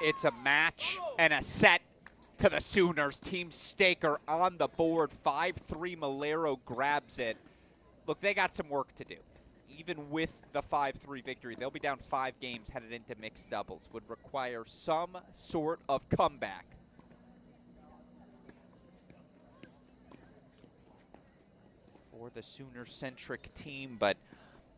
It's a match and a set to the Sooners. Team Staker on the board. 5-3, Malero grabs it. Look, they got some work to do. Even with the 5-3 victory, they'll be down 5 games headed into mixed doubles. Would require some sort of comeback. For the Sooner-centric team, but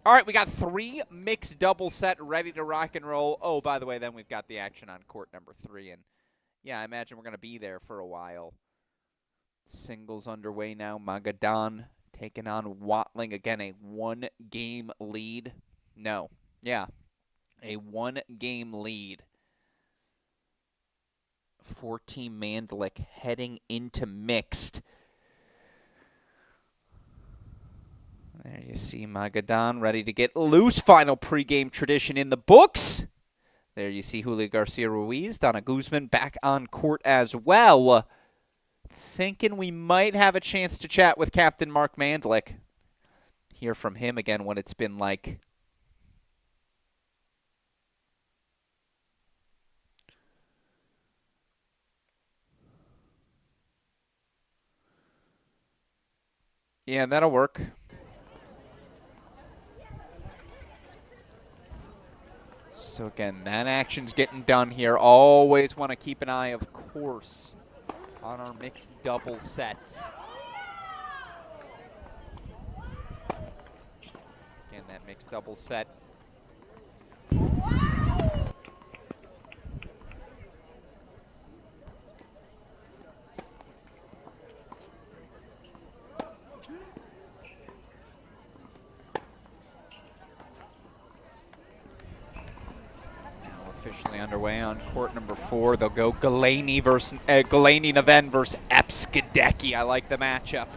all right, we got 3 mixed double set ready to rock and roll. Oh, by the way, then we've got the action on court number 3, and yeah, I imagine we're going to be there for a while. Singles underway now. Magadan taking on Watling. Again, a 1-game lead. No, yeah, a 1-game lead for Team Mandlik heading into mixed. There you see Magadan ready to get loose. Final pregame tradition in the books. There you see Julio Garcia-Ruiz. Donna Guzman back on court as well. Thinking we might have a chance to chat with Captain Mark Mandlik. Hear from him again what it's been like. Yeah, that'll work. So again, that action's getting done here. Always want to keep an eye, of course, on our mixed double sets. Again, that mixed double set. Officially underway on court number 4. They'll go Galaney Naven versus Epskidecki. I like the matchup.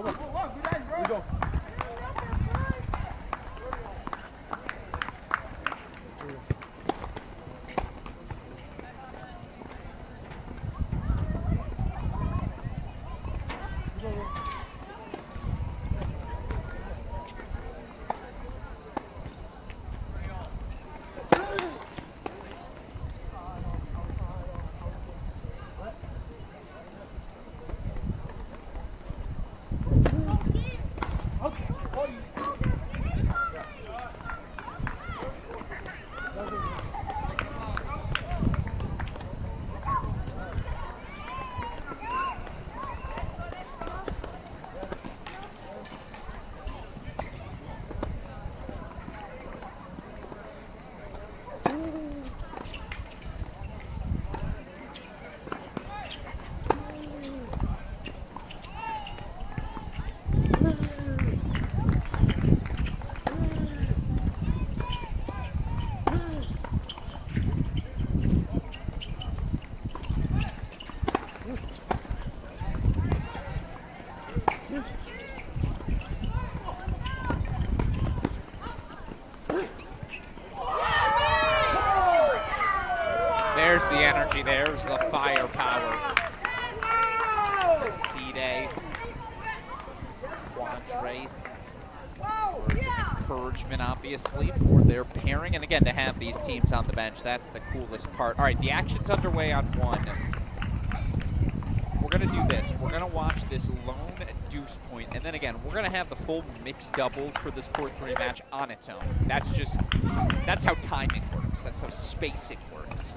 Come on. We go. There's the energy, there's the firepower. The C-Day, Quadre, words of encouragement, obviously, for their pairing. And again, to have these teams on the bench, that's the coolest part. All right, the action's underway on 1. We're going to do this. We're going to watch this lone deuce point, and then again, we're going to have the full mixed doubles for this court 3 match on its own. That's how timing works. That's how spacing works.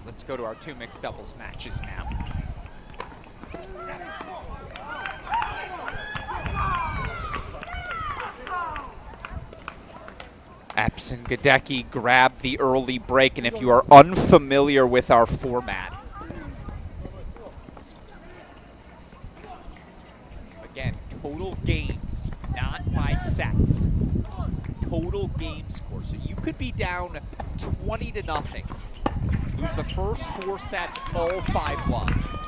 Let's go to our 2 mixed doubles matches now. Epps and Gadecki grab the early break, and if you are unfamiliar with our format, again, total games, not by sets. Total game score. So you could be down 20-0. Lose the first 4 sets, all 5-love.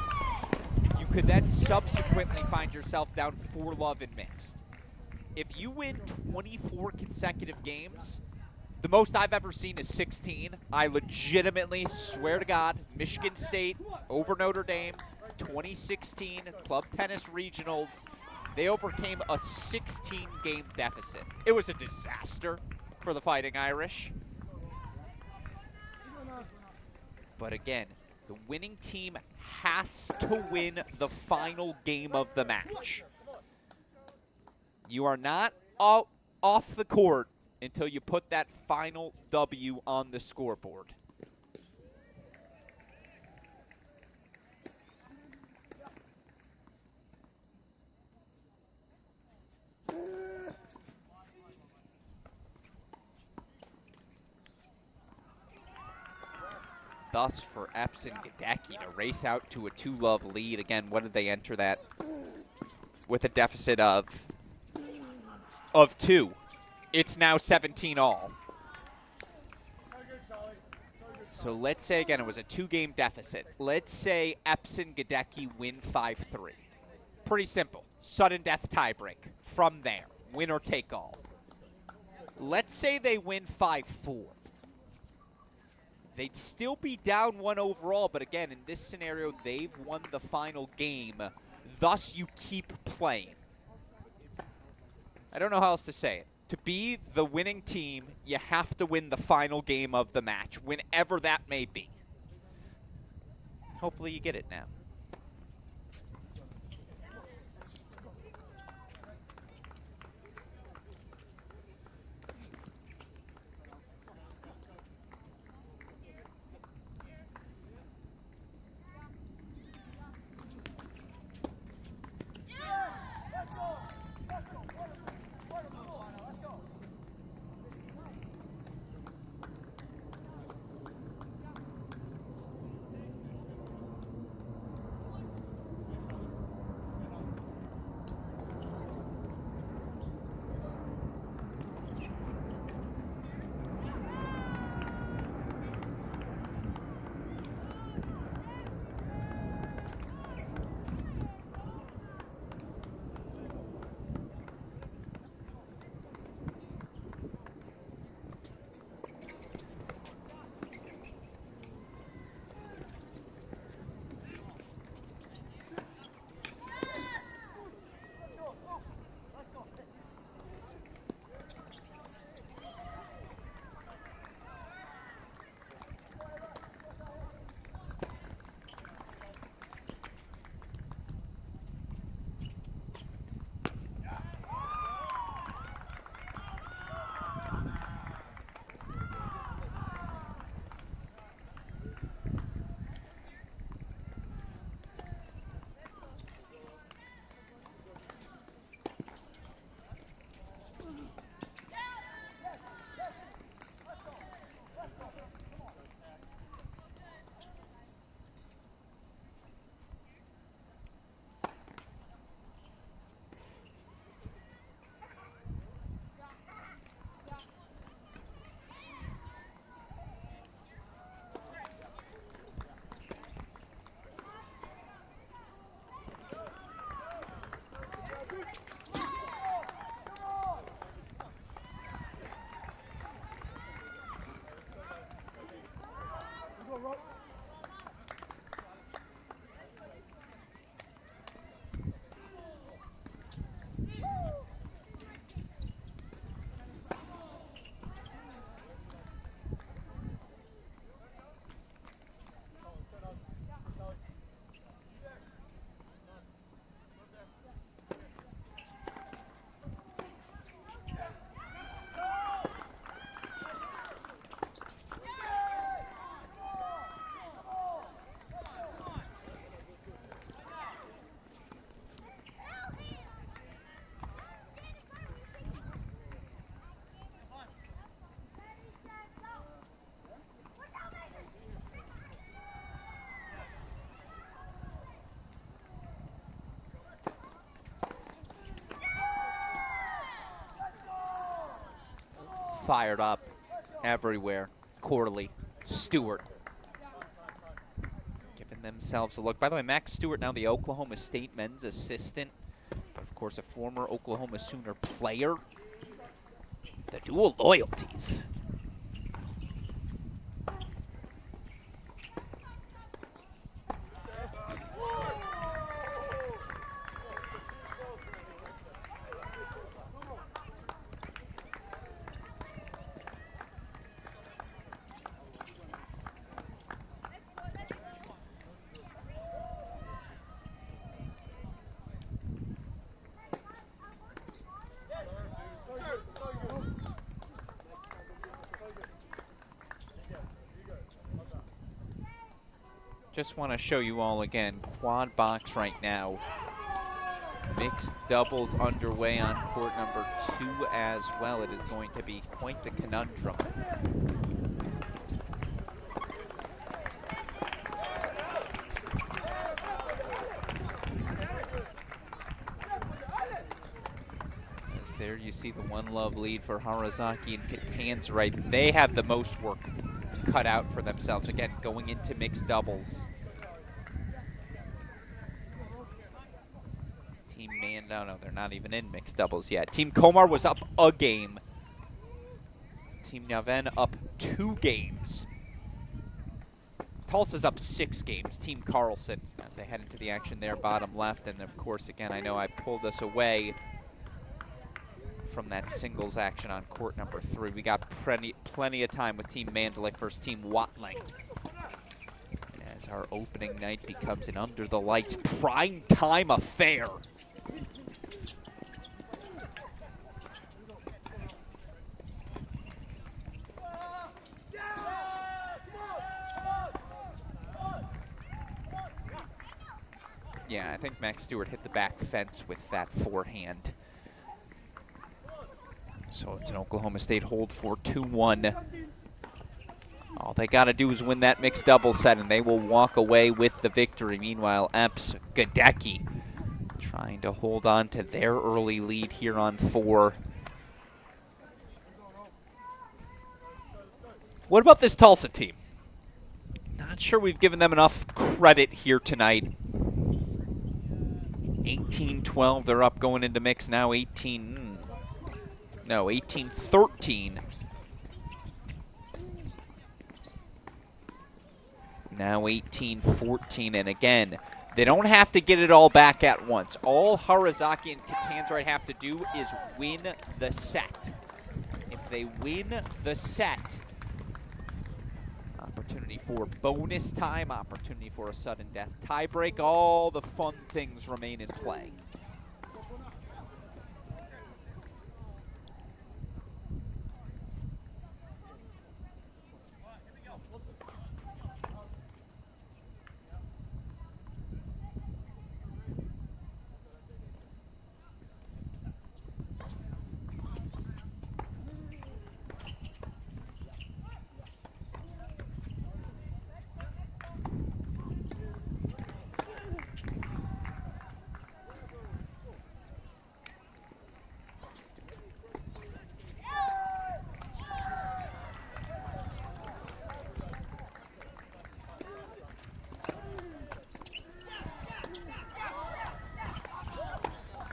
You could then subsequently find yourself down 4-love in mixed. If you win 24 consecutive games, the most I've ever seen is 16. I legitimately swear to God, Michigan State over Notre Dame, 2016 Club Tennis Regionals, they overcame a 16-game deficit. It was a disaster for the Fighting Irish. But again, the winning team has to win the final game of the match. You are not off the court until you put that final W on the scoreboard. Thus, for Epps and Gadecki to race out to a 2-love lead. Again, what did they enter that? With a deficit of 2. It's now 17-all. So let's say, again, it was a 2-game deficit. Let's say Epps and Gadecki win 5-3. Pretty simple. Sudden death tiebreak. From there, winner take all. Let's say they win 5-4. They'd still be down 1 overall, but again, in this scenario, they've won the final game. Thus, you keep playing. I don't know how else to say it. To be the winning team, you have to win the final game of the match, whenever that may be. Hopefully you get it now. Fired up everywhere. Corley, Stewart, giving themselves a look. By the way, Max Stewart, now the Oklahoma State men's assistant, but of course a former Oklahoma Sooner player. The dual loyalties. Just want to show you all again, quad box right now. Mixed doubles underway on court number 2 as well. It is going to be quite the conundrum. As there you see the 1-love lead for Harazaki and Catanzarite. They have the most work cut out for themselves. Again, going into mixed doubles. Team Man, no, they're not even in mixed doubles yet. Team Komar was up a game. Team Naven up 2 games. Tulsa's up 6 games. Team Carlson, as they head into the action there, bottom left. And of course, again, I know I pulled us away from that singles action on court number 3. We got plenty of time with Team Mandalik versus Team Watling. As our opening night becomes an under the lights prime time affair. Yeah, I think Max Stewart hit the back fence with that forehand. So it's an Oklahoma State hold for 2-1. All they got to do is win that mixed double set, and they will walk away with the victory. Meanwhile, Epps Gadecki trying to hold on to their early lead here on 4. What about this Tulsa team? Not sure we've given them enough credit here tonight. 18-12, they're up going into mix now. 18-13. Now 18-14, and again, they don't have to get it all back at once. All Harazaki and Catanzarite have to do is win the set. If they win the set, opportunity for bonus time, opportunity for a sudden death tiebreak, all the fun things remain in play.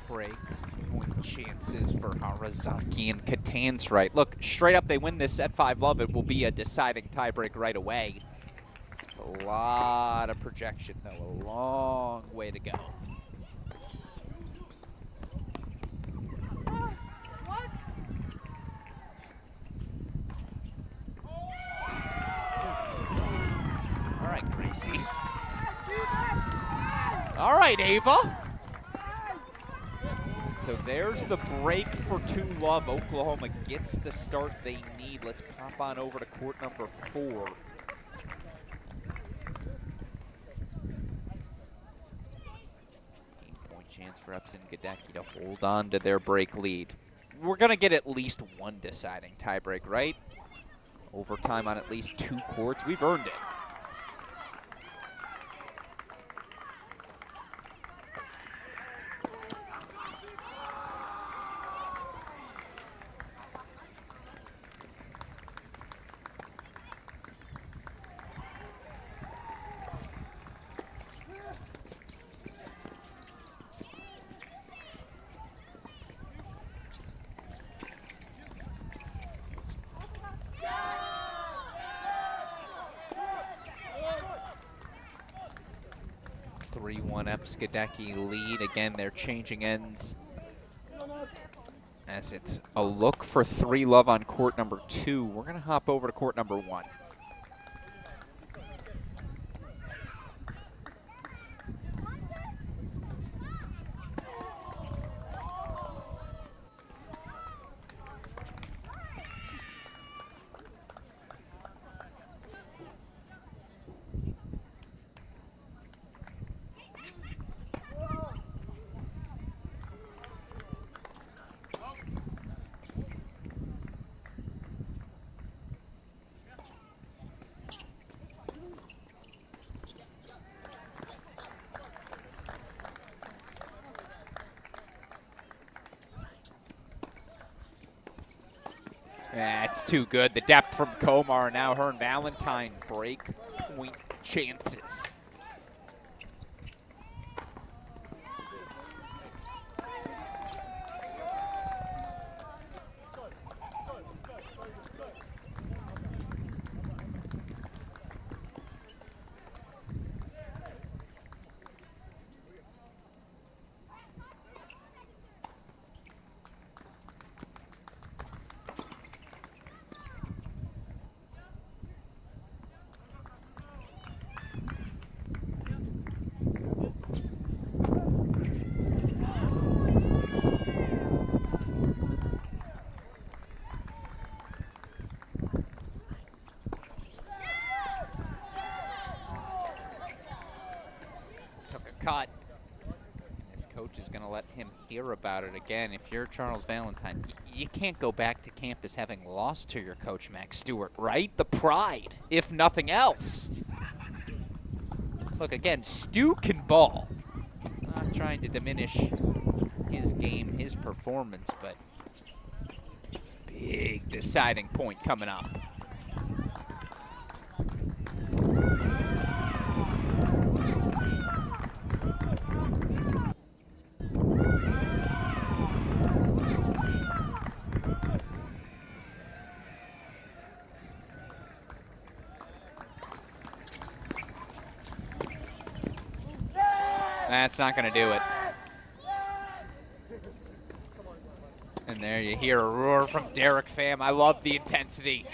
Break point chances for Harazaki and Catanzarite. Look, straight up, they win this set 5-love. It will be a deciding tiebreak right away. A lot of projection, though. A long way to go. All right, Gracie. All right, Ava. So there's the break for 2-love. Oklahoma gets the start they need. Let's pop on over to court number 4. Game-point chance for Epson Gadecki to hold on to their break lead. We're going to get at least one deciding tiebreak, right? Overtime on at least 2 courts. We've earned it. Epps Gadecki lead. Again, they're changing ends as it's a look for 3-love on court number 2. We're going to hop over to court number 1. That's too good. The depth from Komar. Now her and Valentine break point chances. Cut. This coach is going to let him hear about it again. If you're Charles Valentine, you can't go back to campus having lost to your coach, Max Stewart, right? The pride, if nothing else. Look, again, Stu can ball. Not trying to diminish his game, his performance, but big deciding point coming up. That's not going to do it. And there you hear a roar from Derek Pham. I love the intensity.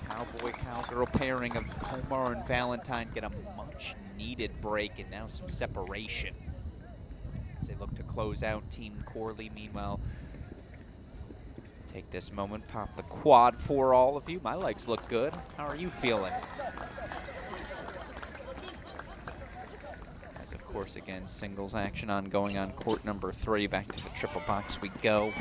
Cowboy-cowgirl pairing of Komar and Valentine get a much-needed break and now some separation as they look to close out Team Corley. Meanwhile, take this moment, pop the quad for all of you. My legs look good. How are you feeling? Of course, again, singles action ongoing on court number 3. Back to the triple box we go.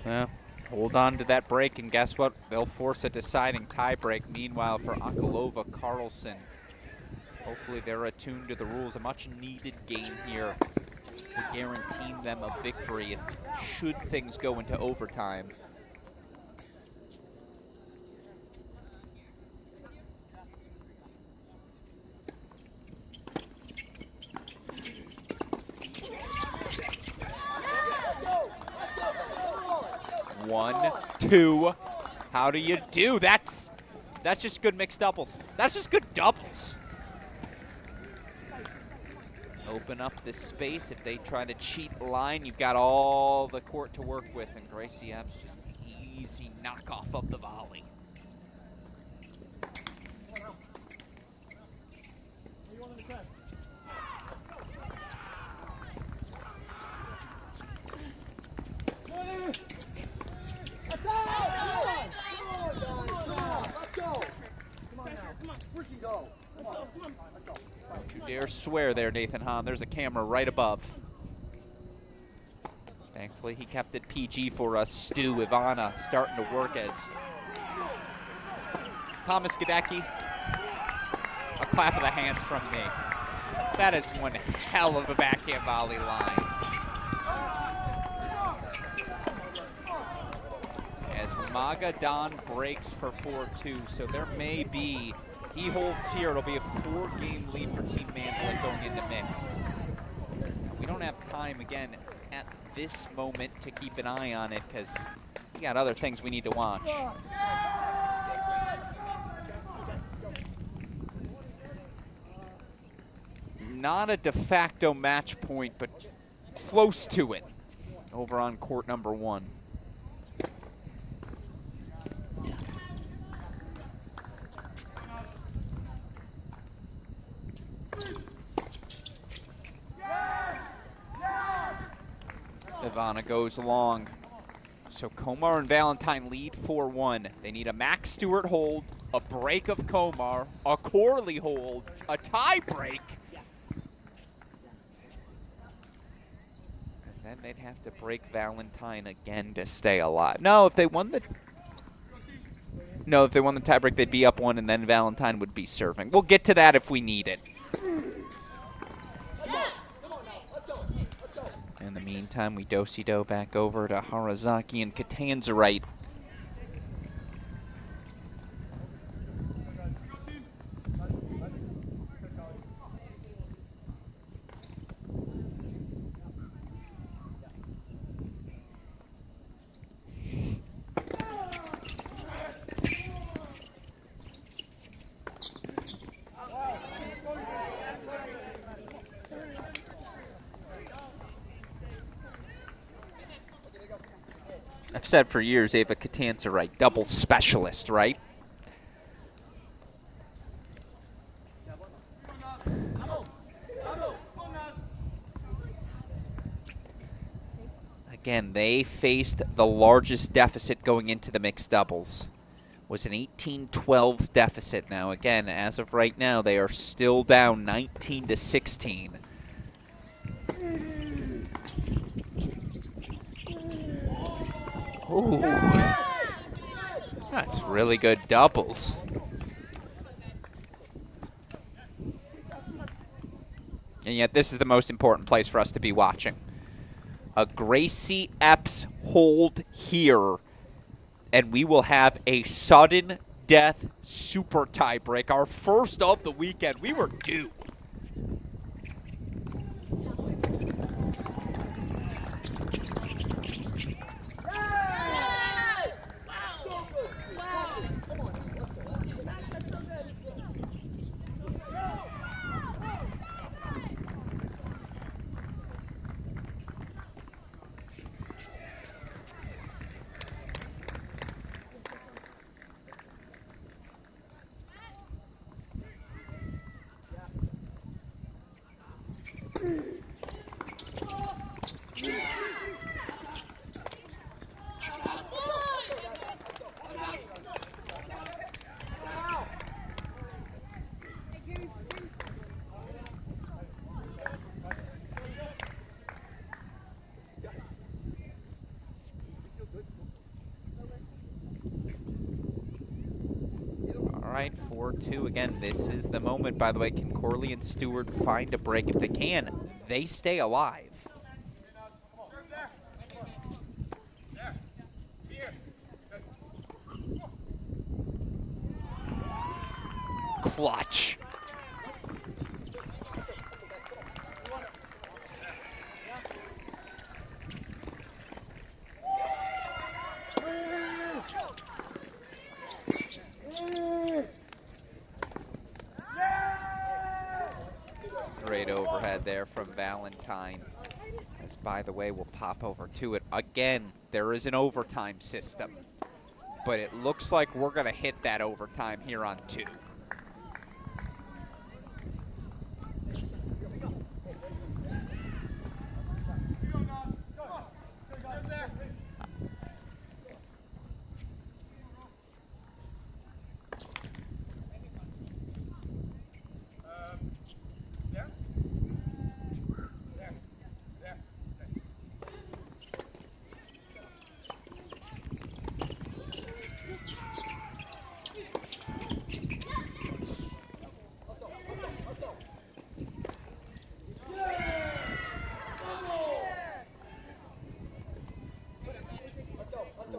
Well, hold on to that break, and guess what? They'll force a deciding tie break. Meanwhile, for Akalova, Carlson, hopefully they're attuned to the rules. A much-needed game here would guarantee them a victory should things go into overtime. One, two. How do you do? That's just good mixed doubles. That's just good doubles. Open up this space. If they try to cheat the line, you've got all the court to work with. And Gracie Epps just easy knockoff of the volley. Don't you dare swear there, Nathan Hahn. There's a camera right above. Thankfully, he kept it PG for us. Stu, Ivana starting to work as Thomas Gadecki. A clap of the hands from me. That is one hell of a backhand volley line. As Magadan breaks for 4-2, so there may be, he holds here, it'll be a 4-game lead for Team Mandalay going into mixed. We don't have time, again, at this moment to keep an eye on it because we got other things we need to watch. Not a de facto match point, but close to it over on court number 1. Ivana goes long. So Komar and Valentine lead 4-1. They need a Max Stewart hold, a break of Komar, a Corley hold, a tie break. And then they'd have to break Valentine again to stay alive. No, if they won the tie break, they'd be up 1 and then Valentine would be serving. We'll get to that if we need it. In the meantime, we do-si-do back over to Harazaki and Catanzarite. I've said for years, Ava Catanzarite, double specialist, right? Again, they faced the largest deficit going into the mixed doubles. Was an 18-12 deficit. Now, again, as of right now, they are still down 19-16. Ooh, that's really good doubles. And yet this is the most important place for us to be watching. A Gracie Epps hold here, and we will have a sudden death super tie break. Our first of the weekend. We were due. 4-2. Again, this is the moment, by the way. Can Corley and Stewart find a break? If they can, they stay alive. Clutch. Great overhead there from Valentine. As, by the way, we'll pop over to it. Again, there is an overtime system, but it looks like we're going to hit that overtime here on 2.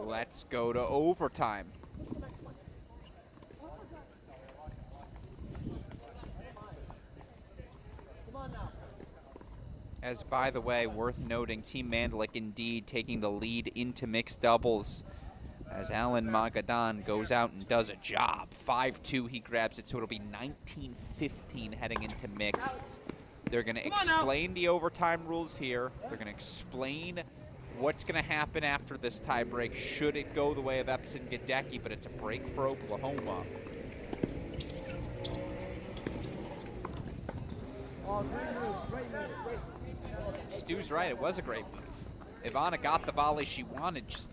Let's go to overtime. As, by the way, worth noting, Team Mandlik indeed taking the lead into mixed doubles as Alan Magadan goes out and does a job. 5-2, he grabs it, so it'll be 19-15 heading into mixed. They're going to explain the overtime rules here. They're going to explain what's going to happen after this tie break should it go the way of Epson Gadecki, but it's a break for Oklahoma. Stu's right, it was a great move. Ivana got the volley she wanted, just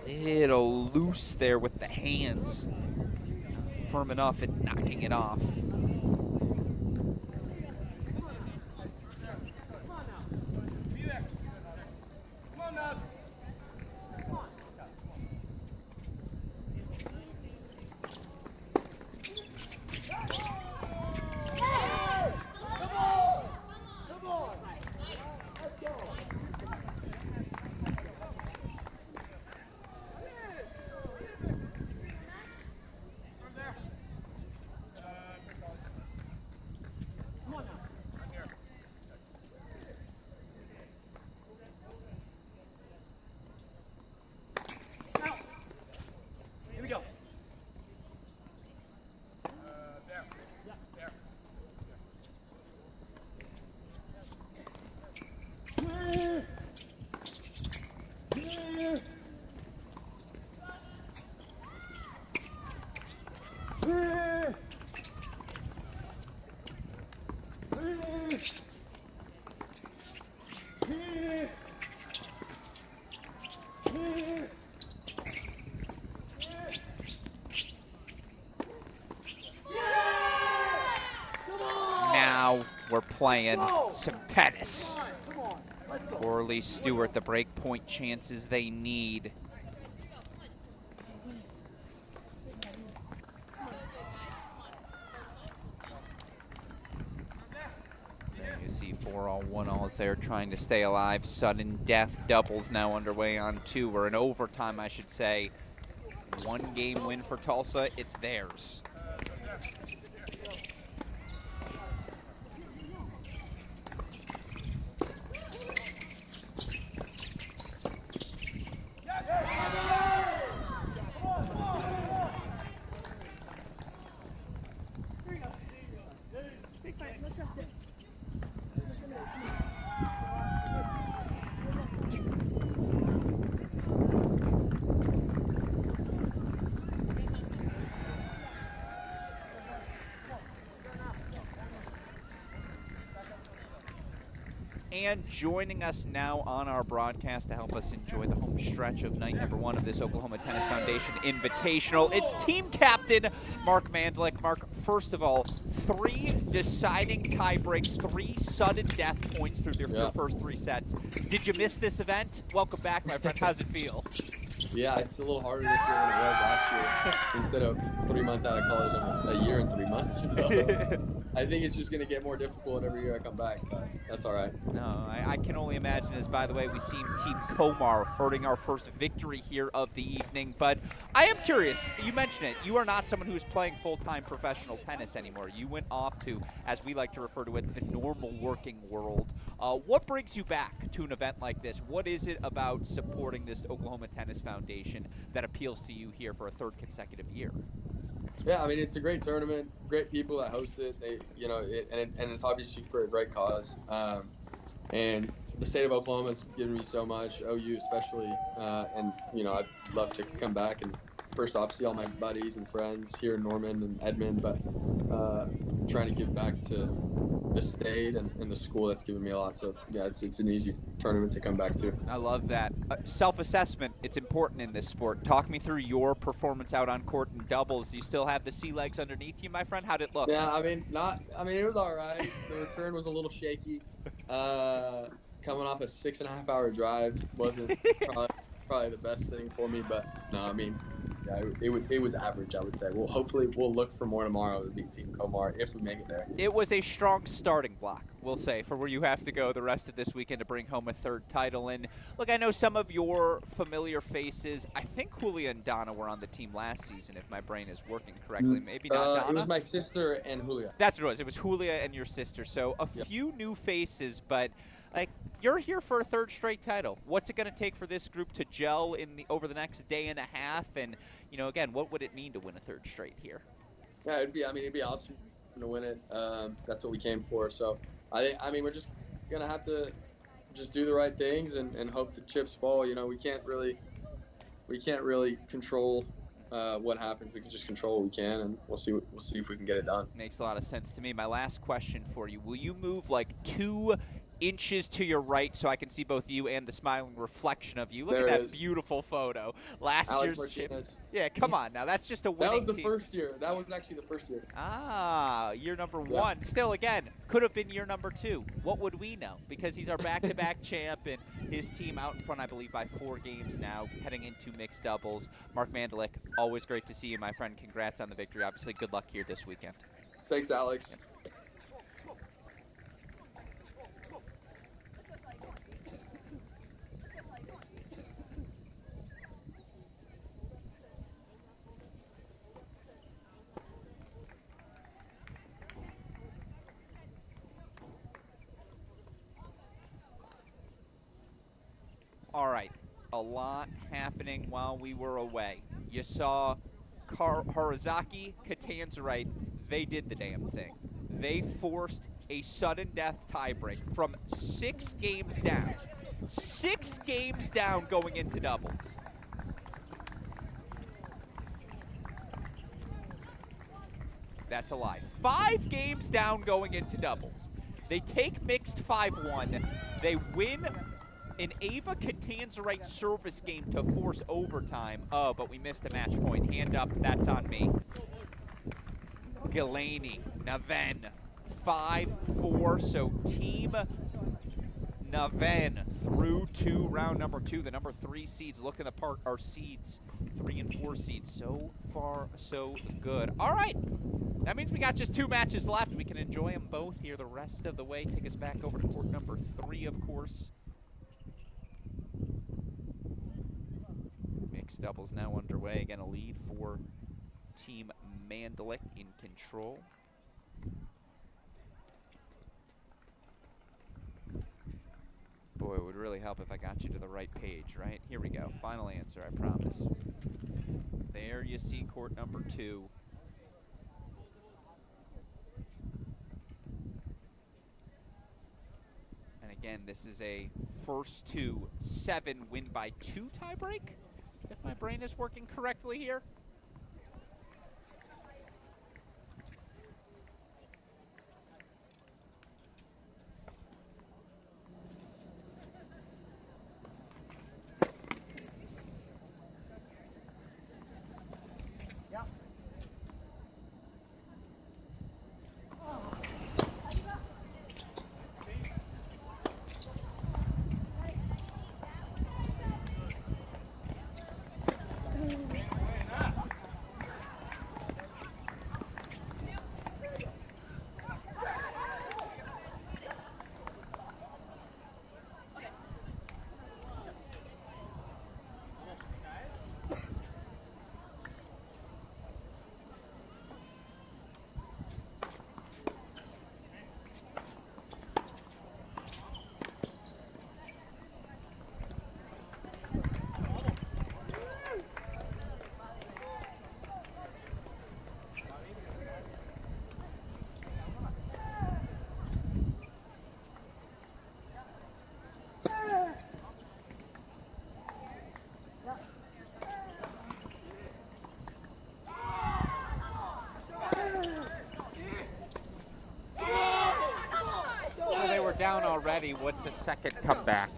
a little loose there with the hands. Firm enough at knocking it off. Now we're playing some tennis. Corley, Stewart, the break point chances they need. You see 4-all, 1-alls there trying to stay alive. Sudden death doubles now underway on 2, or an overtime, I should say. 1-game win for Tulsa, it's theirs. And joining us now on our broadcast to help us enjoy the home stretch of night number 1 of this Oklahoma Tennis Foundation Invitational, it's team captain Mark Mandlik. Mark, first of all, 3 deciding tie breaks, 3 sudden death points through your first 3 sets. Did you miss this event? Welcome back, my friend. How's it feel? Yeah, it's a little harder this year than it was last year. Instead of 3 months out of college, I'm a year and 3 months. So I think it's just going to get more difficult every year I come back, but that's all right. No, I can only imagine, as by the way, we see Team Komar earning our first victory here of the evening. But I am curious, you mentioned it, you are not someone who's playing full-time professional tennis anymore. You went off to, as we like to refer to it, the normal working world. What brings you back to an event like this? What is it about supporting this Oklahoma Tennis Foundation that appeals to you here for a third consecutive year? Yeah, I mean, it's a great tournament, great people that host it. They, and it's obviously for a great cause. And the state of Oklahoma has given me so much, OU especially. And I'd love to come back and first off see all my buddies and friends here in Norman and Edmond, but trying to give back to the state and the school that's given me a lot. So yeah, it's an easy tournament to come back to. I love that. Self-assessment, it's important in this sport. Talk me through your performance out on court in doubles. Do you still have the sea legs underneath you, my friend? How'd it look? Yeah, it was all right. The return was a little shaky. Coming off a 6.5 hour drive wasn't probably the best thing for me, but no, I mean, yeah, it was average, I would say. Well, hopefully we'll look for more tomorrow to beat Team Komar if we make it there. It was a strong starting block, we'll say, for where you have to go the rest of this weekend to bring home a third title. And look, I know some of your familiar faces. I think Julia and Donna were on the team last season, if my brain is working correctly. Maybe not Donna. It was my sister and Julia. That's what it was. It was Julia and your sister. So a few new faces, but like, you're here for a third straight title. What's it going to take for this group to gel over the next day and a half? And, again, what would it mean to win a third straight here? Yeah, it'd be awesome to win it. That's what we came for. So, I mean, we're just going to have to just do the right things and hope the chips fall. We can't really control what happens. We can just control what we can, and we'll see if we can get it done. Makes a lot of sense to me. My last question for you: will you move like 2 inches to your right so I can see both you and the smiling reflection of you? Look at that beautiful photo. Last year's Martinez. Yeah, come on now. That's just a winning That was the team. first year. That was actually the first year. Ah, year number 1. Still, again, could have been year number 2. What would we know? Because he's our back-to-back champ, and his team out in front, I believe, by 4 games now, heading into mixed doubles. Mark Mandalik, always great to see you, my friend. Congrats on the victory. Obviously, good luck here this weekend. Thanks, Alex. Yep. All right, a lot happening while we were away. You saw Harazaki, Katanzarite, they did the damn thing. They forced a sudden death tiebreak from 6 games down. 6 games down going into doubles. That's a lie. 5 games down going into doubles. They take mixed 5-1. They win an Ava Katanzarite service game to force overtime. Oh, but we missed a match point. Hand up, that's on me. Galaney, Naven, 5-4. So Team Naven through to round number 2. The number 3 seeds looking apart our seeds, 3 and 4 seeds. So far, so good. All right. That means we got just 2 matches left. We can enjoy them both here the rest of the way. Take us back over to court number 3, of course. Mixed doubles now underway. Again, a lead for Team Mandalik in control. Boy, it would really help if I got you to the right page, right? Here we go. Final answer, I promise. There you see court number 2. And again, this is a first to 7 win by 2 tiebreak, if my brain is working correctly here. down already. What's the second comeback?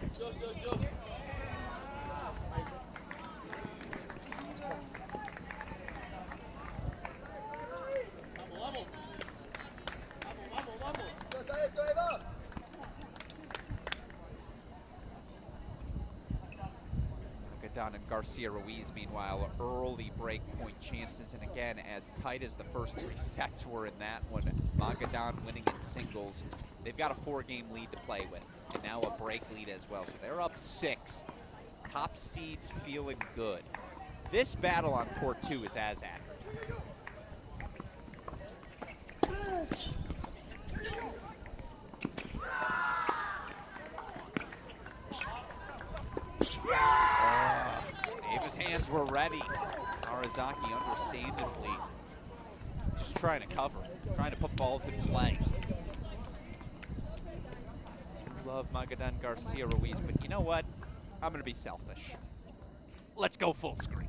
Magadan and Garcia Ruiz, meanwhile, early break point chances. And again, as tight as the first 3 sets were in that one, Magadan winning in singles. They've got a 4-game lead to play with, and now a break lead as well. So they're up 6. Top seeds feeling good. This battle on court 2 is as advertised. Ava's hands were ready. Harazaki understandably just trying to cover, trying to put balls in play. Do love Magadan Garcia Ruiz, but you know what? I'm going to be selfish. Let's go full screen.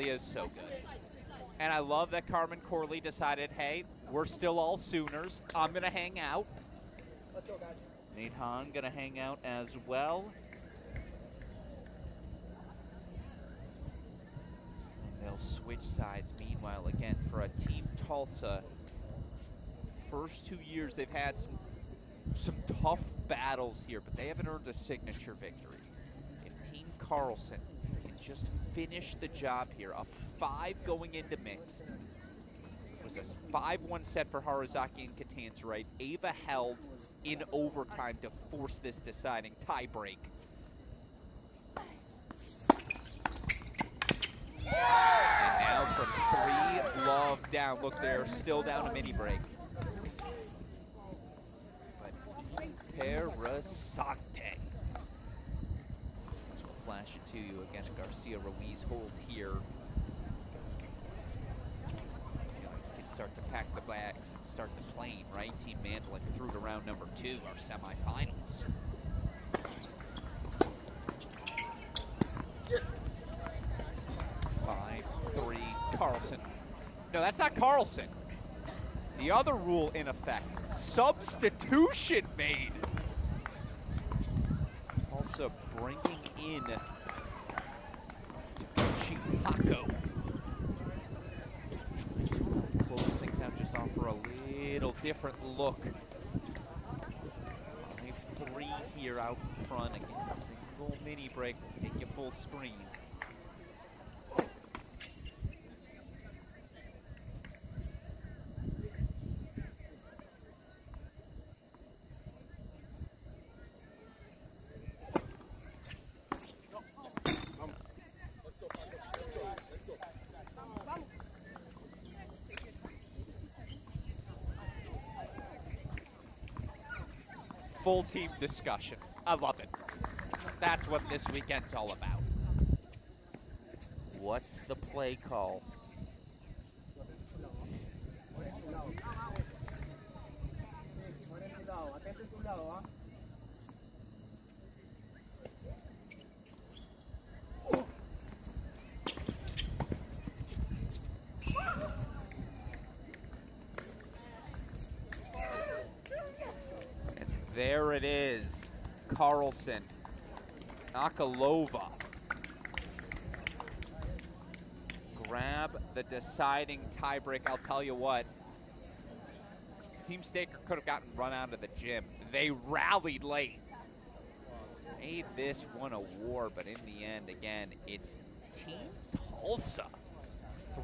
Is so good. And I love that Carmen Corley decided, hey, we're still all Sooners. I'm going to hang out. Let's go, guys. Nate Hahn going to hang out as well. And they'll switch sides. Meanwhile, again, for a Team Tulsa, first 2 years they've had some tough battles here, but they haven't earned a signature victory. If Team Carlson just finish the job here, up 5 going into mixed. It was a 5-1 set for Harazaki and Catanzarite. Ava held in overtime to force this deciding tie break. And now from 3, Love down. Look, they're still down a mini break. But Terrasante. Flash it to you again. Garcia Ruiz hold here. I feel like you can start to pack the bags and start the plane, right? Team Mandlik through to round number 2, our semifinals. Five, 3, Carlson. No, that's not Carlson. The other rule in effect. Substitution made. Also bringing in Chicago. Trying to close things out, just offer a little different look. 5-3 here out in front. Again, single mini break, take you full screen. Full team discussion. I love it. That's what this weekend's all about. What's the play call? There it is, Carlson, Akalova. Grab the deciding tiebreak. I'll tell you what, Team Staker could have gotten run out of the gym. They rallied late. Made this one a war, but in the end, again, it's Team Tulsa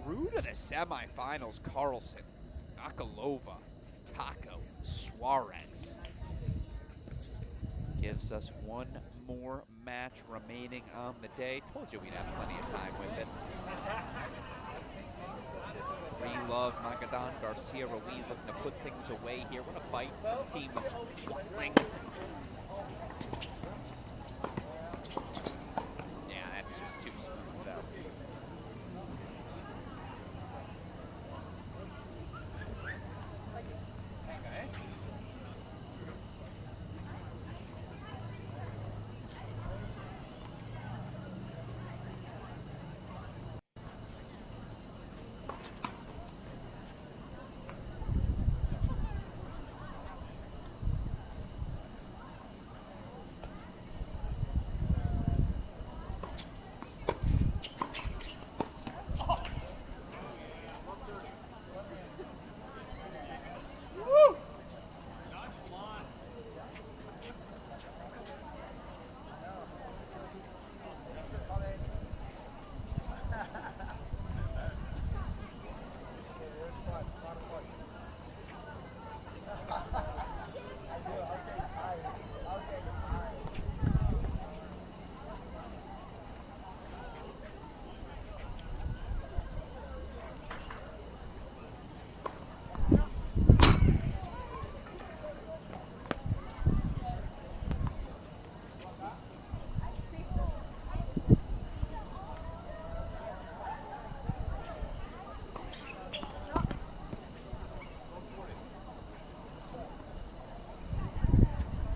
through to the semifinals. Carlson, Akalova, Taco, Suarez. Gives us one more match remaining on the day. Told you we'd have plenty of time with it. Love, Magadan, Garcia, Ruiz looking to put things away here. What a fight from Team Watling. Yeah, that's just too smooth, though.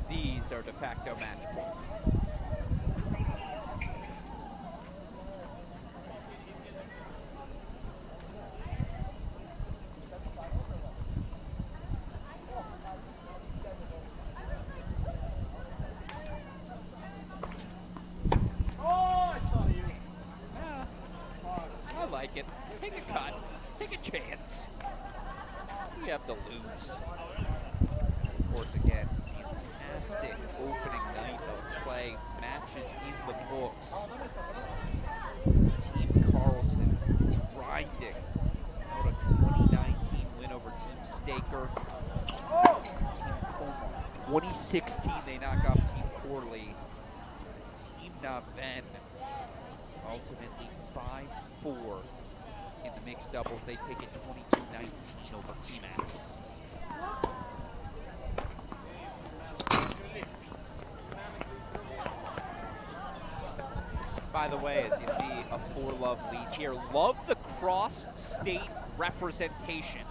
These are de facto match points. Yeah, I like it. Take a cut. Take a chance. What do you have to lose? Of course, again, fantastic opening night of play. Matches in the books. Team Carlson grinding out a 2019 win over Team Staker. Team Como. 2016, they knock off Team Corley. Team Naven, ultimately 5-4 in the mixed doubles. They take it 22-19 over Team Apps. By the way, as you see, a 4-love lead here. Love the cross-state representation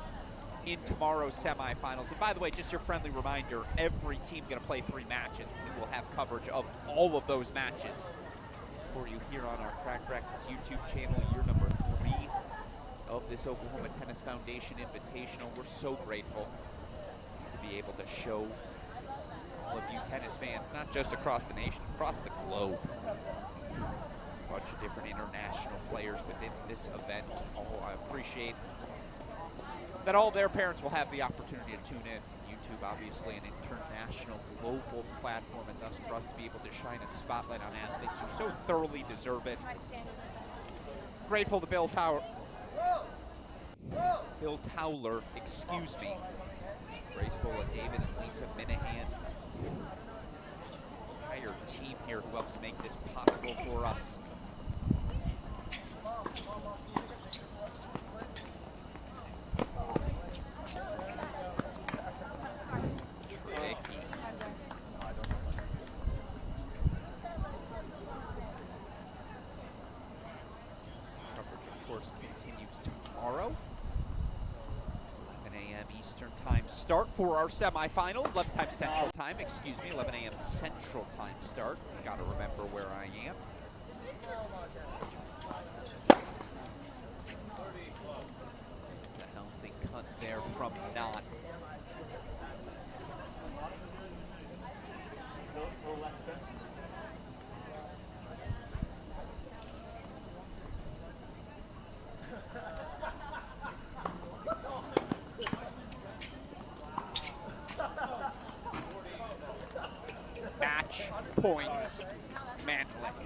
in tomorrow's semifinals. And by the way, just your friendly reminder, every team going to play 3 matches. We will have coverage of all of those matches for you here on our Cracked Racquets YouTube channel. Year number 3 of this Oklahoma Tennis Foundation Invitational. We're so grateful to be able to show all of you tennis fans, not just across the nation, across the globe. A bunch of different international players within this event. I appreciate that all their parents will have the opportunity to tune in. YouTube, obviously, an international, global platform, and thus for us to be able to shine a spotlight on athletes who so thoroughly deserve it. Grateful to Bill Towler, excuse me. Grateful to David and Lisa Minahan. Entire team here who helps make this possible for us. Tricky. Coverage, of course, continues tomorrow. 11 a.m. Eastern Time start for our semifinals. 11 time Central Time, excuse me. 11 a.m. Central Time start. Gotta remember where I am. It's a healthy cut there from Knott. Match points, Mandlik.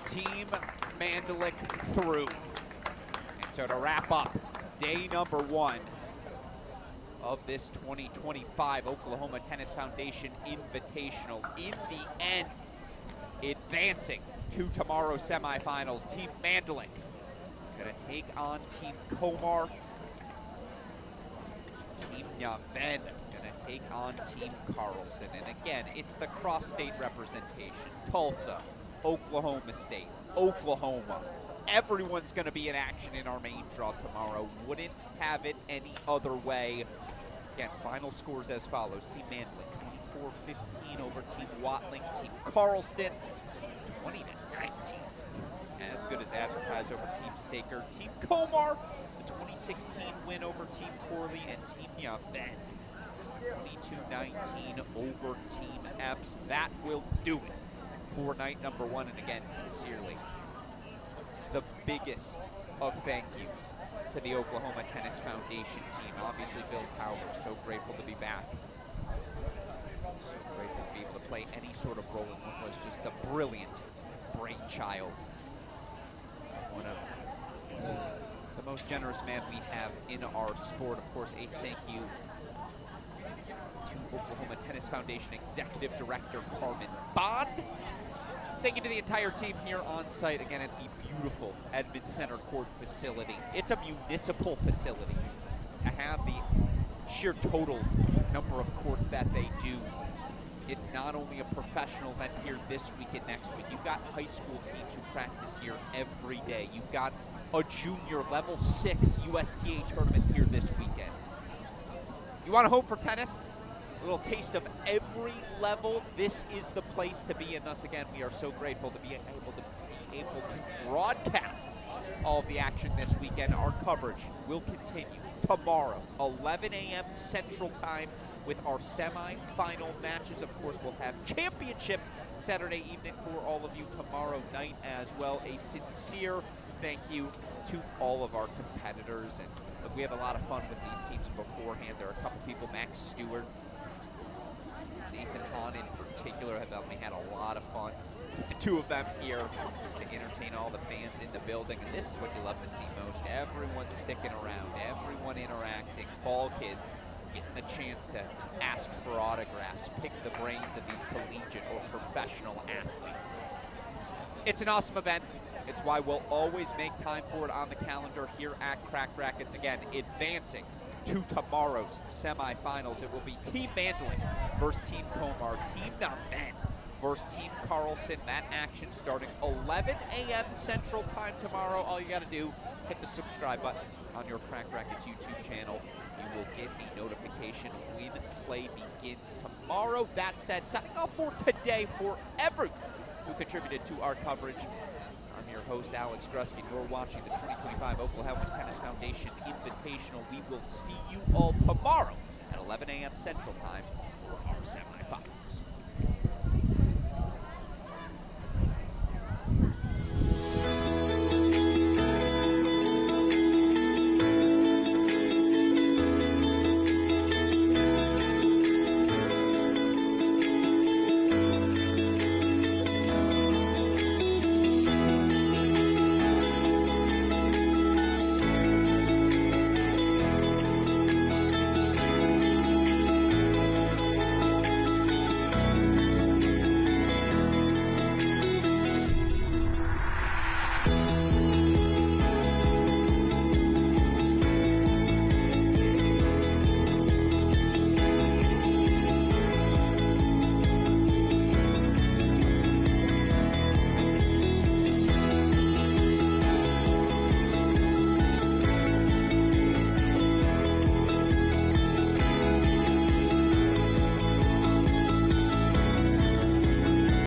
Team Mandlik through. And so to wrap up day number 1 of this 2025 Oklahoma Tennis Foundation Invitational. In the end, advancing to tomorrow's semifinals, Team Mandalik gonna take on Team Komar. Team Naven gonna take on Team Carlson. And again, it's the cross-state representation. Tulsa, Oklahoma State, Oklahoma. Everyone's gonna be in action in our main draw tomorrow. Wouldn't have it any other way. Again, final scores as follows. Team Mandalik, 24-15 over Team Watling. Team Carlston, 20-19. As good as advertised over Team Staker. Team Komar, the 2016 win over Team Corley, and Team Yaven, 22-19 over Team Epps. That will do it for night number 1. And again, sincerely, the biggest of thank yous to the Oklahoma Tennis Foundation team. Obviously, Bill Towers, so grateful to be back. So grateful to be able to play any sort of role in what was just the brilliant brainchild of one of the most generous man we have in our sport. Of course, a thank you to Oklahoma Tennis Foundation Executive Director Carmen Bond. Thank you to the entire team here on site, again at the beautiful Edmond Center Court facility. It's a municipal facility. To have the sheer total number of courts that they do, it's not only a professional event here this week and next week. You've got high school teams who practice here every day. You've got a junior level 6 USTA tournament here this weekend. You want to hope for tennis? A little taste of every level. This is the place to be, and thus again, we are so grateful to be able to broadcast all of the action this weekend. Our coverage will continue tomorrow, 11 a.m. Central Time, with our semi-final matches. Of course, we'll have championship Saturday evening for all of you tomorrow night as well. A sincere thank you to all of our competitors, and look, we have a lot of fun with these teams beforehand. There are a couple people, Max Stewart, Nathan Hahn in particular, have helped me had a lot of fun with the two of them here to entertain all the fans in the building. And this is what you love to see most. Everyone sticking around, everyone interacting, ball kids getting the chance to ask for autographs, pick the brains of these collegiate or professional athletes. It's an awesome event. It's why we'll always make time for it on the calendar here at Crack Racquets. Again, advancing to tomorrow's semifinals. It will be Team Mandalik versus Team Komar, Team Naven versus Team Carlson. That action starting 11 a.m. Central Time tomorrow. All you got to do, hit the subscribe button on your Crack Racquets YouTube channel. You will get a notification when play begins tomorrow. That said, signing off for today for everyone who contributed to our coverage. I'm your host, Alex Gruskin. You're watching the 2025 Oklahoma Tennis Foundation Invitational. We will see you all tomorrow at 11 a.m. Central Time for our semifinals.